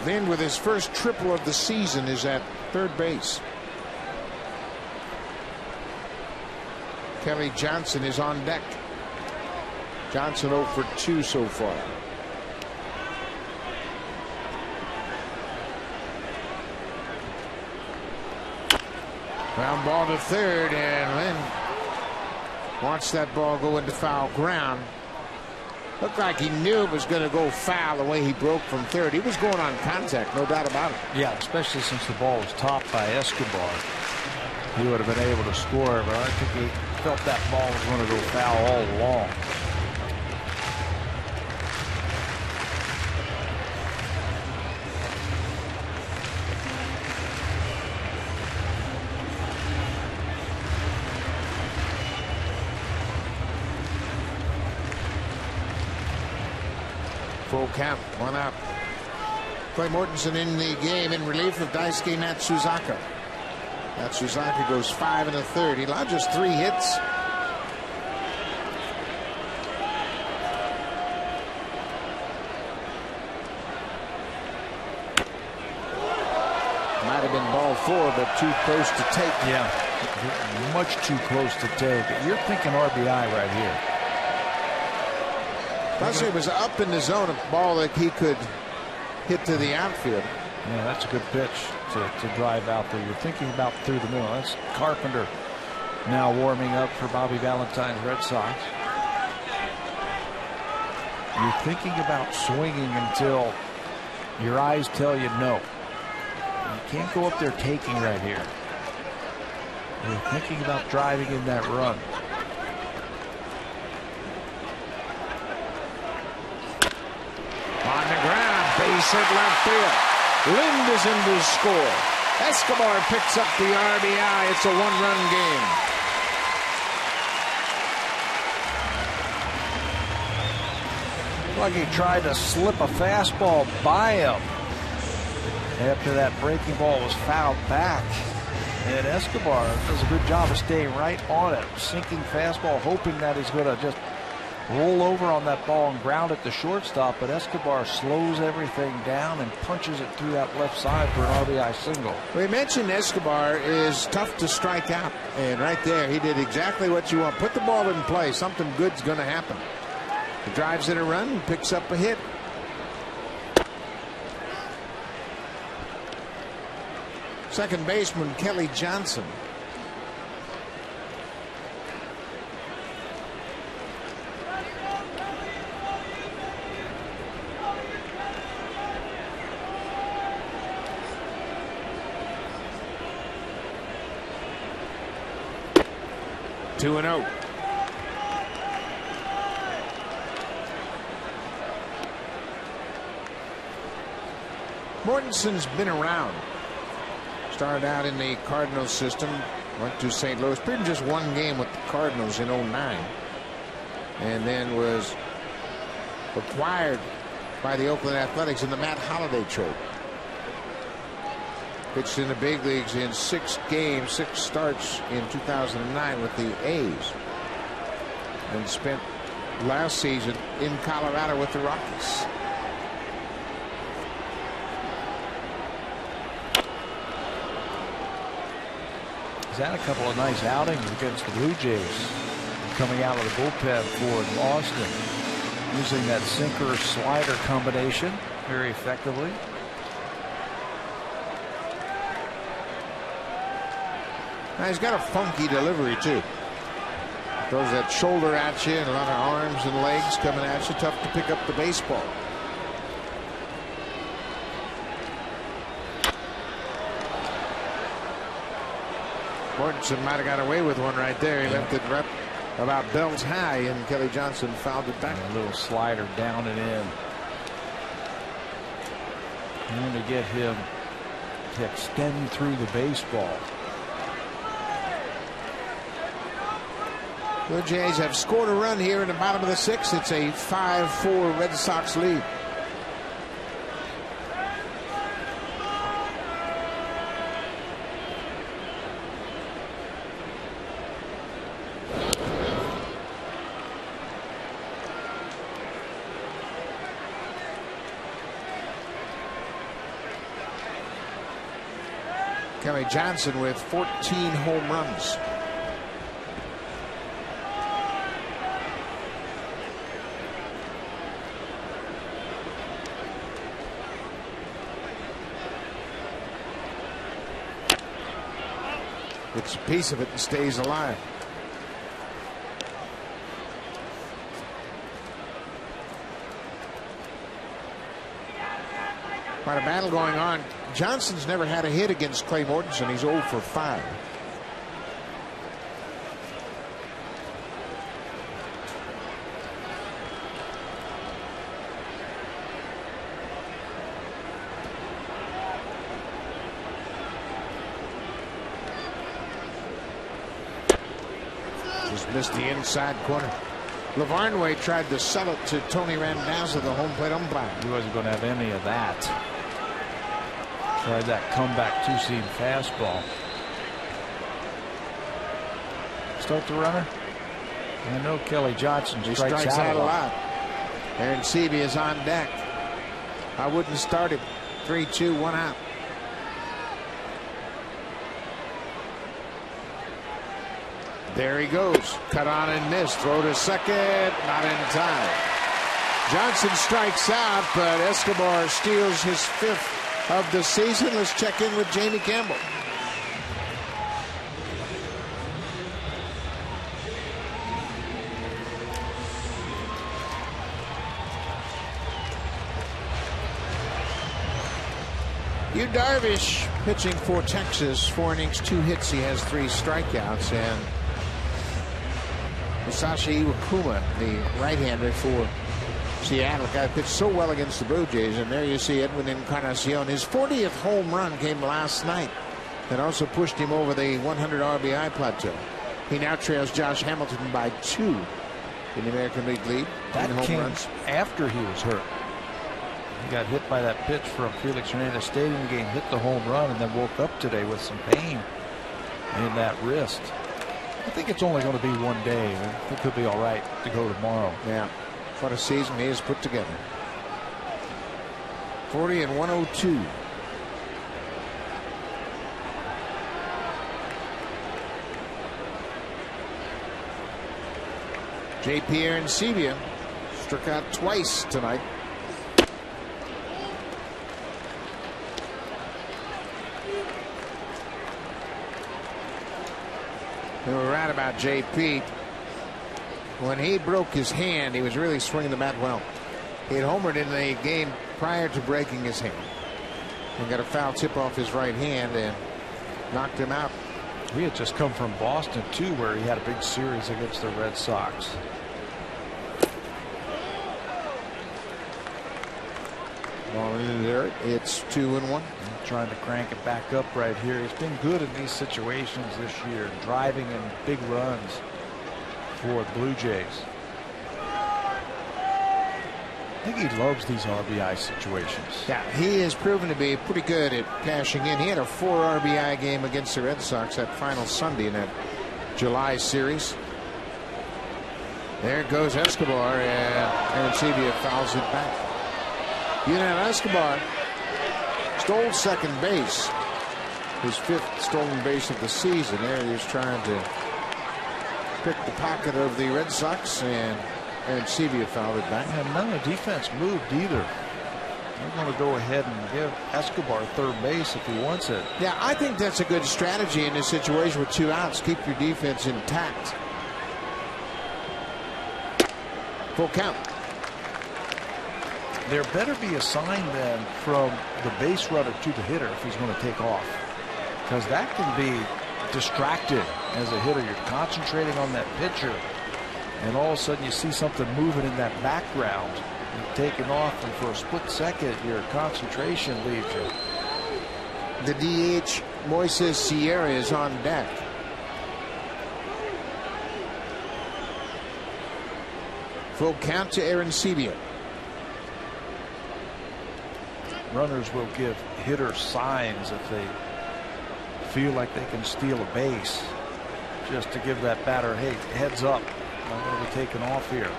Lynn, with his first triple of the season, is at third base. Kelly Johnson is on deck. Johnson 0 for 2 so far. Ground ball to third, and Lynn wants that ball go into foul ground. Looked like he knew it was going to go foul the way he broke from third. He was going on contact, no doubt about it. Yeah, especially since the ball was topped by Escobar. He would have been able to score, but I think he felt that ball was going to go foul all along. Full count, 1 out. Clay Mortensen in the game in relief of Daisuke Matsuzaka. Matsuzaka goes 5 1/3. He lodges 3 hits. Might have been ball 4, but too close to take. Yeah, much too close to take. You're thinking RBI right here. Plus, it was up in the zone, a ball that he could hit to the outfield. Yeah, that's a good pitch to drive out there. You're thinking about through the middle. That's Carpenter now warming up for Bobby Valentine's Red Sox. You're thinking about swinging until your eyes tell you no. You can't go up there taking right here. You're thinking about driving in that run. On the ground, base hit left field. Lind is in to score. Escobar picks up the RBI. It's a 1-run game. Like he tried to slip a fastball by him after that breaking ball was fouled back. And Escobar does a good job of staying right on it. Sinking fastball, hoping that he's going to just roll over on that ball and ground it to shortstop, but Escobar slows everything down and punches it through that left side for an RBI single. We mentioned Escobar is tough to strike out, and right there he did exactly what you want. Put the ball in play, something good's going to happen. He drives in a run and picks up a hit. Second baseman Kelly Johnson. Two and 0. Mortensen's been around. Started out in the Cardinals system, went to St. Louis, played just one game with the Cardinals in '09, and then was acquired by the Oakland Athletics in the Matt Holliday trade. Pitched in the big leagues in 6 games, 6 starts in 2009 with the A's, and spent last season in Colorado with the Rockies. He's had a couple of nice outings against the Blue Jays, coming out of the bullpen for Boston, using that sinker slider combination very effectively. Now he's got a funky delivery too. Throws that shoulder at you and a lot of arms and legs coming at you. Tough to pick up the baseball. Mortensen might have got away with one right there. He left it right about belt high, and Kelly Johnson fouled it back. And a little slider down and in. Trying to get him to extend through the baseball. The Jays have scored a run here in the bottom of the 6th. It's a 5-4 Red Sox lead. Kelly Johnson with 14 home runs. Gets a piece of it and stays alive. Quite a battle going on. Johnson's never had a hit against Clay Mortensen. He's 0 for 5. Just missed the inside corner. Lavarnway tried to sell it to Tony Randazza, the home plate umpire. He wasn't going to have any of that. Tried that comeback two-seam fastball. Start the runner. I know Kelly Johnson just strikes out a lot. Aaron Seavey is on deck. I wouldn't start him. 3-2, 1 out. There he goes. Cut on and missed. Throw to second. Not in time. Johnson strikes out, but Escobar steals his 5th of the season. Let's check in with Jamie Campbell. Yu Darvish pitching for Texas. 4 innings, 2 hits. He has 3 strikeouts. And Musashi Iwakuma, the right-hander for Seattle, guy pitched so well against the Blue Jays. And there you see Edwin Encarnacion. His 40th home run came last night. That also pushed him over the 100 RBI plateau. He now trails Josh Hamilton by 2 in the American League lead. That home came runs after he was hurt. He got hit by that pitch from Felix Hernandez Stadium game, hit the home run, and then woke up today with some pain in that wrist. I think it's only going to be 1 day. It could be all right to go tomorrow. Yeah. What a season he has put together. 40 and 102. J.P. Arencibia struck out twice tonight. We were right about J.P. When he broke his hand, he was really swinging the bat well. He had homered in the game prior to breaking his hand. And got a foul tip off his right hand and knocked him out. He had just come from Boston, too, where he had a big series against the Red Sox. Ball in there. It's 2-1. Trying to crank it back up right here. He's been good in these situations this year, driving in big runs for the Blue Jays. I think he loves these RBI situations. Yeah, he has proven to be pretty good at cashing in. He had a 4 RBI game against the Red Sox that final Sunday in that July series. There goes Escobar, and Arencibia fouls it back. Escobar stole second base. His 5th stolen base of the season. There he was trying to pick the pocket of the Red Sox, and Arencibia fouled it back. And none of the defense moved either. They're going to go ahead and give Escobar third base if he wants it. Yeah, I think that's a good strategy in this situation with 2 outs. Keep your defense intact. Full count. There better be a sign then from the base runner to the hitter if he's going to take off, because that can be distracted as a hitter. You're concentrating on that pitcher, and all of a sudden you see something moving in that background. You're taking off, and for a split second your concentration leaves you. The DH Moises Sierra is on deck. Full count to Arencibia. Runners will give hitters signs if they feel like they can steal a base, just to give that batter, hey, heads up, I'm going to be taking off here.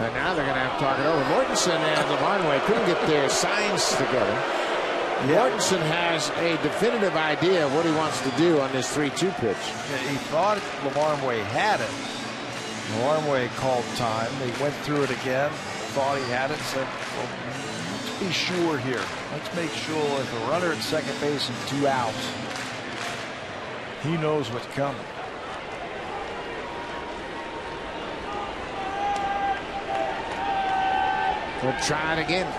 And now they're going to have to talk it over. Mortensen and Lavarnway couldn't get their signs together. Mortensen has a definitive idea of what he wants to do on this 3-2 pitch. He thought Lavarnway had it. Lavarnway called time. They went through it again. Thought he had it. Said, well, let's be sure here. Let's make sure if a runner at second base and 2 outs, he knows what's coming. We'll try it again.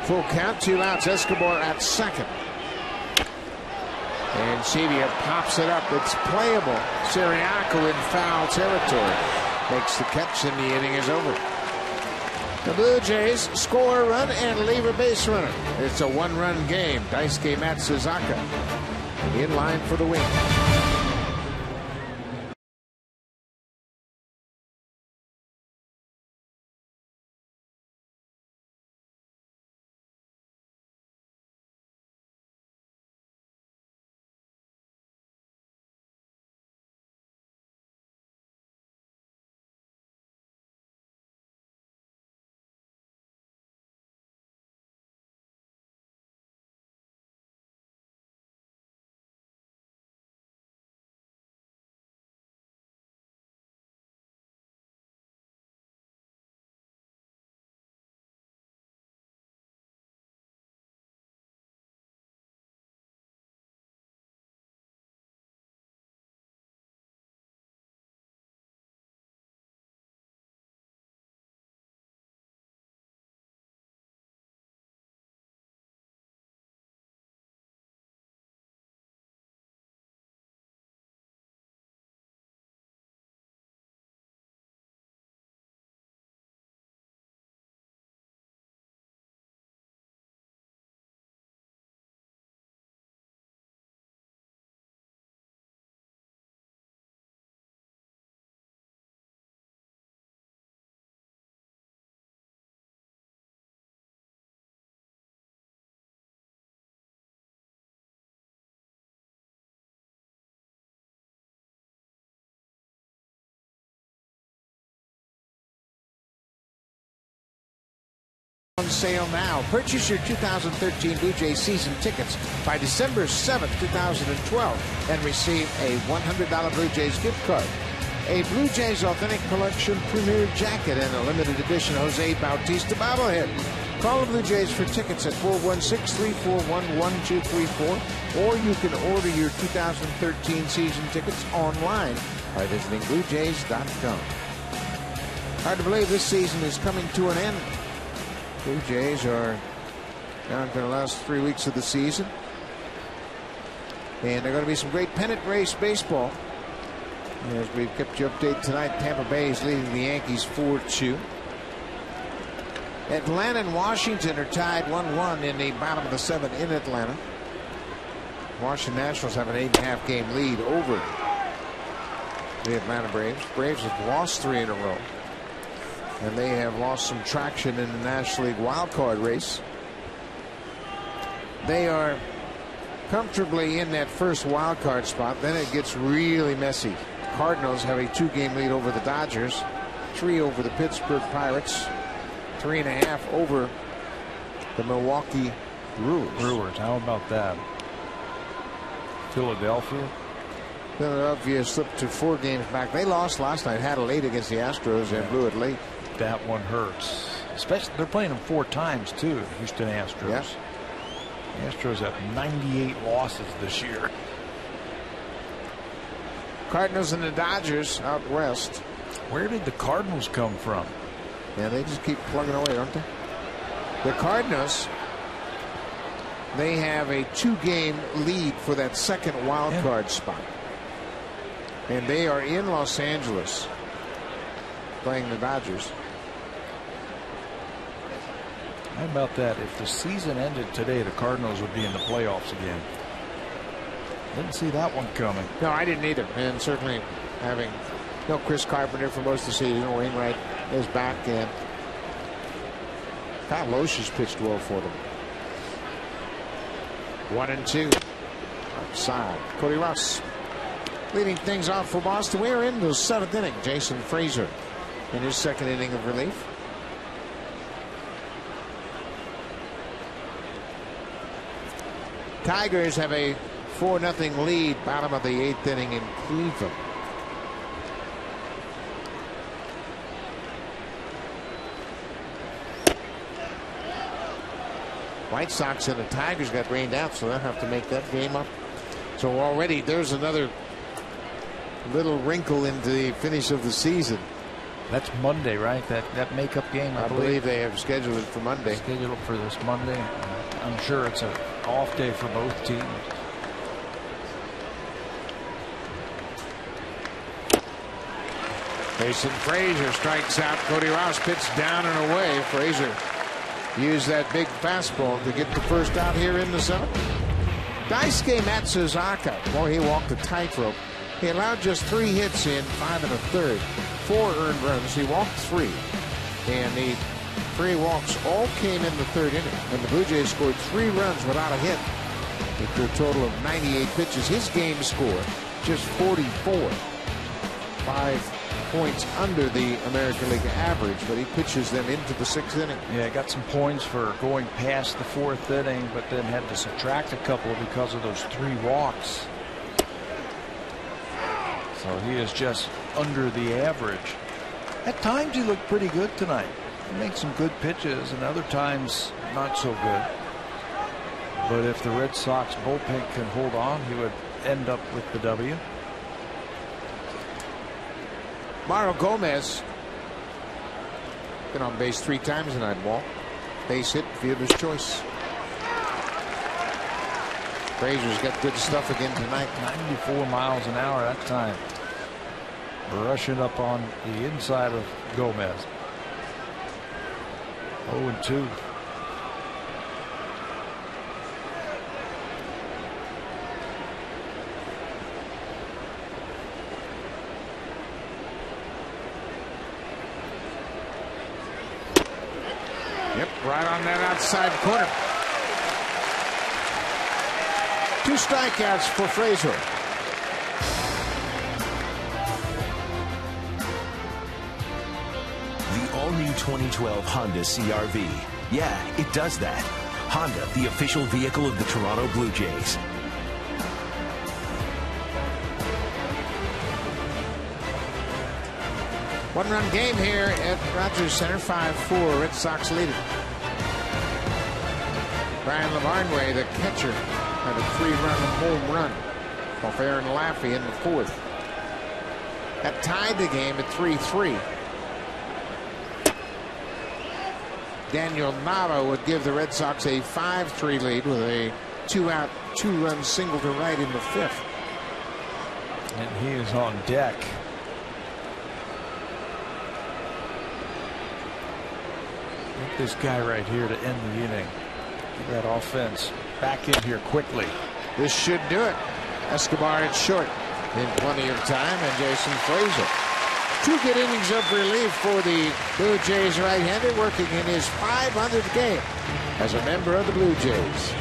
Full count, 2 outs. Escobar at second. And Arencibia pops it up. It's playable. Siriaco in foul territory. Makes the catch, and the inning is over. The Blue Jays score a run and leave a base runner. It's a 1-run game. Daisuke Matsuzaka in line for the win. On sale now. Purchase your 2013 Blue Jays season tickets by December 7th, 2012 and receive a $100 Blue Jays gift card, a Blue Jays Authentic Collection Premier Jacket, and a limited edition Jose Bautista bobblehead. Call the Blue Jays for tickets at 416-341-1234, or you can order your 2013 season tickets online by visiting BlueJays.com. Hard to believe this season is coming to an end. Blue Jays are down for the last 3 weeks of the season. And there are going to be some great pennant race baseball As we've kept you updated tonight, Tampa Bay is leading the Yankees 4-2. Atlanta and Washington are tied 1-1 in the bottom of the 7th in Atlanta. Washington Nationals have an 8.5 game lead over the Atlanta Braves. Braves have lost 3 in a row, and they have lost some traction in the National League wild card race. They are comfortably in that first wild card spot. Then it gets really messy. Cardinals have a 2-game lead over the Dodgers, 3 over the Pittsburgh Pirates, 3.5 over the Milwaukee Brewers. How about that? Philadelphia slipped to 4 games back. They lost last night, had a late against the Astros and blew it late. That one hurts. Especially they're playing them 4 times too. Houston Astros. Yeah. The Astros have 98 losses this year. Cardinals and the Dodgers out west. Where did the Cardinals come from? Yeah, they just keep plugging away, don't they? The Cardinals, they have a 2-game lead for that second wild card spot. And they are in Los Angeles playing the Dodgers. How about that? If the season ended today, the Cardinals would be in the playoffs again. Didn't see that one coming. No, I didn't either. And certainly having no Chris Carpenter for most of the season. Wainwright is back, and Kyle Loesch has pitched well for them. 1-2. Outside. Cody Ross leading things off for Boston. We are in the 7th inning. Jason Frazier in his 2nd inning of relief. Tigers have a 4-0 lead, bottom of the 8th inning in Cleveland. White Sox and the Tigers got rained out, so they'll have to make that game up. So already there's another little wrinkle into the finish of the season. That's Monday, right? That makeup game, I believe they have scheduled it for Monday. Scheduled for this Monday. I'm sure it's an off day for both teams. Jason Frazier strikes out. Cody Ross pitched down and away. Frazier used that big fastball to get the first out here in the 7th. Daisuke Matsuzaka, boy, he walked a tightrope. He allowed just 3 hits in 5 1/3, 4 earned runs. He walked 3, and the 3 walks all came in the 3rd inning. And the Blue Jays scored 3 runs without a hit, with a total of 98 pitches. His game score just 44, 5 points under the American League average, but he pitches them into the 6th inning. Yeah, got some points for going past the 4th inning, but then had to subtract a couple because of those 3 walks. So he is just under the average. At times he looked pretty good tonight. He makes some good pitches, and other times not so good. But if the Red Sox bullpen can hold on, he would end up with the W. Mauro Gomez been on base 3 times tonight. Walt. Base hit, fielder's choice. Frazier's got good stuff again tonight. 94 miles an hour that time. Rushing up on the inside of Gomez. 0-2. Yep, right on that outside corner. 2 strikeouts for Frazier. The all-new 2012 Honda CR-V. Yeah, it does that. Honda, the official vehicle of the Toronto Blue Jays. One-run game here at Rogers Center. 5-4. Red Sox lead it. Brian Lavarnway, the catcher, had a 3-run home run off Aaron Laffey in the 4th. That tied the game at 3-3. Daniel Nava would give the Red Sox a 5-3 lead with a 2-out, 2-run single to right in the 5th. And he is on deck. Get this guy right here to end the inning. Get that offense back in here quickly. This should do it. Escobar at short in plenty of time, and Jason Frazier. 2 good innings of relief for the Blue Jays right-hander, working in his 500th game as a member of the Blue Jays.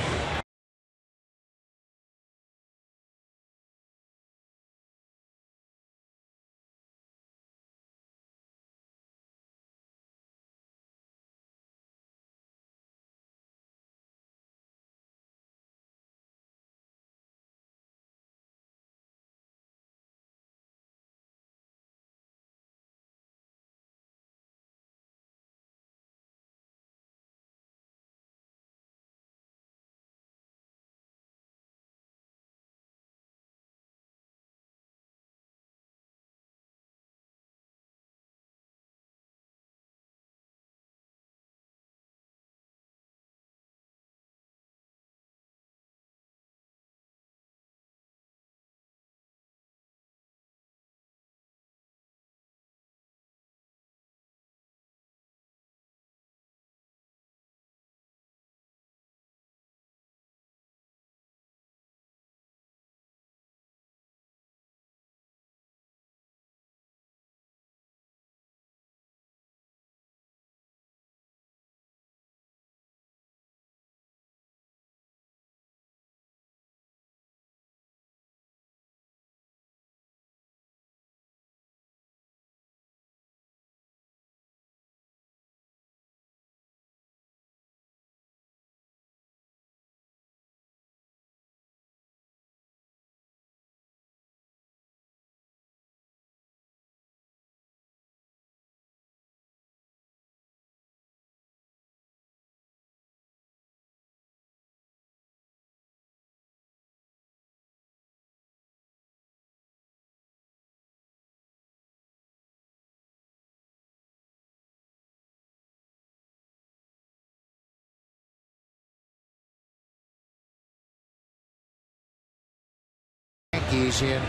Yankees in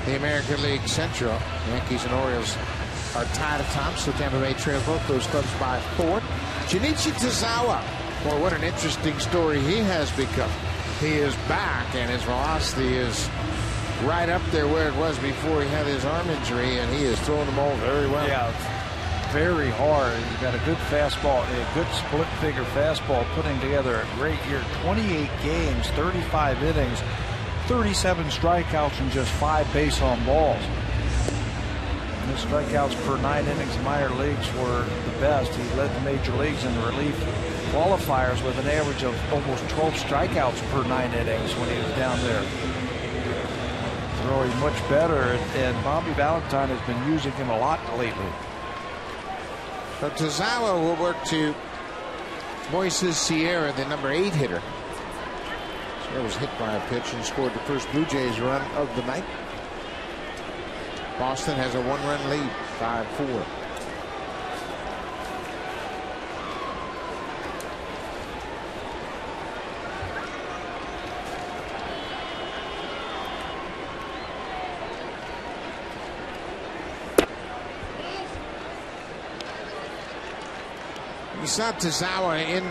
the American League Central. Yankees and Orioles are tied at top, so Tampa Bay trails both those clubs by 4. Junichi Tazawa, boy, what an interesting story he has become. He is back, and his velocity is right up there where it was before he had his arm injury, and he is throwing the ball very well. Yeah, very hard. He's got a good fastball, a good split figure fastball, putting together a great year. 28 games, 35 innings, 37 strikeouts, and just 5 base on balls. And his strikeouts per 9 innings in minor leagues were the best. He led the major leagues in relief qualifiers with an average of almost 12 strikeouts per 9 innings when he was down there. Throwing much better, and Bobby Valentine has been using him a lot lately. So Tazawa will work to Moises Sierra, the number 8 hitter. Sierra was hit by a pitch and scored the first Blue Jays run of the night. Boston has a 1-run lead, 5-4. We saw Tazawa in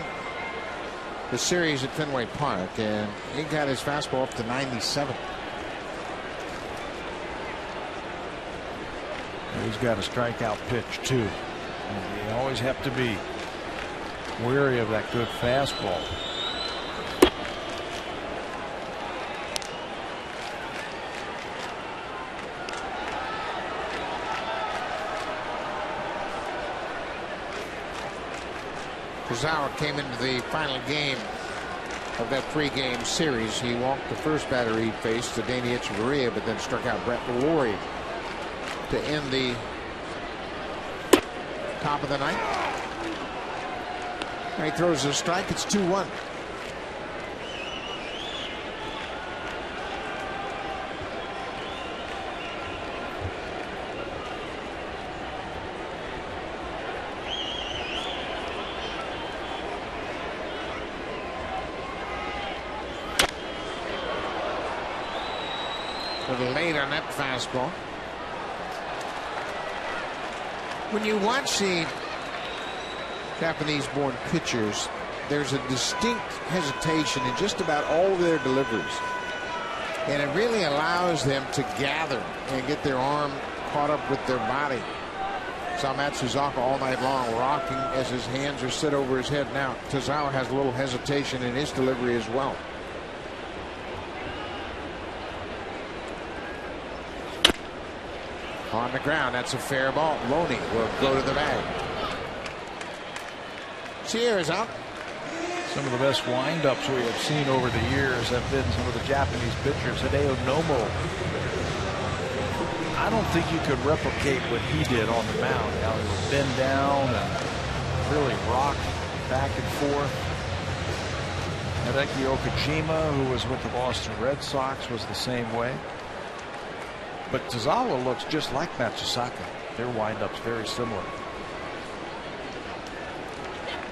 the series at Fenway Park, and he got his fastball up to 97. He's got a strikeout pitch too. And you always have to be wary of that good fastball. Tazawa came into the final game of that 3-game series. He walked the first batter he faced, Danny Echeverria, but then struck out Brett Laurie to end the top of the ninth. He throws a strike. It's 2-1. little late on that fastball. When you watch the Japanese-born pitchers, there's a distinct hesitation in just about all of their deliveries. And it really allows them to gather and get their arm caught up with their body. Saw Matsuzaka all night long rocking as his hands are set over his head. Now Tozawa has a little hesitation in his delivery as well. On the ground, that's a fair ball. Loney will go to the bag. Sierra's out. Some of the best windups we have seen over the years have been some of the Japanese pitchers. Hideo Nomo, I don't think you could replicate what he did on the mound. How he would bend down and really rock back and forth. Hideki Okajima, who was with the Boston Red Sox, was the same way. But Tozawa looks just like Matsuzaka. Their windup's very similar.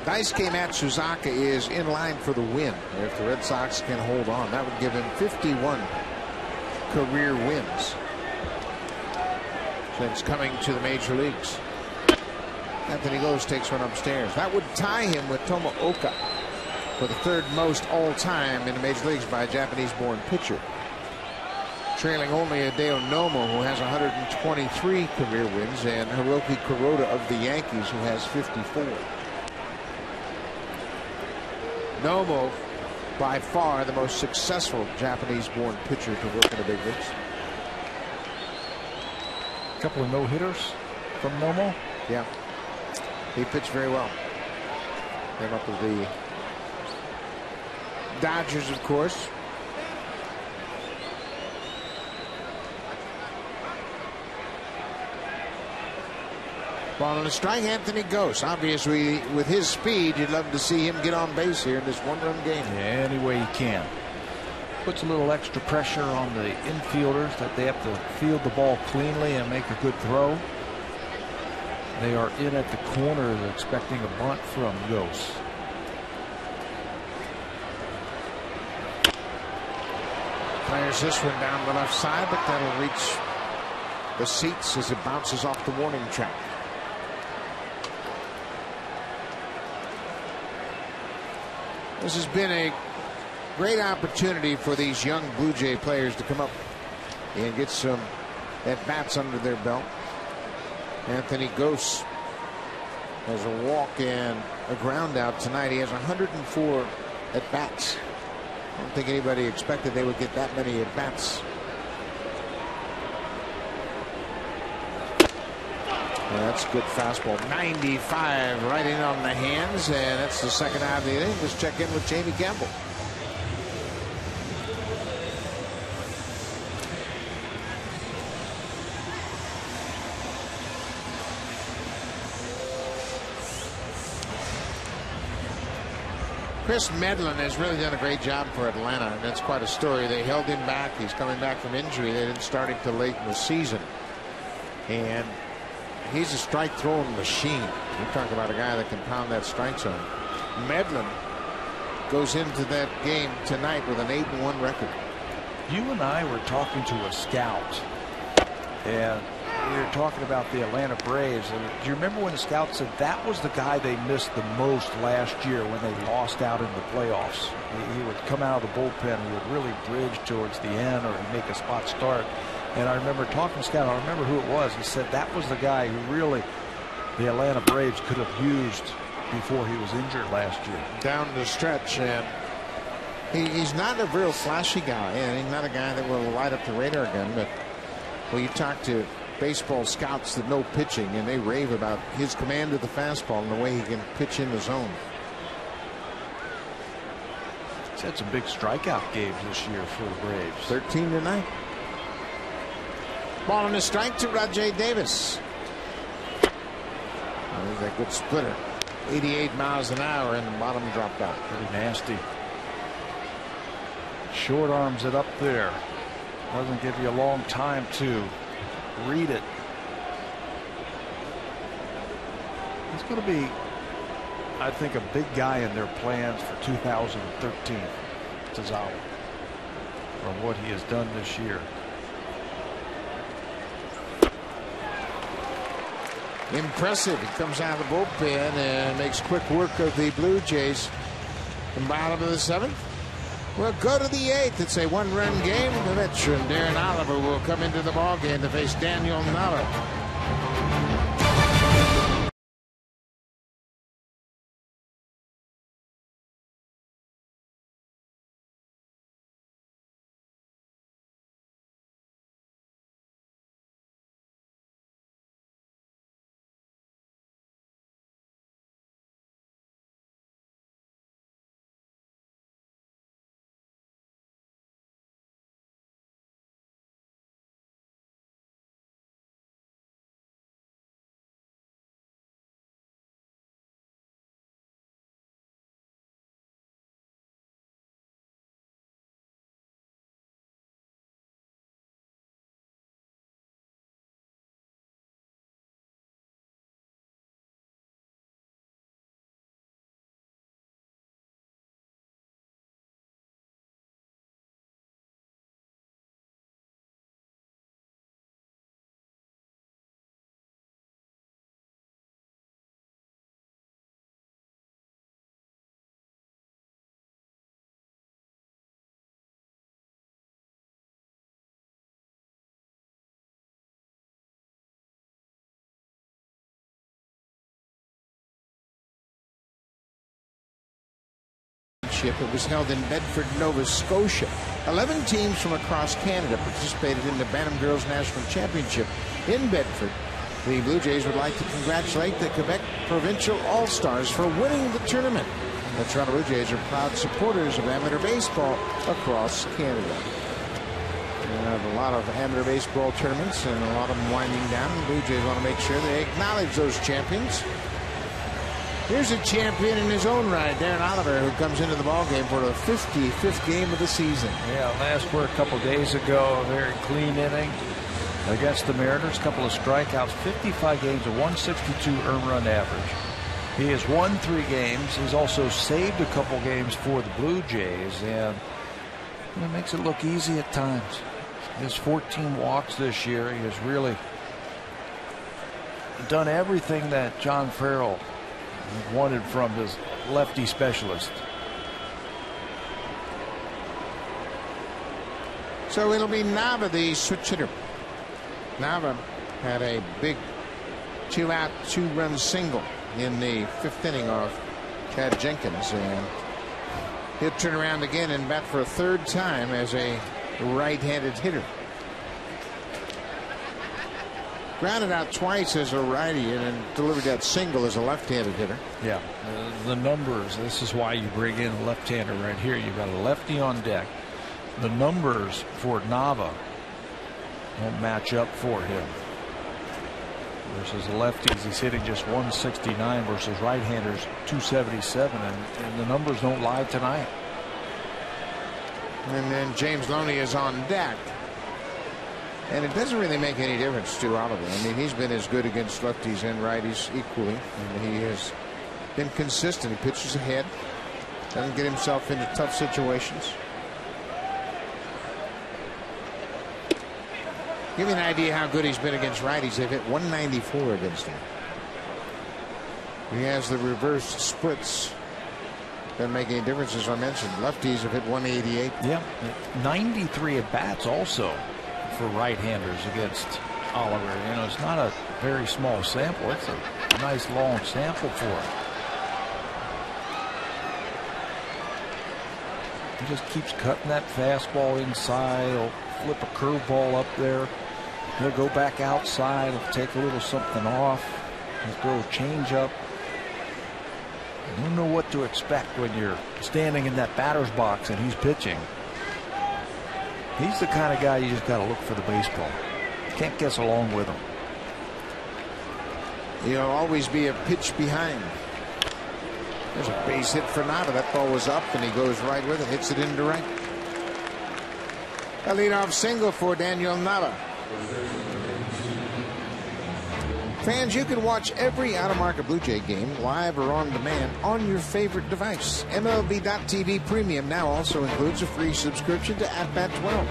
Daisuke Matsuzaka is in line for the win. If the Red Sox can hold on, that would give him 51 career wins since coming to the major leagues. Anthony Gose takes one upstairs. That would tie him with Tomooka for the third most all-time in the major leagues by a Japanese-born pitcher, trailing only Hideo Nomo, who has 123 career wins, and Hiroki Kuroda of the Yankees, who has 54. Nomo, by far the most successful Japanese-born pitcher to work in the big leagues. A couple of no-hitters from Nomo. Yeah, he pitched very well. Came up with the Dodgers, of course. Ball on the strike, Anthony Gose. Obviously, with his speed, you'd love to see him get on base here in this one-run game. Yeah, any way he can. Puts a little extra pressure on the infielders that they have to field the ball cleanly and make a good throw. They are in at the corner. They're expecting a bunt from Gose. Fires this one down the left side, but that'll reach the seats as it bounces off the warning track. This has been a great opportunity for these young Blue Jay players to come up and get some at-bats under their belt. Anthony Gose has a walk and a ground out tonight. He has 104 at-bats. I don't think anybody expected they would get that many at-bats. That's good fastball. 95 right in on the hands, and that's the second out of the inning. Let's check in with Jamie Campbell. Chris Medlin has really done a great job for Atlanta, and that's quite a story. They held him back. He's coming back from injury. They didn't start him till late in the season. And he's a strike throwing machine. You talk about a guy that can pound that strike zone. Medlin goes into that game tonight with an 8-1 record. You and I were talking to a scout, and we were talking about the Atlanta Braves. And do you remember when the scout said that was the guy they missed the most last year when they lost out in the playoffs? He would come out of the bullpen. He would really bridge towards the end or make a spot start. And I remember talking to Scott. I remember who it was. He said that was the guy who really the Atlanta Braves could have used before he was injured last year. Down the stretch, and he's not a real flashy guy, and he's not a guy that will light up the radar gun. But when you talk to baseball scouts that know pitching, and they rave about his command of the fastball and the way he can pitch in the zone. He's had some big strikeout games this year for the Braves. 13 tonight. Ball on the strike to Rajay Davis. There's a good splitter. 88 miles an hour, and the bottom dropped out. Pretty nasty. Short arms it up there. Doesn't give you a long time to read it. He's going to be, I think, a big guy in their plans for 2013. Tozawa, from what he has done this year. Impressive. He comes out of the bullpen and makes quick work of the Blue Jays. And bottom of the 7th. We'll go to the 8th. It's a one-run game. The veteran Darren Oliver will come into the ballgame to face Daniel Nava. It was held in Bedford, Nova Scotia. 11 teams from across Canada participated in the Bantam Girls National Championship in Bedford. The Blue Jays would like to congratulate the Quebec Provincial All-Stars for winning the tournament. The Toronto Blue Jays are proud supporters of amateur baseball across Canada. We have a lot of amateur baseball tournaments and a lot of them winding down. The Blue Jays want to make sure they acknowledge those champions. Here's a champion in his own right, Darren Oliver, who comes into the ballgame for the 55th game of the season. Yeah, last were a couple days ago, a very clean inning against the Mariners. A couple of strikeouts, 55 games, a 162 earned run average. He has won 3 games. He's also saved a couple games for the Blue Jays, and it makes it look easy at times. He has 14 walks this year. He has really done everything that John Farrell wanted from his lefty specialist. So it'll be Nava, the switch hitter. Nava had a big 2-out, 2-run single in the 5th inning off Chad Jenkins, and he'll turn around again and bat for a 3rd time as a right-handed hitter. Grounded out twice as a righty and then delivered that single as a left-handed hitter. Yeah, the numbers, this is why you bring in a left-hander right here. You've got a lefty on deck. The numbers for Nava won't match up for him. Versus the lefties, he's hitting just 169 versus right-handers 277, and the numbers don't lie tonight. And then James Loney is on deck. And it doesn't really make any difference to Oliver. I mean, he's been as good against lefties and righties equally. And he has been consistent. He pitches ahead. Doesn't get himself into tough situations. Give you an idea how good he's been against righties. They've hit 194 against him. He has the reverse splits. Doesn't make any difference, as I mentioned. Lefties have hit 188. Yeah, 93 at bats also for right-handers against Oliver. You know, it's not a very small sample. It's a nice long sample for him. He just keeps cutting that fastball inside. He'll flip a curveball up there. He'll go back outside. He'll take a little something off. He'll throw a changeup. You don't know what to expect when you're standing in that batter's box and he's pitching. He's the kind of guy you just got to look for the baseball. You can't guess along with him. He'll always be a pitch behind. There's a base hit for Nava. That ball was up and he goes right with it, hits it into right. A leadoff single for Daniel Nava. Fans, you can watch every out-of-market Blue Jay game live or on demand on your favorite device. MLB.TV Premium now also includes a free subscription to @BAT12.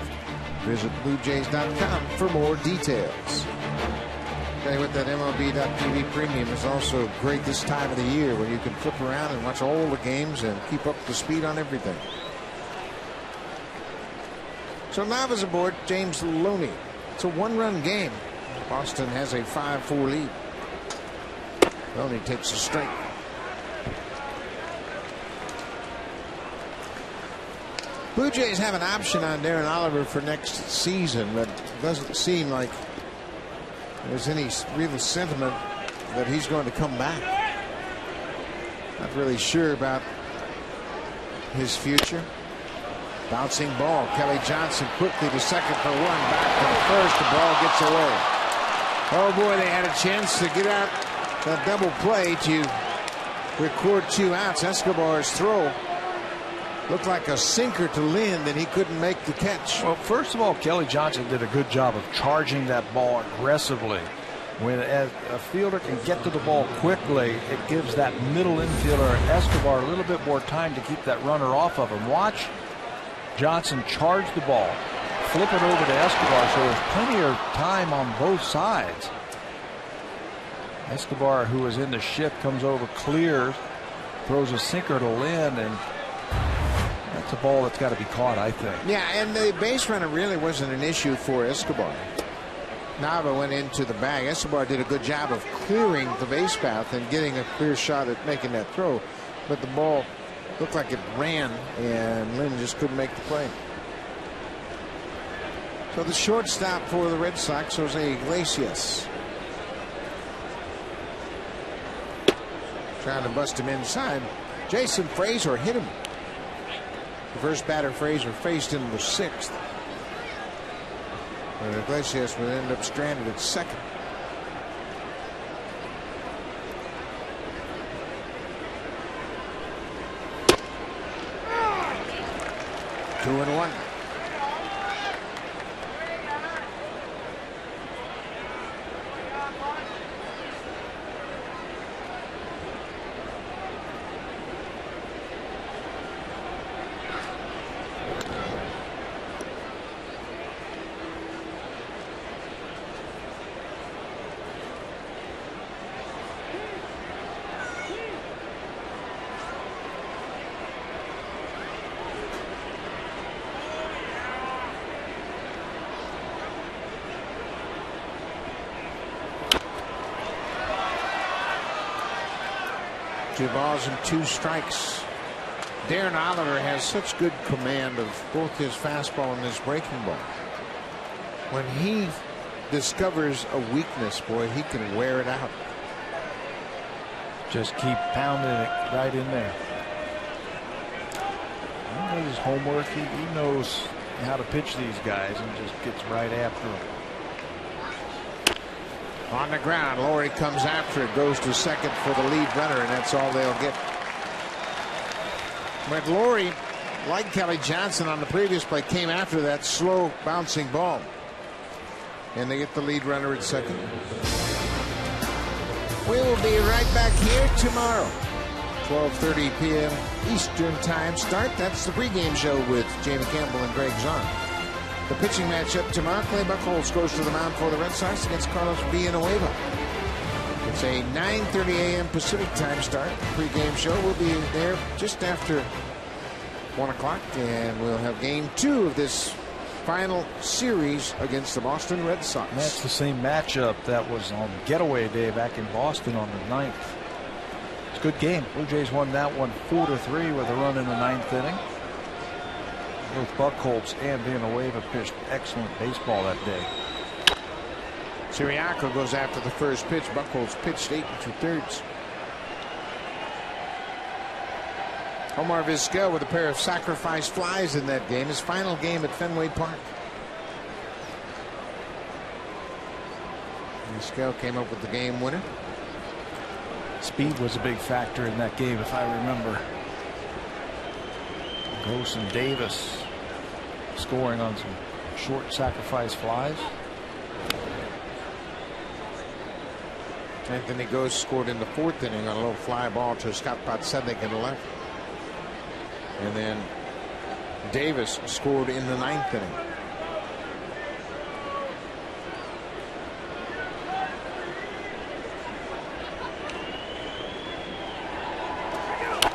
Visit BlueJays.com for more details. Tell you what, that MLB.TV premium is also great this time of the year when you can flip around and watch all the games and keep up to speed on everything. So Nava's aboard James Loney. It's a one-run game. Boston has a 5-4 lead. Loney takes a strike. Blue Jays have an option on Darren Oliver for next season, but it doesn't seem like there's any real sentiment that he's going to come back. Not really sure about his future. Bouncing ball. Kelly Johnson quickly to second for one. Back to first. The ball gets away. Oh boy, they had a chance to get out that double play to record 2 outs. Escobar's throw looked like a sinker to Lind, and he couldn't make the catch. Well, first of all, Kelly Johnson did a good job of charging that ball aggressively. When a fielder can get to the ball quickly, it gives that middle infielder Escobar a little bit more time to keep that runner off of him. Watch Johnson charge the ball, flip it over to Escobar, so there's plenty of time on both sides. Escobar, who is in the shift, comes over, clears, throws a sinker to Lind, and that's a ball that's got to be caught, I think. Yeah, and the base runner really wasn't an issue for Escobar. Nava went into the bag. Escobar did a good job of clearing the base path and getting a clear shot at making that throw, but the ball looked like it ran, and Lind just couldn't make the play. So the shortstop for the Red Sox, Jose Iglesias, trying to bust him inside. Jason Frazier hit him. The first batter Frazier faced in the 6th. But Iglesias would end up stranded at second. Two and one. Two balls and 2 strikes. Darren Oliver has such good command of both his fastball and his breaking ball. When he discovers a weakness, boy, he can wear it out. Just keep pounding it right in there. He knows his homework. He knows how to pitch these guys and just gets right after them. On the ground, Laurie comes after it, goes to second for the lead runner, and that's all they'll get. But Laurie, like Kelly Johnson on the previous play, came after that slow bouncing ball. And they get the lead runner at second. We will be right back here tomorrow. 12:30 p.m. Eastern Time start. That's the pregame show with Jamie Campbell and Greg Zahn. The pitching matchup tomorrow, Clay Buchholz goes to the mound for the Red Sox against Carlos Villanueva. It's a 9:30 a.m. Pacific Time start. Pre-game show will be there just after 1 o'clock, and we'll have game 2 of this final series against the Boston Red Sox. That's the same matchup that was on getaway day back in Boston on the 9th. It's a good game. Blue Jays won that one 4-3 with a run in the 9th inning. Both Buchholz and Villanueva pitched excellent baseball that day. Siriaco goes after the first pitch. Buchholz pitched 8 2/3. Omar Vizquel with a pair of sacrifice flies in that game. His final game at Fenway Park. Vizquel came up with the game winner. Speed was a big factor in that game, if I remember. Gross and Davis scoring on some short sacrifice flies. Anthony Gose scored in the 4th inning on a low fly ball to Scott Podsednik in the left. And then Davis scored in the 9th inning.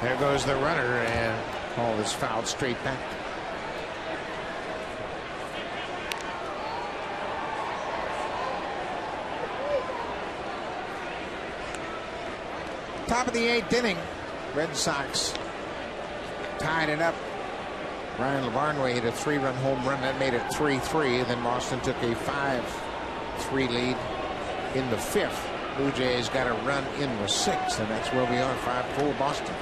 There goes the runner, and ball is fouled straight back. Top of the 8th inning. Red Sox tied it up. Ryan Lavarnway hit a 3-run home run that made it 3-3. And then Boston took a 5-3 lead in the 5th. Blue Jays got a run in the 6th, and that's where we are, 5-4 Boston.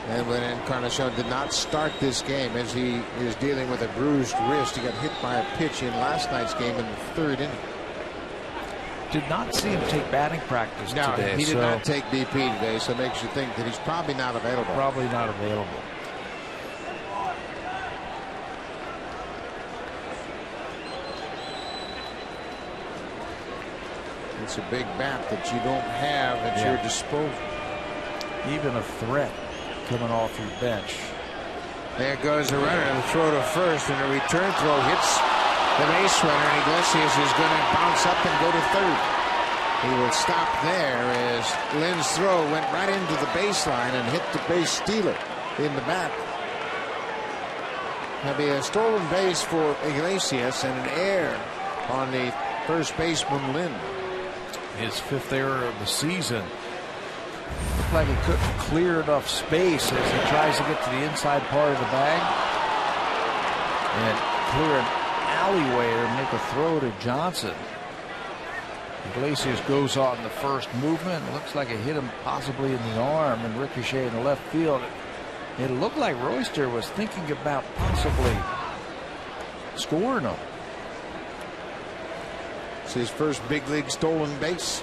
And when Encarnacion did not start this game, as he is dealing with a bruised wrist, he got hit by a pitch in last night's game in the 3rd inning. Did not see him take batting practice today. No, he did not take BP today, so it makes you think that he's probably not available. Probably not available. It's a big bat that you don't have at your disposal. Even a threat coming off your bench. There goes the runner. The throw to first, and a return throw hits the base runner. And Iglesias is going to bounce up and go to third. He will stop there as Lynn's throw went right into the baseline and hit the base stealer in the back. There'll be a stolen base for Iglesias and an error on the first baseman Lynn. His 5th error of the season. Looked like he couldn't clear enough space as he tries to get to the inside part of the bag and clear an alleyway or make a throw to Johnson. Iglesias goes on the first movement. It looks like it hit him possibly in the arm and ricochet in the left field. It looked like Royster was thinking about possibly scoring him. It's his first big league stolen base.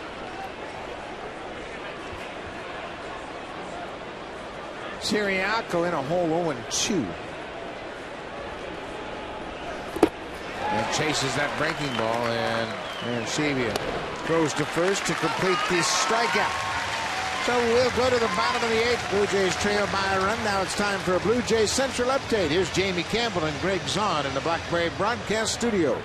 Siriaco in a hole 0-2. And chases that breaking ball, and Sevilla throws to first to complete the strikeout. So we'll go to the bottom of the 8th. Blue Jays trail by a run. Now it's time for a Blue Jays Central update. Here's Jamie Campbell and Greg Zahn in the Black Brave broadcast studio.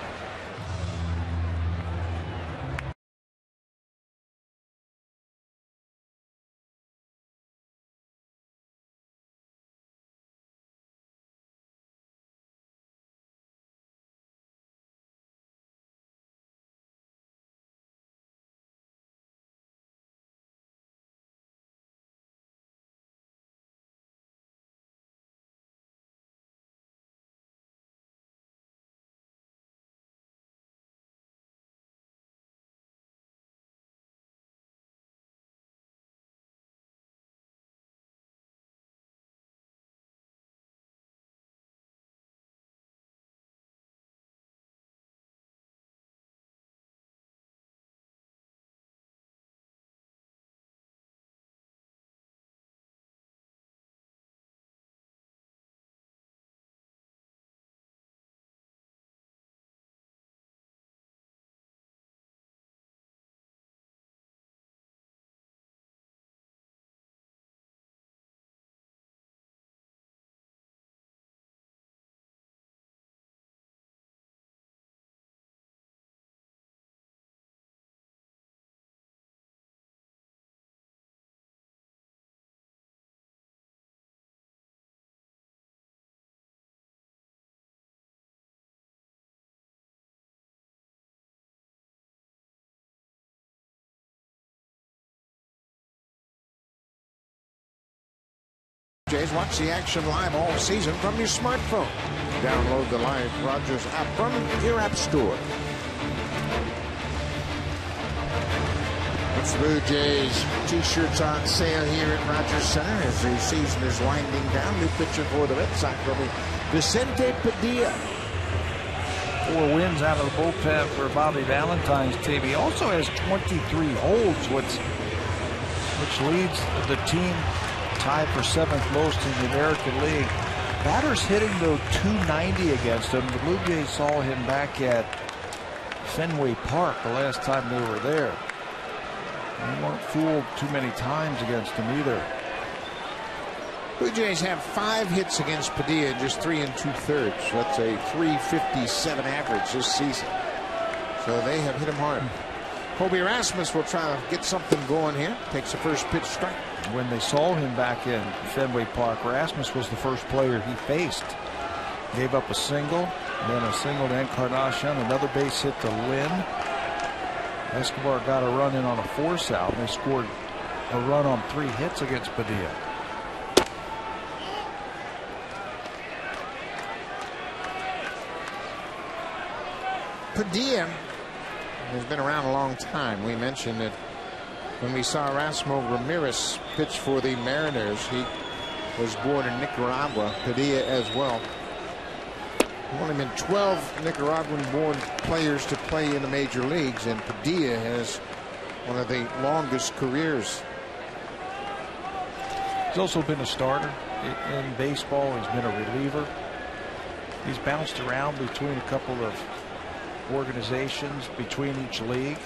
Jays, watch the action live all season from your smartphone. Download the live Rogers app from your app store. It's Blue Jays t-shirts on sale here at Rogers Center as the season is winding down. New pitcher for the Red Sox will be Vicente Padilla. 4 wins out of the bullpen for Bobby Valentine's team. He also has 23 holds, which leads the team tied for 7th most in the American League. Batters hitting, though, 290 against him. The Blue Jays saw him back at Fenway Park the last time they were there. They weren't fooled too many times against him either. Blue Jays have 5 hits against Padilla in just 3 2/3. That's a .357 average this season. So they have hit him hard. Kobe Rasmus will try to get something going here. Takes the first pitch strike. When they saw him back in Fenway Park, Rasmus was the first player he faced. Gave up a single, then a single to Encarnacion, another base hit to Lynn. Escobar got a run in on a force out, and they scored a run on 3 hits against Padilla. Padilla has been around a long time. We mentioned that when we saw Erasmo Ramirez pitch for the Mariners. He was born in Nicaragua. Padilla as well. Only been 12 Nicaraguan-born players to play in the major leagues, and Padilla has one of the longest careers. He's also been a starter in baseball. He's been a reliever. He's bounced around between a couple of organizations between each league.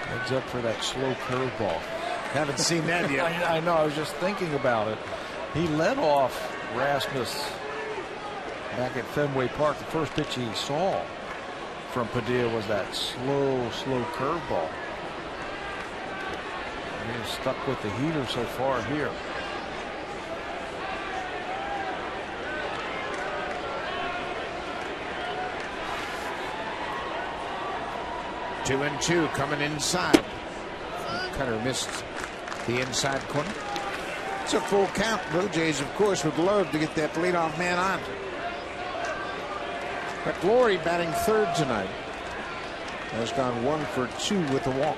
Heads up for that slow curveball. Haven't seen that yet. I know. I was just thinking about it. He led off Rasmus back at Fenway Park. The first pitch he saw from Padilla was that slow curveball. He's stuck with the heater so far here. Two and two coming inside. Cutter missed the inside corner. It's a full count. Blue Jays, of course, would love to get that leadoff man on. But Glory batting third tonight has gone 1 for 2 with a walk.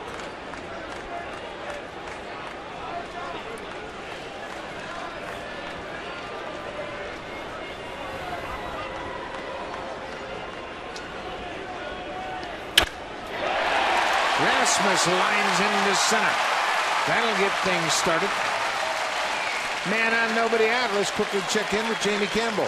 Rasmus lines into center. That'll get things started. Man on, nobody out. Let's quickly check in with Jamie Campbell.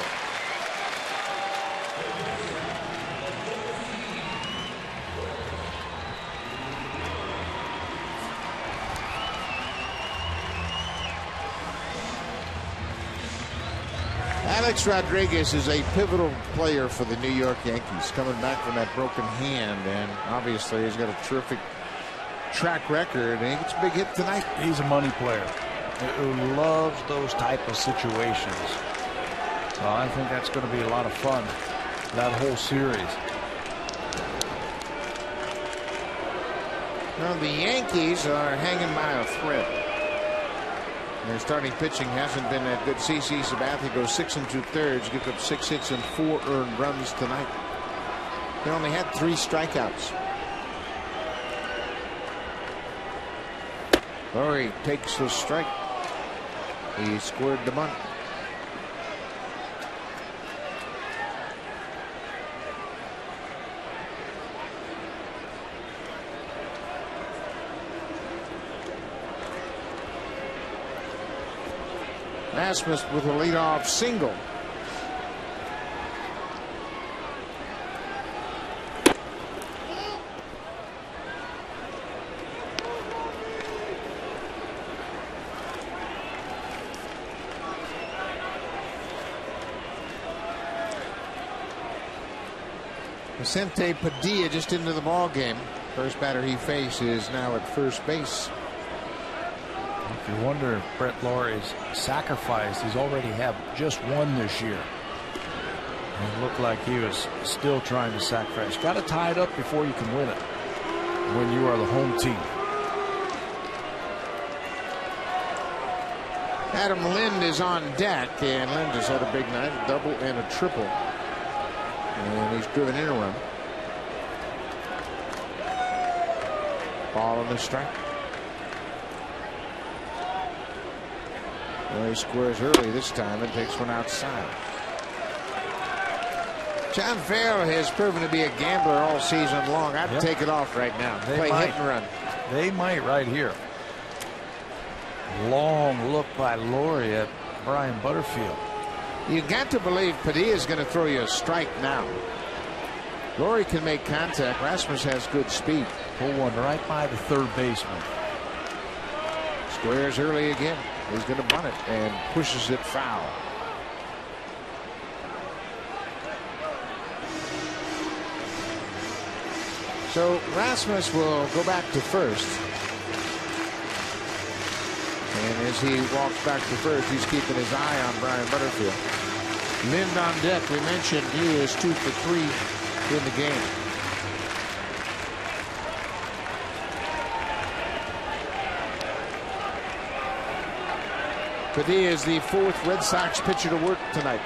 Alex Rodriguez is a pivotal player for the New York Yankees, coming back from that broken hand, and obviously he's got a terrific track record, and he gets a big hit tonight. He's a money player who loves those type of situations. So I think that's going to be a lot of fun, that whole series. Well, the Yankees are hanging by a thread. Their starting pitching hasn't been that good. CC Sabathia goes 6 2/3, gives up 6 hits and 4 earned runs tonight. They only had 3 strikeouts. Lowry takes the strike. He scored the bunt. Rasmus with a leadoff single. Vicente Padilla just into the ball game. First batter he faces now at first base. If you wonder if Brett Lawry's sacrificed, he's already had just 1 this year. It looked like he was still trying to sacrifice. Got to tie it up before you can win it when you are the home team. Adam Lind is on deck, and Lind just had a big night, a double and a triple. And he's driven in a run. Ball on the strike. Well, he squares early this time and takes one outside. John Farrell has proven to be a gambler all season long. I'd take it off right now. Play hit and run. They might right here. Long look by Lowry at Brian Butterfield. You got to believe Padilla is going to throw you a strike now. Laurie can make contact. Rasmus has good speed. Pull one right by the third baseman. Squares early again. He's going to bunt it and pushes it foul. So Rasmus will go back to first. And as he walks back to first, he's keeping his eye on Brian Butterfield. Lind on deck. We mentioned he is 2 for 3 in the game. Padilla is the 4th Red Sox pitcher to work tonight.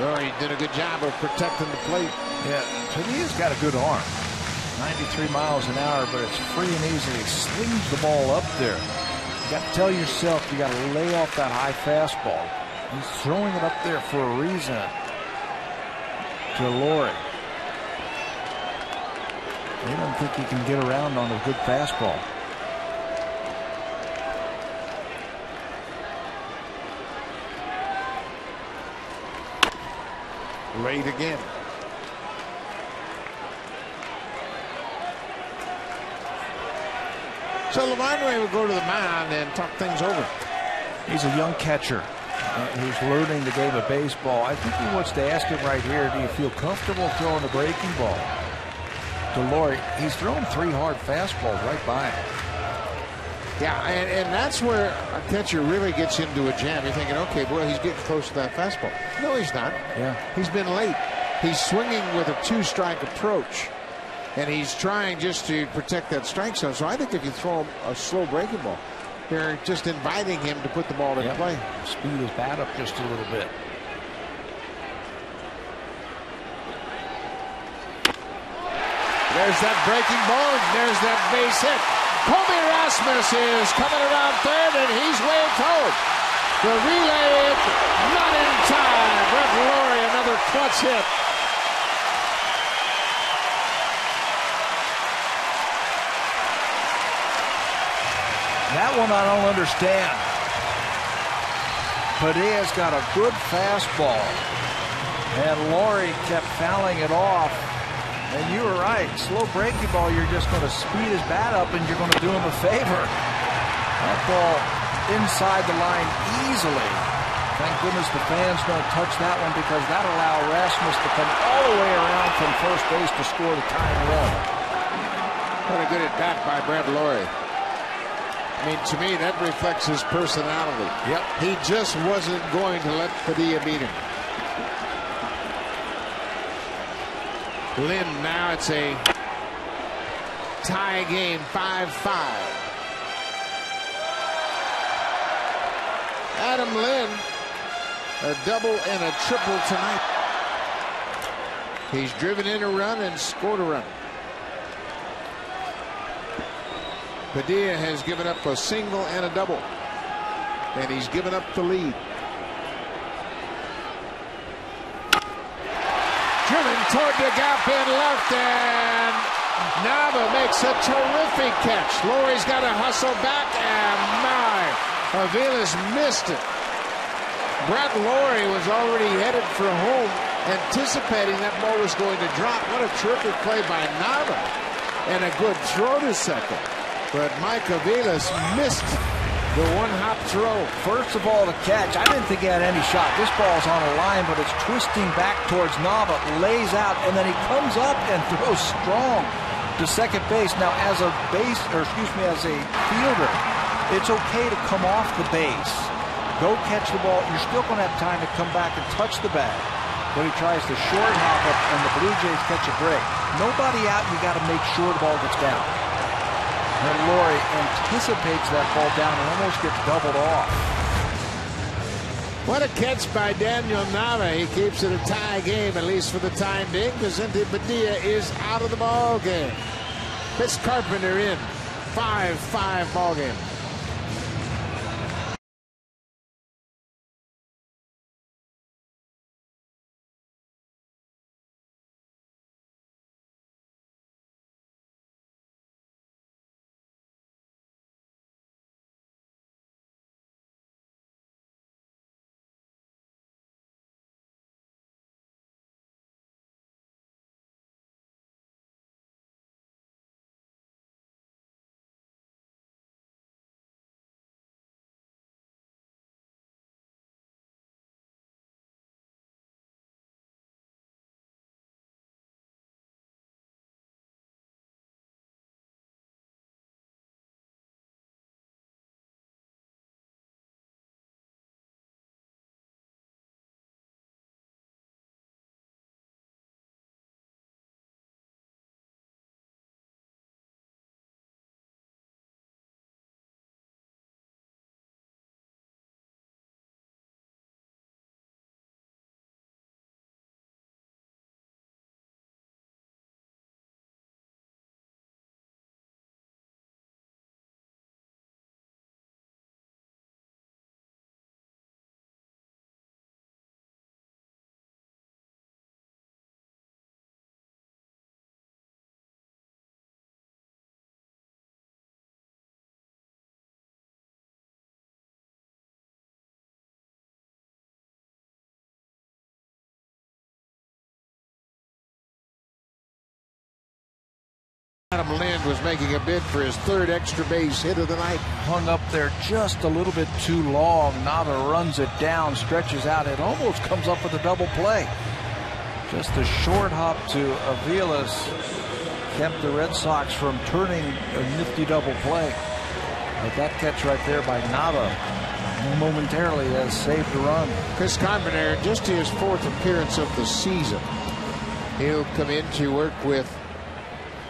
Laurie did a good job of protecting the plate. Yeah, Padilla's got a good arm. 93 miles an hour, but it's free and easy. He slings the ball up there. You got to tell yourself you got to lay off that high fastball. He's throwing it up there for a reason to Laurie. He doesn't think he can get around on a good fastball. Late again. So Lavonway will go to the mound and talk things over. He's a young catcher who's learning the game of baseball. I think he wants to ask him right here, do you feel comfortable throwing a breaking ball to Laurie? He's thrown 3 hard fastballs right by him. Yeah, and that's where a catcher really gets into a jam. You're thinking, okay, well, he's getting close to that fastball. No, he's not. Yeah. He's been late. He's swinging with a 2-strike approach, and he's trying just to protect that strike zone. So I think if you throw him a slow breaking ball, they're just inviting him to put the ball in play. Speed his bat up just a little bit. There's that breaking ball, and there's that base hit. Kobe Rasmus is coming around third, and he's waved home. The relay, not in time. Brett Laurie, another clutch hit. That one I don't understand. Padilla's got a good fastball, and Laurie kept fouling it off. And you were right. Slow breaking ball, you're just going to speed his bat up and you're going to do him a favor. That ball inside the line easily. Thank goodness the fans don't touch that one, because that allowed Rasmus to come all the way around from first base to score the tying run. What a good at bat by Brett Laurie. I mean, to me, that reflects his personality. Yep. He just wasn't going to let Padilla beat him. Lind, now it's a tie game, 5-5. Adam Lind, a double and a triple tonight. He's driven in a run and scored a run. Padilla has given up a single and a double, and he's given up the lead. Driven toward the gap in left, and Nava makes a terrific catch. Laurie's got to hustle back, and my, Aviles missed it. Brett Laurie was already headed for home, anticipating that ball was going to drop. What a terrific play by Nava, and a good throw to second. But Mike Aviles missed the one-hop throw. First of all, the catch, I didn't think he had any shot. This ball's on a line, but it's twisting back towards Nava, lays out, and then he comes up and throws strong to second base. Now, as a as a fielder, it's okay to come off the base. Go catch the ball. You're still going to have time to come back and touch the bag. but he tries to short hop up, and the Blue Jays catch a break. Nobody out, you got to make sure the ball gets down. And Laurie anticipates that ball down and almost gets doubled off. What a catch by Daniel Nava. He keeps it a tie game, at least for the time being. Vicente Padilla is out of the ball game. Chris Carpenter in. 5-5 ball game. Adam Lind was making a bid for his third extra base hit of the night. Hung up there just a little bit too long. Nava runs it down, stretches out. It almost comes up with a double play. Just a short hop to Aviles kept the Red Sox from turning a nifty double play. But that catch right there by Nava momentarily has saved the run. Chris Carpenter, just his fourth appearance of the season. He'll come in to work with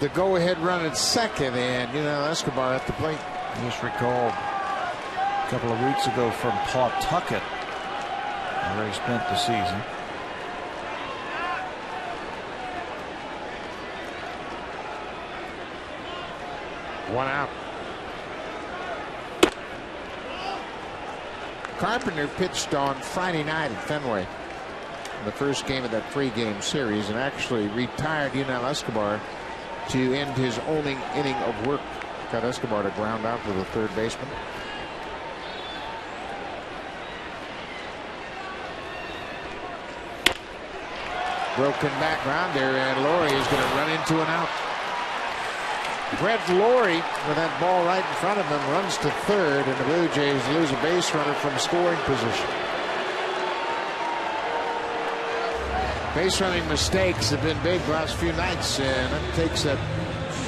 the go-ahead run at second, and Escobar at the plate. Just recalled a couple of weeks ago from Pawtucket, where he spent the season. One out. Carpenter pitched on Friday night at Fenway, the first game of that three-game series, and actually retired Yunel Escobar to end his only inning of work. Got Escobar to ground out to the third baseman. Broken back grounder, and Laurie is going to run into an out. Brett Laurie, with that ball right in front of him, runs to third, and the Blue Jays lose a base runner from scoring position. Base running mistakes have been big the last few nights, and that takes that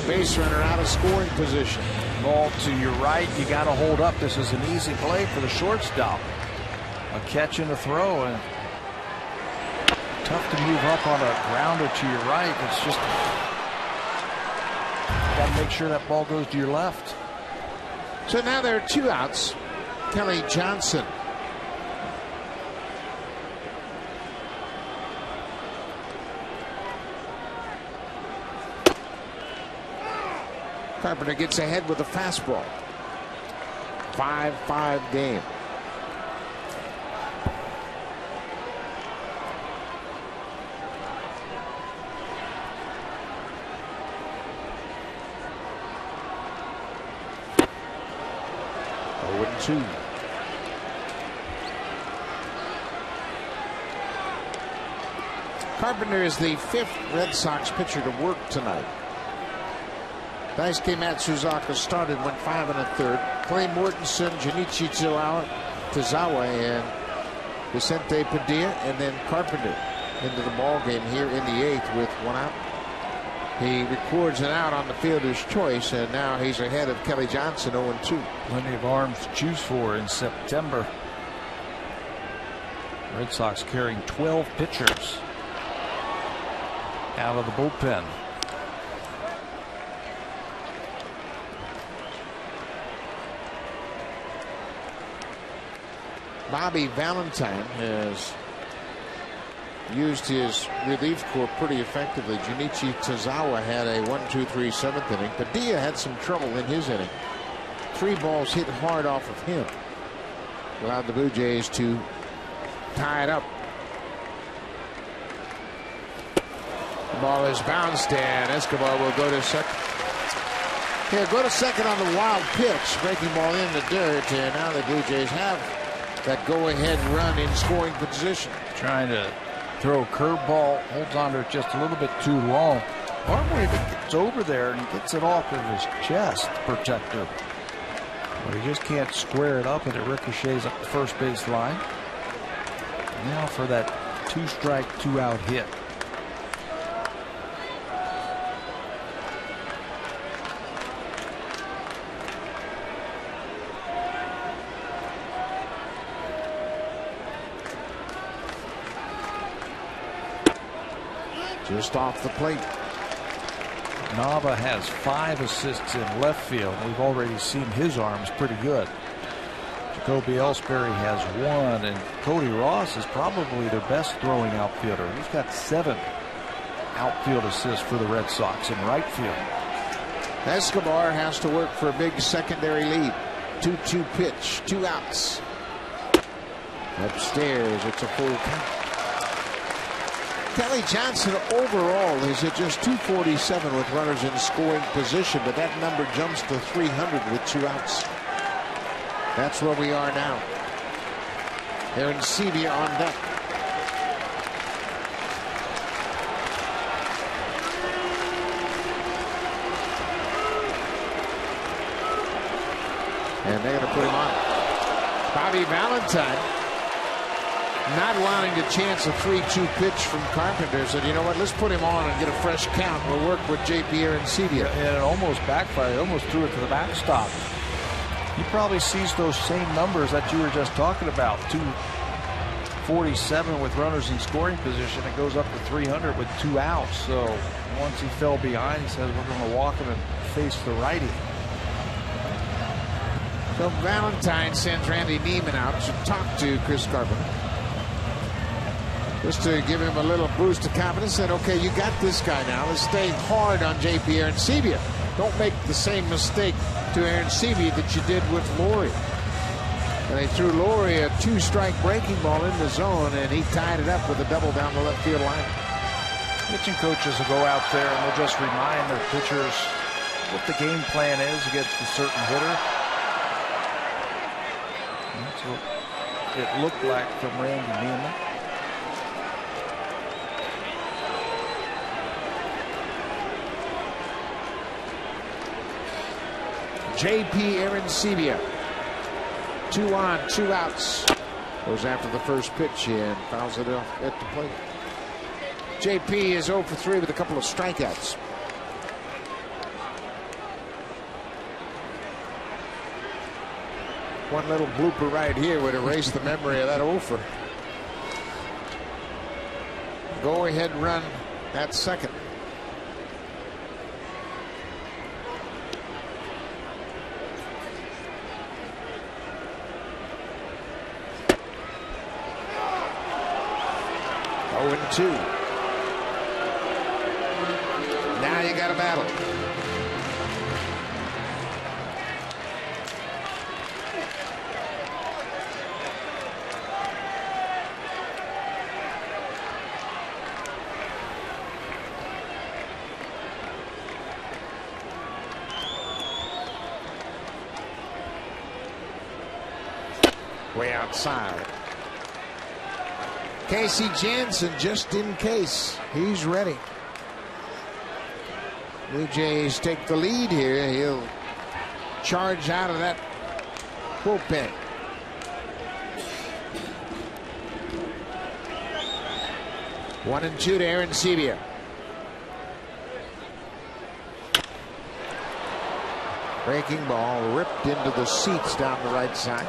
base runner out of scoring position. Ball to your right, you got to hold up. This is an easy play for the shortstop. A catch and a throw, and tough to move up on a grounder to your right. It's just got to make sure that ball goes to your left. So now there are two outs. Kelly Johnson. Carpenter gets ahead with a fastball. 5-5 game. Two. Carpenter is the fifth Red Sox pitcher to work tonight. Daisuke Matsuzaka started, went 5 1/3. Clay Mortensen, Junichi Tazawa, and Vicente Padilla, and then Carpenter into the ball game here in the eighth with one out. He records an out on the fielder's choice, and now he's ahead of Kelly Johnson, 0-2. Plenty of arms to choose for in September. Red Sox carrying 12 pitchers. out of the bullpen. Bobby Valentine has used his relief corps pretty effectively. Junichi Tozawa had a 1-2-3 seventh inning. Padilla had some trouble in his inning. 3 balls hit hard off of him. Allowed the Blue Jays to tie it up. The ball is bounced and Escobar will go to second. Here, go to second on the wild pitch. Breaking ball in the dirt, and now the Blue Jays have that go-ahead run in scoring position. Trying to throw a curveball, holds on to it just a little bit too long. Harmway gets over there and gets it off of his chest protector. But he just can't square it up, and it ricochets up the first base line. Now for that 2-strike, 2-out hit. Just off the plate. Nava has 5 assists in left field. We've already seen his arms pretty good. Jacoby Ellsbury has 1, and Cody Ross is probably their best throwing outfielder. He's got 7 outfield assists for the Red Sox in right field. Escobar has to work for a big secondary lead. 2-2 pitch, 2 outs. Upstairs, it's a full count. Kelly Johnson overall is at just 247 with runners in scoring position, but that number jumps to 300 with 2 outs. That's where we are now. Arancibia on deck. And they're going to put him on. Bobby Valentine, not wanting to chance a 3-2 pitch from Carpenter, said, you know what, let's put him on and get a fresh count. We'll work with J.P. Arancibia. And it almost backfired. He almost threw it to the backstop. He probably sees those same numbers that you were just talking about. 247 with runners in scoring position. It goes up to 300 with 2 outs. So once he fell behind, he says, we're going to walk him and face the righty. So Valentine sends Randy Neiman out to talk to Chris Carpenter, just to give him a little boost of confidence. Said, okay, you got this guy now. Let's stay hard on J.P. Arancibia. Don't make the same mistake to Arancibia that you did with Laurie. And they threw Laurie a 2-strike breaking ball in the zone, and he tied it up with a double down the left field line. Pitching coaches will go out there and they'll just remind their pitchers what the game plan is against a certain hitter. That's what it looked like from Randy Neiman. J.P. Arancibia, 2 on, 2 outs. Goes after the first pitch and fouls it off at the plate. J.P. is 0 for 3 with a couple of strikeouts. One little blooper right here would erase the memory of that 0 for. Go ahead run at second. And 2. Now you got a battle. Way outside. Casey Jansen, just in case. He's ready. Blue Jays take the lead here. He'll charge out of that bullpen. One and 2 to Arancibia. Breaking ball ripped into the seats down the right side.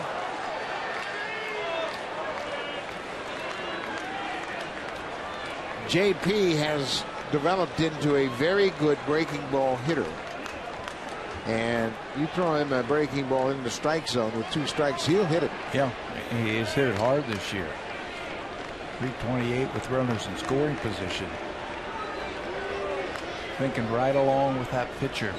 JP has developed into a very good breaking ball hitter. And you throw him a breaking ball in the strike zone with 2 strikes, he'll hit it. Yeah, he's hit it hard this year. 328 with runners in scoring position. Thinking right along with that pitcher.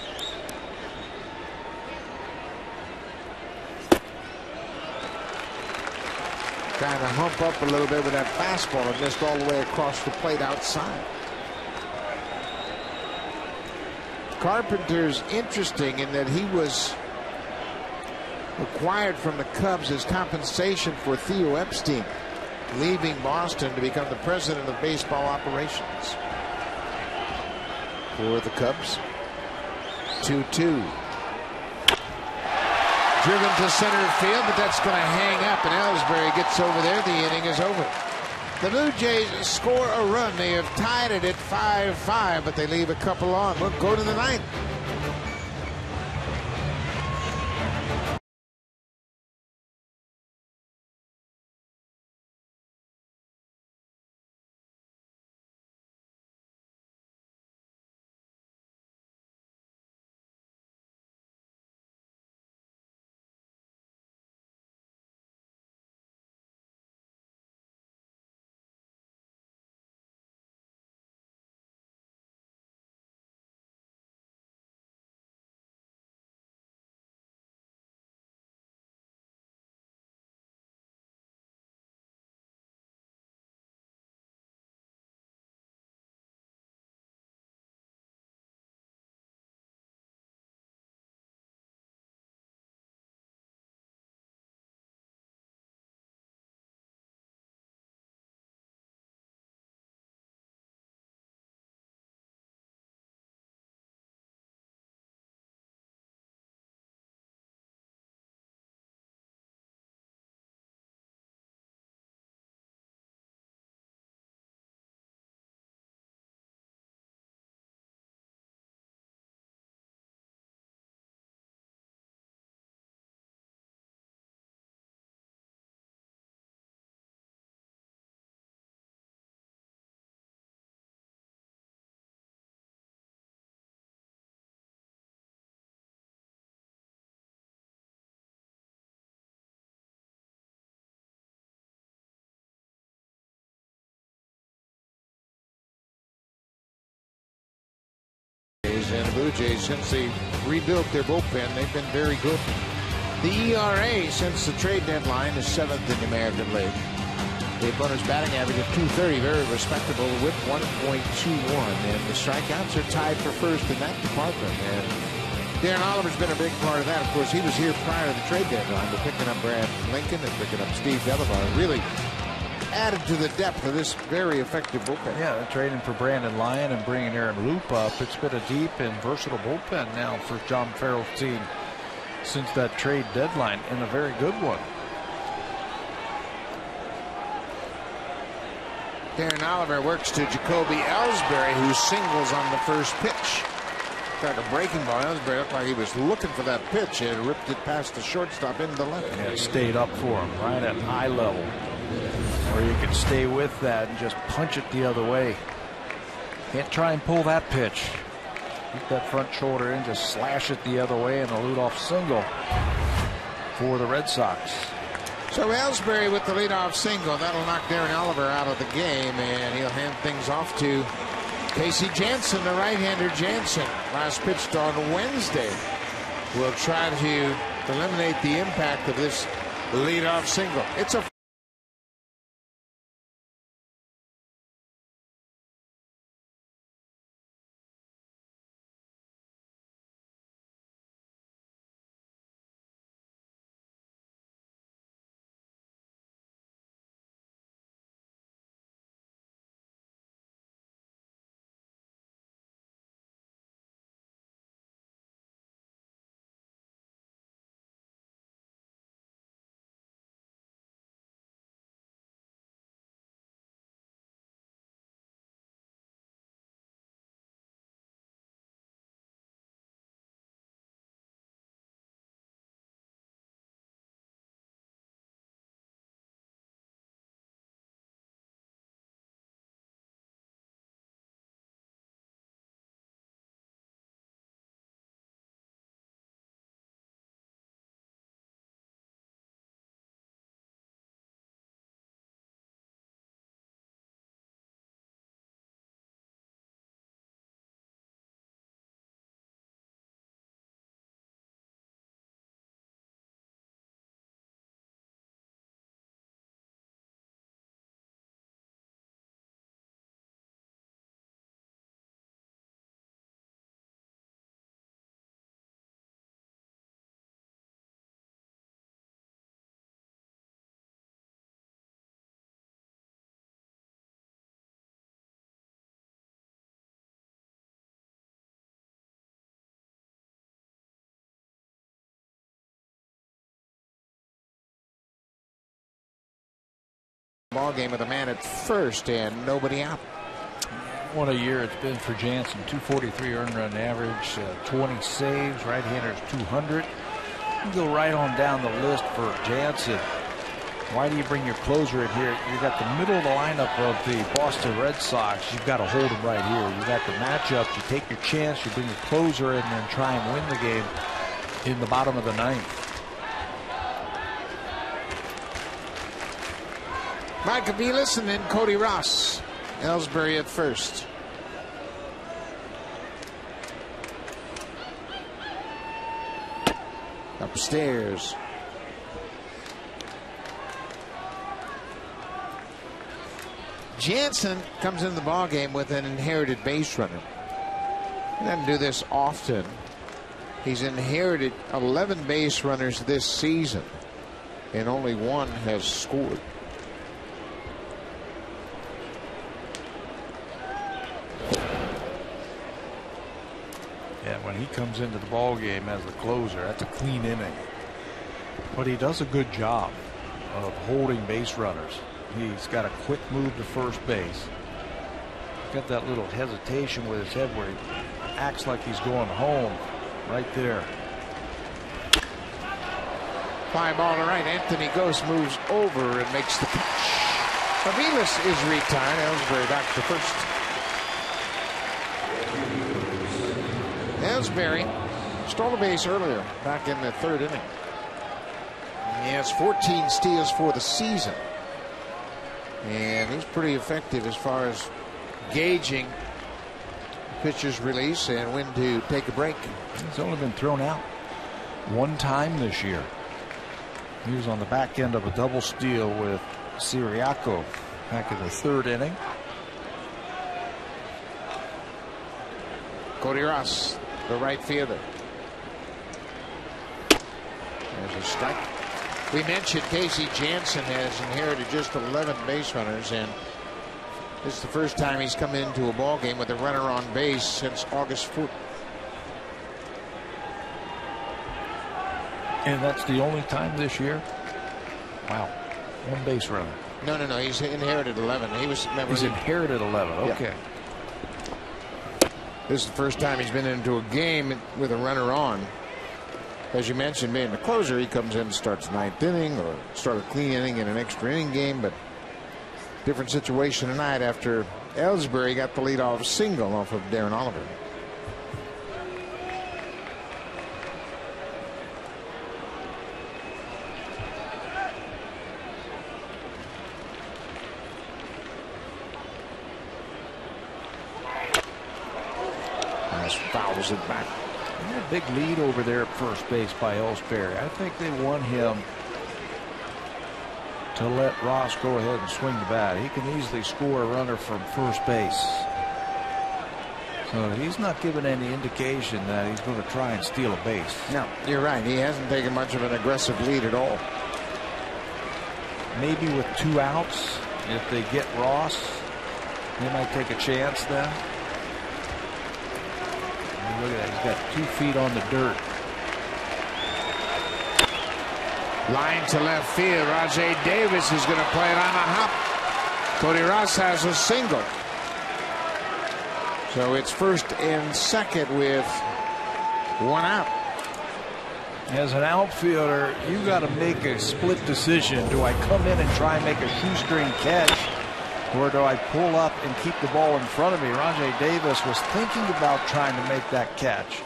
Trying to hump up a little bit with that fastball and missed all the way across the plate outside. Carpenter's interesting in that he was acquired from the Cubs as compensation for Theo Epstein, leaving Boston to become the president of baseball operations for the Cubs. 2-2. Driven to center field, but that's going to hang up, and Ellsbury gets over there. The inning is over. The Blue Jays score a run. They have tied it at 5-5, but they leave a couple on. We'll go to the 9th. And the Blue Jays, since they rebuilt their bullpen, they've been very good. The ERA since the trade deadline is 7th in the American League. The opponent's batting average of .230, very respectable, with 1.21. And the strikeouts are tied for first in that department. And Darren Oliver's been a big part of that. Of course, he was here prior to the trade deadline, but picking up Brad Lincoln and picking up Steve Delavar really added to the depth of this very effective bullpen. Yeah, trading for Brandon Lyon and bringing Aaron Loop up. It's been a deep and versatile bullpen now for John Farrell's team since that trade deadline, and a very good one. Darren Oliver works to Jacoby Ellsbury, who singles on the first pitch. Got a breaking ball. Ellsbury looked like he was looking for that pitch and ripped it past the shortstop into the left. Yeah, it stayed up for him right at eye level. Or you can stay with that and just punch it the other way. Can't try and pull that pitch. Keep that front shoulder in, just slash it the other way, and a leadoff single for the Red Sox. So Ellsbury with the leadoff single. That'll knock Darren Oliver out of the game, and he'll hand things off to Casey Jansen, the right-hander Jansen. Last pitched on Wednesday. Will try to eliminate the impact of this leadoff single. It's a ball game with a man at first and nobody out. What a year it's been for Jansen. 243 earned run average, 20 saves, right-handers 200. You go right on down the list for Jansen. Why do you bring your closer in here? You got the middle of the lineup of the Boston Red Sox. You've got to hold them right here. You got the matchup. You take your chance. You bring your closer in and try and win the game in the bottom of the ninth. Mike Aviles and then Cody Ross. Ellsbury at first. Upstairs. Jansen comes into the ballgame with an inherited base runner. He doesn't do this often. He's inherited 11 base runners this season, and only one has scored. Yeah, when he comes into the ball game as the closer, that's a clean inning. But he does a good job of holding base runners. He's got a quick move to first base. Got that little hesitation with his head where he acts like he's going home right there. Fly ball to right. Anthony Ghost moves over and makes the catch. Aviles is retired. Ellsbury back to first. Ellsbury stole a base earlier back in the third inning. He has 14 steals for the season. And he's pretty effective as far as gauging pitcher's release and when to take a break. He's only been thrown out one time this year. He was on the back end of a double steal with Siriaco back in the third inning. Cody Ross, the right fielder. There's a strike. We mentioned Casey Jansen has inherited just 11 base runners, and this is the first time he's come into a ball game with a runner on base since August 4th. And that's the only time this year? Wow. One base runner. No. He's inherited 11. He's inherited 11. Okay. Yeah. This is the first time he's been into a game with a runner on. As you mentioned, being the closer, he comes in and starts ninth inning or start a clean inning in an extra inning game, but different situation tonight after Ellsbury got the leadoff single off of Darren Oliver. Fouls it back. A big lead over there at first base by Ellsbury. I think they want him to let Ross go ahead and swing the bat. He can easily score a runner from first base. So he's not giving any indication that he's going to try and steal a base. No, you're right. He hasn't taken much of an aggressive lead at all. Maybe with 2 outs, if they get Ross, they might take a chance then. Look at that. He's got 2 feet on the dirt. Line to left field. Rajay Davis is going to play it on a hop. Cody Ross has a single. So it's first and second with 1 out. As an outfielder, you got to make a split decision. Do I come in and try and make a shoestring catch, or do I pull up and keep the ball in front of me? Rajay Davis was thinking about trying to make that catch,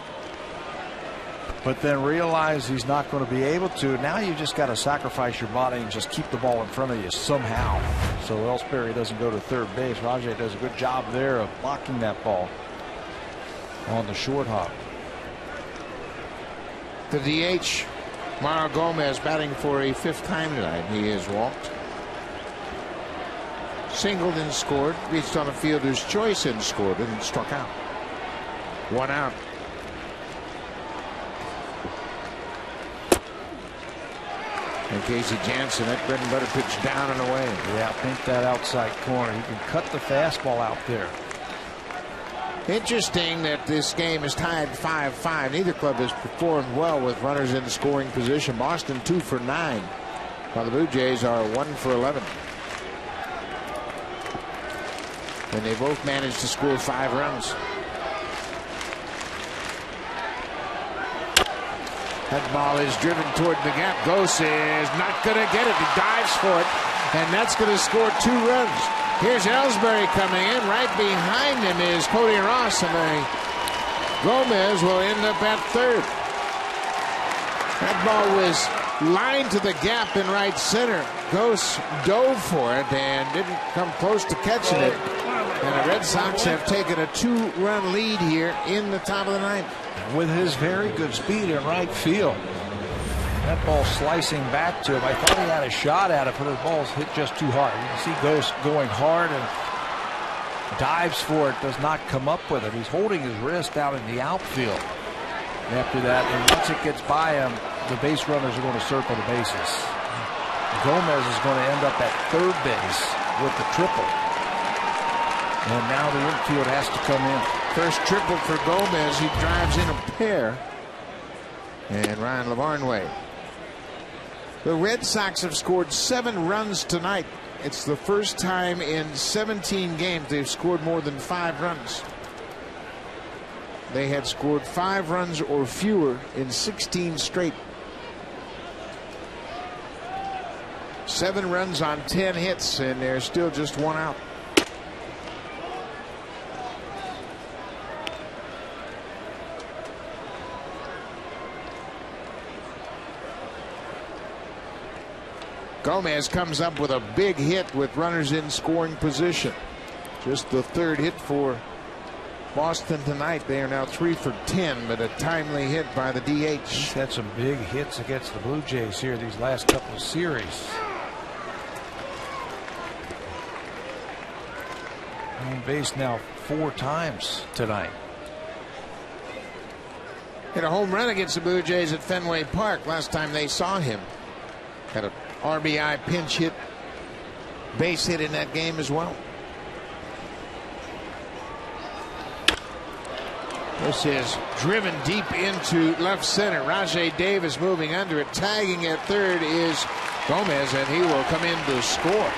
but then realized he's not going to be able to. Now you just got to sacrifice your body and just keep the ball in front of you somehow. So Ellsbury doesn't go to third base. Rajay does a good job there of blocking that ball on the short hop. The DH, Mario Gomez, batting for a 5th time tonight. He has walked, singled and scored, reached on a fielder's choice and scored and struck out. 1 out. And Casey Jansen, that bread and butter pitch down and away. Yeah, think that outside corner. He can cut the fastball out there. Interesting that this game is tied 5-5. Neither club has performed well with runners in scoring position. Boston 2 for 9, while the Blue Jays are 1 for 11. And they both managed to score 5 runs. That ball is driven toward the gap. Gose is not going to get it. He dives for it, and that's going to score 2 runs. Here's Ellsbury coming in. Right behind him is Cody Ross, and Gomez will end up at third. That ball was lined to the gap in right center. Gose dove for it and didn't come close to catching it. And the Red Sox have taken a 2-run lead here in the top of the ninth. With his very good speed in right field. That ball slicing back to him. I thought he had a shot at it, but the ball's hit just too hard. You can see Gose going hard and dives for it, does not come up with it. He's holding his wrist out in the outfield. After that, and once it gets by him, the base runners are going to circle the bases. Gomez is going to end up at third base with the triple. And now the infield has to come in. First triple for Gomez. He drives in a pair. And Ryan Lavarnway. The Red Sox have scored 7 runs tonight. It's the first time in 17 games they've scored more than 5 runs. They had scored 5 runs or fewer in 16 straight. 7 runs on 10 hits, and there's still just 1 out. Gomez comes up with a big hit with runners in scoring position. Just the 3rd hit for Boston tonight. They are now 3 for 10, but a timely hit by the DH. He's had some big hits against the Blue Jays here these last couple of series. On base now 4 times tonight. Hit a home run against the Blue Jays at Fenway Park last time they saw him. Had a RBI pinch hit, base hit in that game as well. This is driven deep into left center. Rajay Davis moving under it. Tagging at third is Gomez, and he will come in to score.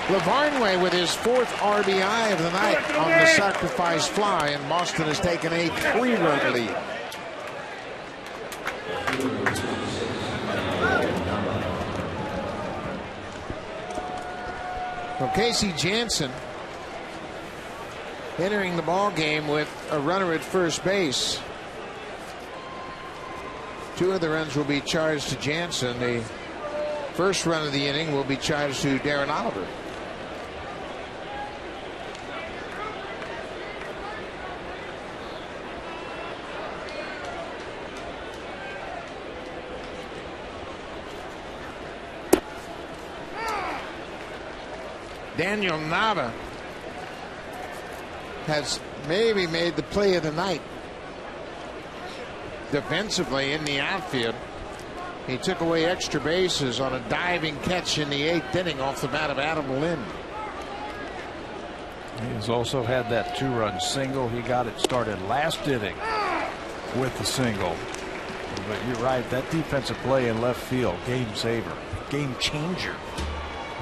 Lavarnway with his 4th RBI of the night on the sacrifice fly, and Boston has taken a 3-run lead. Well, Casey Jansen entering the ball game with a runner at first base. 2 of the runs will be charged to Jansen. The first run of the inning will be charged to Darren Oliver. Daniel Nava has maybe made the play of the night defensively in the outfield. He took away extra bases on a diving catch in the 8th inning off the bat of Adam Lind. He's also had that 2-run single. He got it started last inning with the single. But you're right, that defensive play in left field, game saver, game changer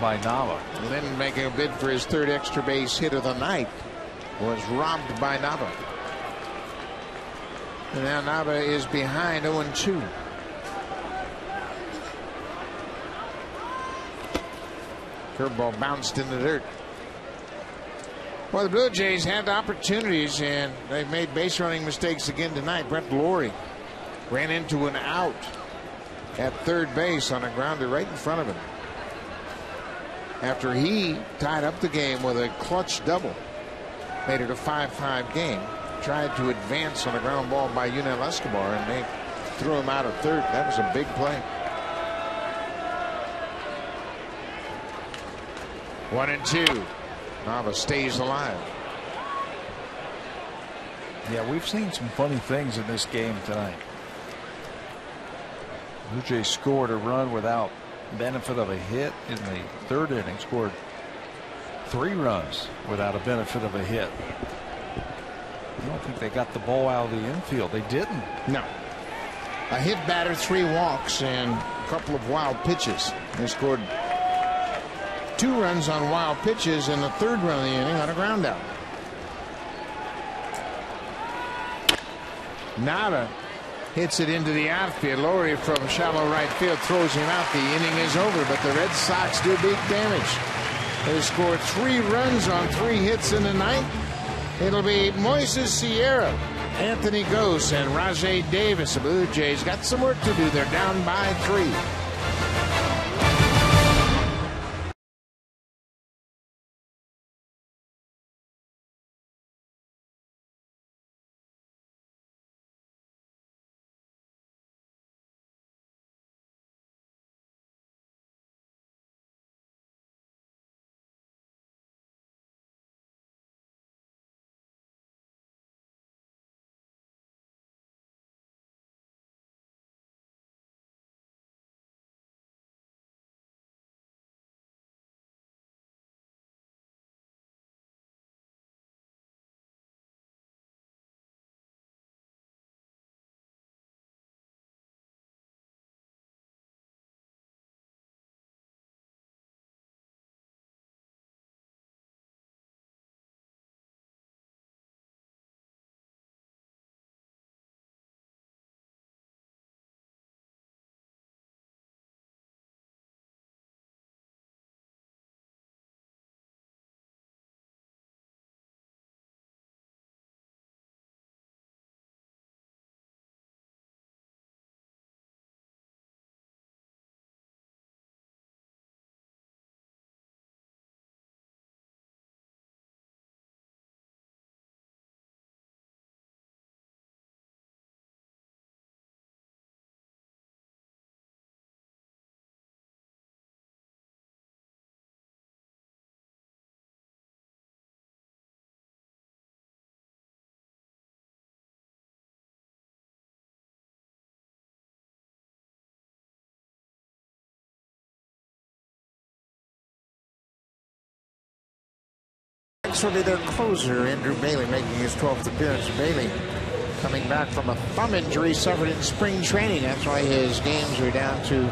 by Nava. Lind making a bid for his 3rd extra base hit of the night was robbed by Nava. And now Nava is behind 0-2. Curveball bounced in the dirt. Well, the Blue Jays had opportunities, and they've made base running mistakes again tonight. Brett Laurie ran into an out at third base on a grounder right in front of him, after he tied up the game with a clutch double. Made it a 5-5 game. Tried to advance on a ground ball by Yunel Escobar, and they threw him out at third. That was a big play. 1-2. Nava stays alive. Yeah, we've seen some funny things in this game tonight. Blue Jays scored a run without benefit of a hit in the 3rd inning. Scored 3 runs without a benefit of a hit. I don't think they got the ball out of the infield. They didn't. No. A hit batter, 3 walks, and a couple of wild pitches. They scored 2 runs on wild pitches and the 3rd run of the inning on a ground out. Nada hits it into the outfield. Laurie from shallow right field throws him out. The inning is over, but the Red Sox do big damage. They scored 3 runs on 3 hits in the ninth. It'll be Moises Sierra, Anthony Gose, and Rajay Davis. The Blue Jays got some work to do. They're down by 3. Next will be their closer, Andrew Bailey, making his 12th appearance. Bailey coming back from a thumb injury suffered in spring training. That's why his games are down to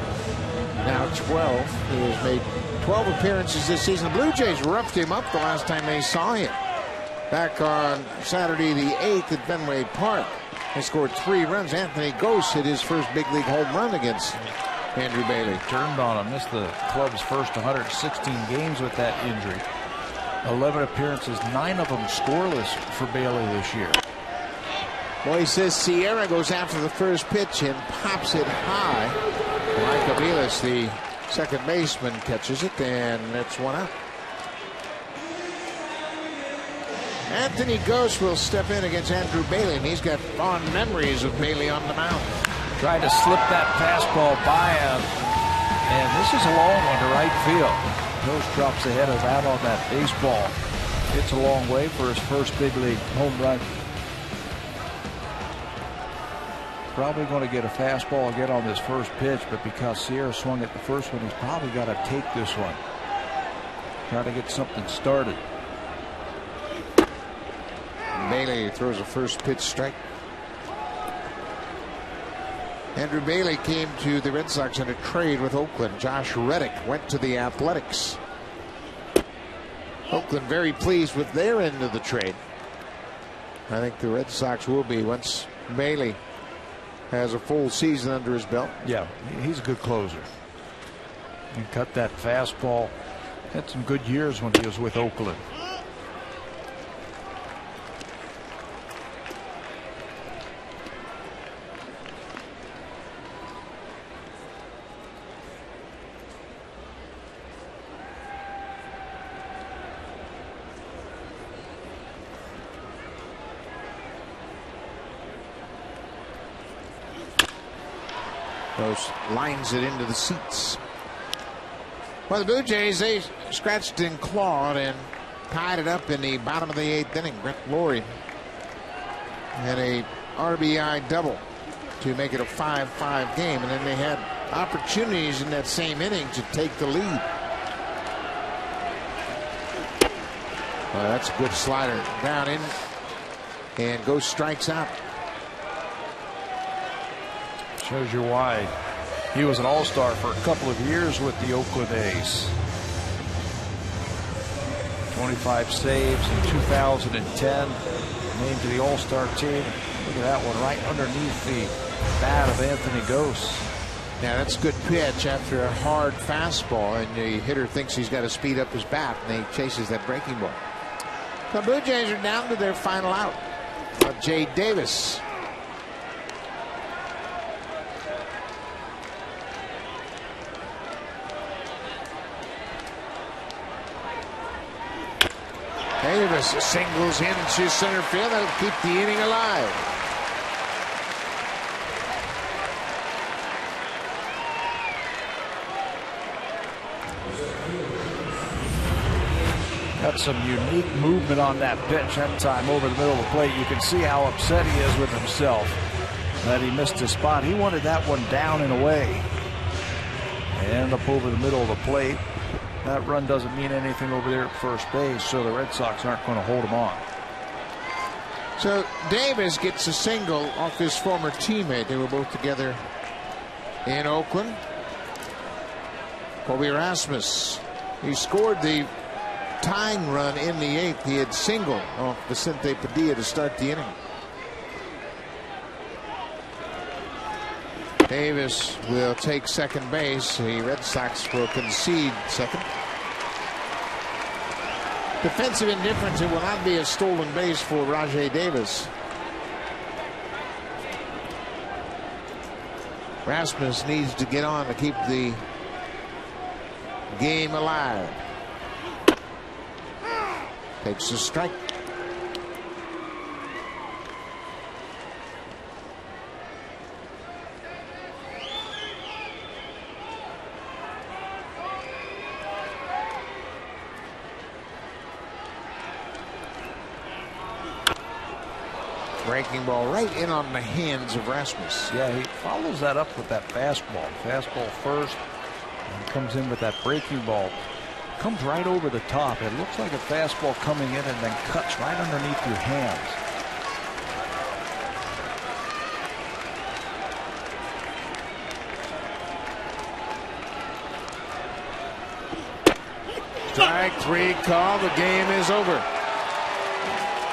now 12. He has made 12 appearances this season. The Blue Jays roughed him up the last time they saw him. Back on Saturday the 8th at Fenway Park. They scored 3 runs. Anthony Gose hit his first big league home run against Andrew Bailey. Turned on him. Missed the club's first 116 games with that injury. 11 appearances, 9 of them scoreless for Bailey this year. Moises Sierra goes after the first pitch and pops it high. Mike Aviles, the second baseman, catches it, and it's 1 out. Anthony Gose will step in against Andrew Bailey, and he's got fond memories of Bailey on the mound. Tried to slip that fastball by him, and this is a long one to right field. Gose drops ahead of that on that baseball. It's a long way for his first big league home run. Probably going to get a fastball again on this first pitch, but because Sierra swung at the first one, he's probably got to take this one. Try to get something started. Bailey throws a first pitch strike. Andrew Bailey came to the Red Sox in a trade with Oakland. Josh Reddick went to the Athletics. Oakland very pleased with their end of the trade. I think the Red Sox will be once Bailey has a full season under his belt. Yeah, he's a good closer. He cut that fastball. Had some good years when he was with Oakland. Gose lines it into the seats. Well, the Blue Jays, they scratched and clawed and tied it up in the bottom of the 8th inning. Brett Laurie had a RBI double to make it a 5-5 game, and then they had opportunities in that same inning to take the lead. Well, that's a good slider down in, and Gose strikes out. Shows you why he was an all-star for a couple of years with the Oakland A's. 25 saves in 2010. Named to the All-Star team. Look at that one right underneath the bat of Anthony Gose. Yeah, that's a good pitch after a hard fastball, and the hitter thinks he's got to speed up his bat, and he chases that breaking ball. The Blue Jays are down to their final out of Jay Davis. Davis singles into center field. That'll keep the inning alive. Got some unique movement on that pitch that time over the middle of the plate. You can see how upset he is with himself that he missed his spot. He wanted that one down and away. And up over the middle of the plate. That run doesn't mean anything over there at first base, so the Red Sox aren't going to hold him on. So Davis gets a single off his former teammate. They were both together in Oakland. Colby Rasmus, he scored the tying run in the 8th. He had singled off Vicente Padilla to start the inning. Davis will take second base. The Red Sox will concede second. Defensive indifference. It will not be a stolen base for Rajai Davis. Rasmus needs to get on to keep the game alive. Takes a strike. Breaking ball right in on the hands of Rasmus. Yeah, he follows that up with that fastball. Fastball first, and comes in with that breaking ball. Comes right over the top. It looks like a fastball coming in and then cuts right underneath your hands. Strike 3 call. The game is over.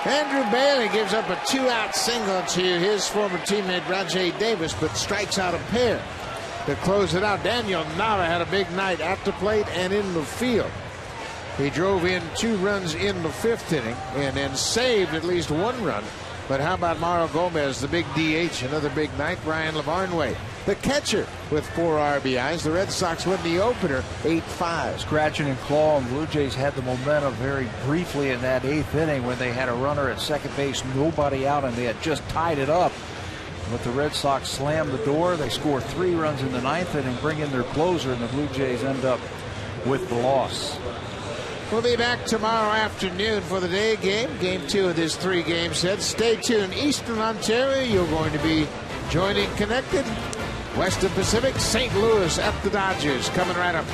Andrew Bailey gives up a 2-out single to his former teammate Rajai Davis, but strikes out a pair to close it out. Daniel Nava had a big night at the plate and in the field. He drove in 2 runs in the 5th inning and then saved at least 1 run. But how about Mauro Gomez, the big DH, another big night. Ryan LaVarnway, the catcher, with 4 RBIs. The Red Sox win the opener 8-5. Scratching and clawing. Blue Jays had the momentum very briefly in that 8th inning when they had a runner at second base, nobody out, and they had just tied it up. But the Red Sox slammed the door. They score 3 runs in the 9th inning, bring in their closer, and the Blue Jays end up with the loss. We'll be back tomorrow afternoon for the day game. Game 2 of this 3-game set. Stay tuned. Eastern Ontario, you're going to be joining Connected. Western Pacific, St. Louis at the Dodgers. Coming right up.